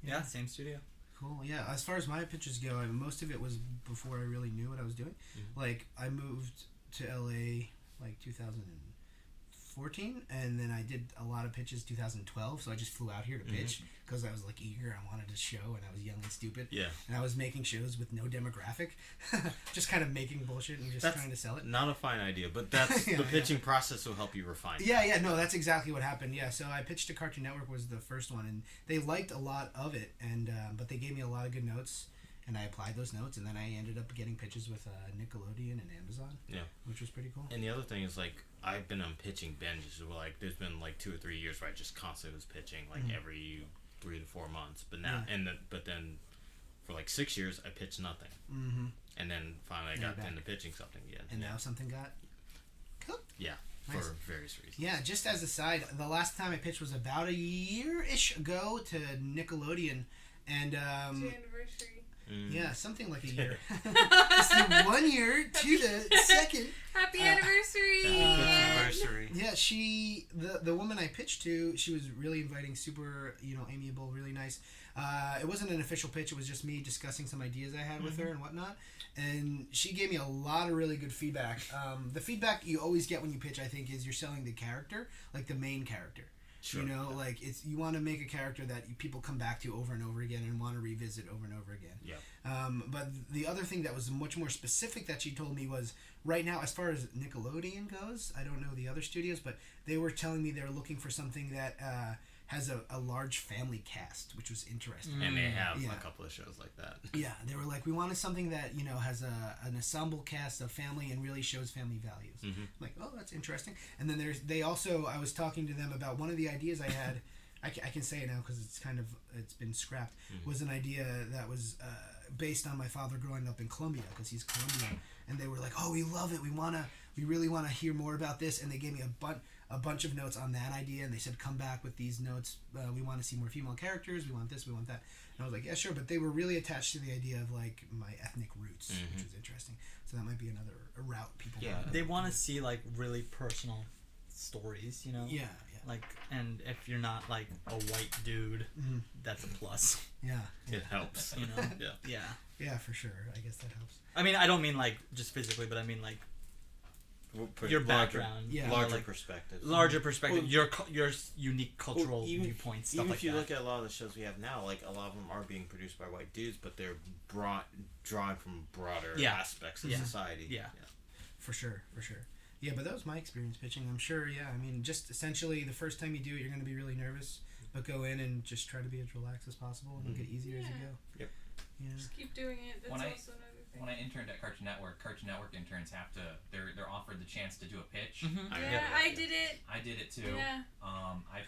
Yeah, same studio. Cool. Yeah. As far as my pitches go, most of it was before I really knew what I was doing. Like I moved to LA like 2014, and then I did a lot of pitches 2012. So I just flew out here to pitch because I was like eager. I wanted to show, and I was young and stupid. Yeah. And I was making shows with no demographic, just kind of making bullshit and just That's trying to sell it. Not a fine idea, but that's Yeah, the pitching process will help you refine. it. Yeah, no, that's exactly what happened. Yeah, so I pitched to Cartoon Network was the first one, and they liked a lot of it, and but they gave me a lot of good notes, and I applied those notes, and then I ended up getting pitches with Nickelodeon and Amazon. Yeah. Which was pretty cool. And the other thing is like I've been on pitching binges. Where, like there's been like 2 or 3 years where I just constantly was pitching like every 3 to 4 months. But now but then for like 6 years I pitched nothing. Mm-hmm. And then finally I Now got you're back. into pitching something again. And now something got cooked. Yeah. Nice. For various reasons. Yeah, just as a side, the last time I pitched was about a year-ish ago to Nickelodeon, and It's your anniversary. yeah, something like a year. It's the 1 year to the second. Happy anniversary! Anniversary. Yeah, the woman I pitched to, she was really inviting, super, amiable, really nice. It wasn't an official pitch, it was just me discussing some ideas I had with her and whatnot. And she gave me a lot of really good feedback. The feedback you always get when you pitch, I think, is you're selling the character, like the main character. Sure. Like you want to make a character that people come back to over and over again and want to revisit over and over again. Yeah. But the other thing that was much more specific that she told me was right now, as far as Nickelodeon goes, I don't know the other studios, but they were telling me they were looking for something that has a large family cast, which was interesting. And they have Yeah. a couple of shows like that. Yeah, they were like, we wanted something that, you know, has an ensemble cast of family and really shows family values. Mm-hmm. Like, oh, that's interesting. And then they also, I was talking to them about one of the ideas I had, I can say it now because it's been scrapped, was an idea that was based on my father growing up in Colombia, because he's Colombian. And they were like, oh, we love it. We really want to hear more about this. And they gave me a bunch of notes on that idea, and they said, come back with these notes. We want to see more female characters. We want this, we want that. And I was like, yeah, sure. But they were really attached to the idea of like my ethnic roots, which was interesting. So that might be another route people want. They want to see like really personal stories, you know? Yeah. Like, and if you're not like a white dude, that's a plus. Yeah. It helps. You know? Yeah. Yeah, for sure. I guess that helps. I mean, I don't mean like just physically, but I mean like your background, larger like, perspective. Larger perspective, your unique cultural viewpoints, stuff even like if you that. look at a lot of the shows we have now, like a lot of them are being produced by white dudes, but they're drawn from broader aspects of society. Yeah. For sure. Yeah, but that was my experience pitching. I'm sure, I mean, just essentially the first time you do it, you're going to be really nervous, but go in and just try to be as relaxed as possible, and it'll get easier as you go. Yep. Yeah. Just keep doing it. That's also another thing. When I interned at Cartoon Network interns have to, they're offered the chance to do a pitch. I did it. I did it too. Yeah. I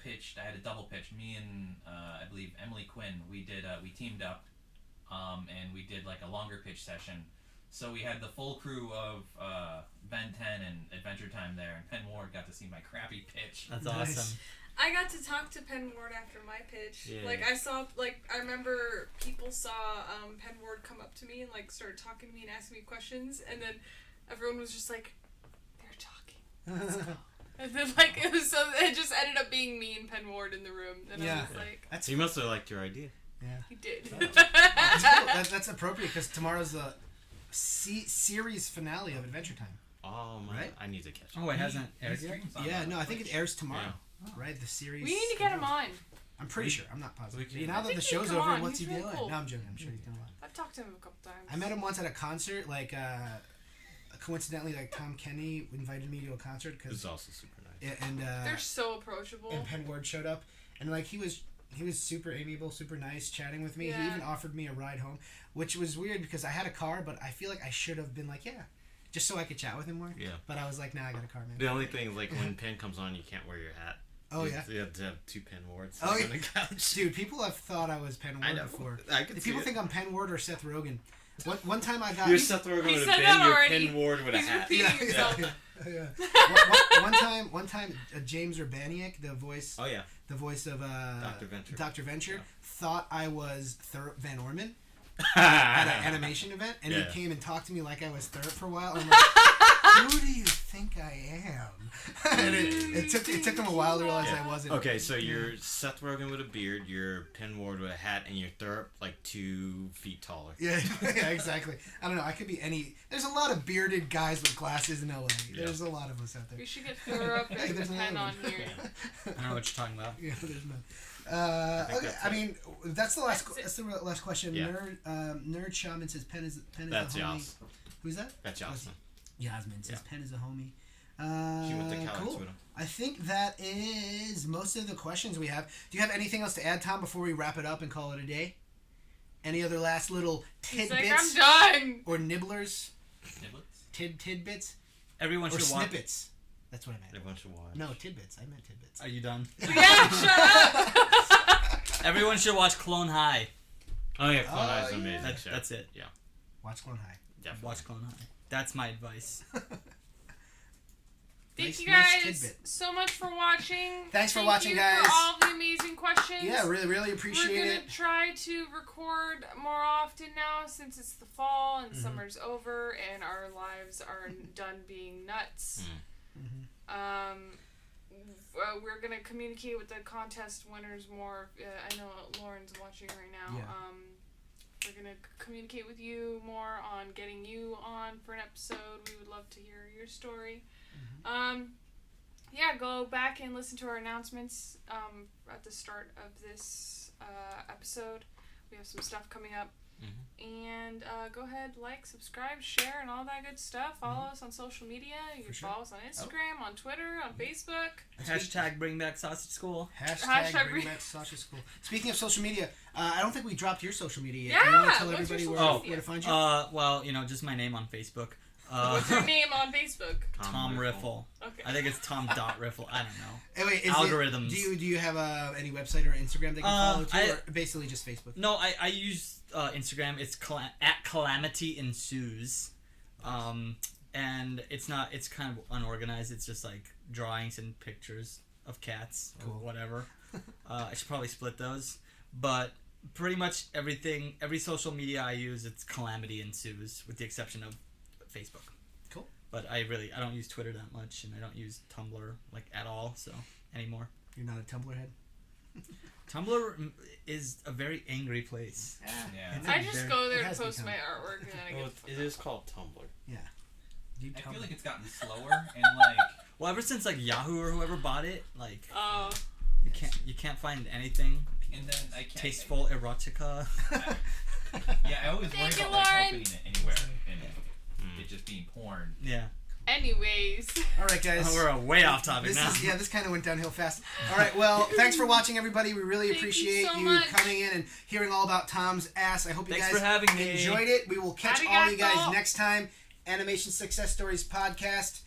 had a double pitch. Me and I believe Emily Quinn, we teamed up, and we did like a longer pitch session. So we had the full crew of Ben 10 and Adventure Time there, and Penn Ward got to see my crappy pitch. That's Nice. awesome. I got to talk to Penn Ward after my pitch. Yeah. Like I remember people saw Penn Ward come up to me and like started talking to me and asking me questions, and then everyone was just like, they're talking. Let's go. And then like it just ended up being me and Penn Ward in the room, and I was like, He must have liked your idea. Yeah. he did. That's appropriate because tomorrow's the series finale of Adventure Time. Oh my! Right? I need to catch up. Oh, it hasn't aired yet? Yeah, no, I think it airs tomorrow. Right, the series. We need to get him on. I'm pretty sure. I'm not positive. We can- Now that think the he'd show's come over, on. what's he He's really doing? cool. No, I'm joking. I'm sure he's gonna lie. I've talked to him a couple times. I met him once at a concert. Like, coincidentally, like Tom Kenny invited me to a concert It's because, also super nice. and They're so approachable. and Penn Ward showed up, and like he was super amiable, super nice, chatting with me. He Yeah. even offered me a ride home, which was weird because I had a car, but I feel like I should have been like, yeah, just so I could chat with him more. Yeah. But I was like, nah, I got a car, man. The only thing is, like, when Penn comes on, you can't wear your hat. Oh, you yeah? have to have two Penn Wards Oh, on yeah. the couch. Dude, people have thought I was Penn Ward I know. before. I can If see people it. think I'm Penn Ward or Seth Rogen. One time I got... Your Seth Rogen He would said have that been your already. Penn Ward with a He's hat. repeating himself. Yeah. One time, James Urbaniak, the voice of Dr. Venture, thought I was Thurp Van Orman at an animation event, and he came and talked to me like I was Thurp for a while. I'm like, who do you think I am? And it took him a while to realize I wasn't. Okay, so you're Seth Rogen with a beard, you're Penn Ward with a hat, and you're Thurp like 2 feet taller. Yeah, exactly. I don't know. I could be any. There's a lot of bearded guys with glasses in LA. There's a lot of us out there. We should get Thura up and there's Penn another on one. here. I don't know what you're talking about. Yeah, there's none. think Okay, that's I it. mean, that's the last question. Yeah. Nerd Shaman says Penn is That's a homie. Yas. Who's that? That's Yasmin. Yasmin says Penn is a homie. She went to college Cool. with him. I think that is most of the questions we have. Do you have anything else to add, Tom, before we wrap it up and call it a day? Any other last little He's tidbits like, I'm done. or nibblers? Niblets? Tidbits Everyone or should watch. snippets? That's what I meant. Everyone should watch. No, tidbits. I meant tidbits. Are you done? Yeah, shut up. Everyone should watch Clone High. Oh yeah, Clone High is yeah. an amazing That's, show. that's it. Yeah, Watch Clone High. definitely. Watch Clone High. That's my advice. Thank you Nice guys tidbit. so much for watching. Thanks for Thank watching, you guys. For all the amazing questions. Yeah, really appreciate We're it. gonna try to record more often now since it's the fall and summer's over and our lives are done being nuts. We're gonna communicate with the contest winners more. I know Lauren's watching right now. Yeah. We're gonna communicate with you more on getting you on for an episode. We would love to hear your story. Yeah, go back and listen to our announcements at the start of this episode. We have some stuff coming up And go ahead, like, subscribe, share, and all that good stuff. Follow us on social media. You can follow us on Instagram, on Twitter, on Facebook. Hashtag bring back sausage school. Hashtag bring back sausage school. Speaking of social media, I don't think we dropped your social media yet. Yeah, You want to tell what's everybody your where social to find you? Well, just my name on Facebook. What's your name on Facebook? Tom Riffel. Okay. I think it's Tom.Riffel. I don't know. Hey, wait, Algorithms. Do you have any website or Instagram they can follow too, or basically just Facebook? No, I use Instagram. It's at Calamity Ensues, and it's kind of unorganized. It's just like drawings and pictures of cats or whatever. I should probably split those, but pretty much every social media I use, it's Calamity Ensues, with the exception of Facebook. Cool. But I don't use Twitter that much, and I don't use Tumblr at all anymore. You're not a Tumblr head? Tumblr is a very angry place. Yeah. I just go there to post my artwork and I Well, get it is called Tumblr. Yeah. I feel like it's gotten slower and Well, ever since Yahoo or whoever bought it, oh. you can't find anything and then I can't tasteful erotica. I always worry Thank you, about Lauren. opening it anywhere and it just being porn. Yeah. Anyways. All right, guys. We're way off topic now. This kind of went downhill fast. All right, well, thanks for watching, everybody. We really Thank appreciate you so you much. coming in and hearing all about Tom's ass. I hope you Thanks guys for having me. enjoyed it. We will catch all you guys Arigato. next time. Animation Success Stories Podcast.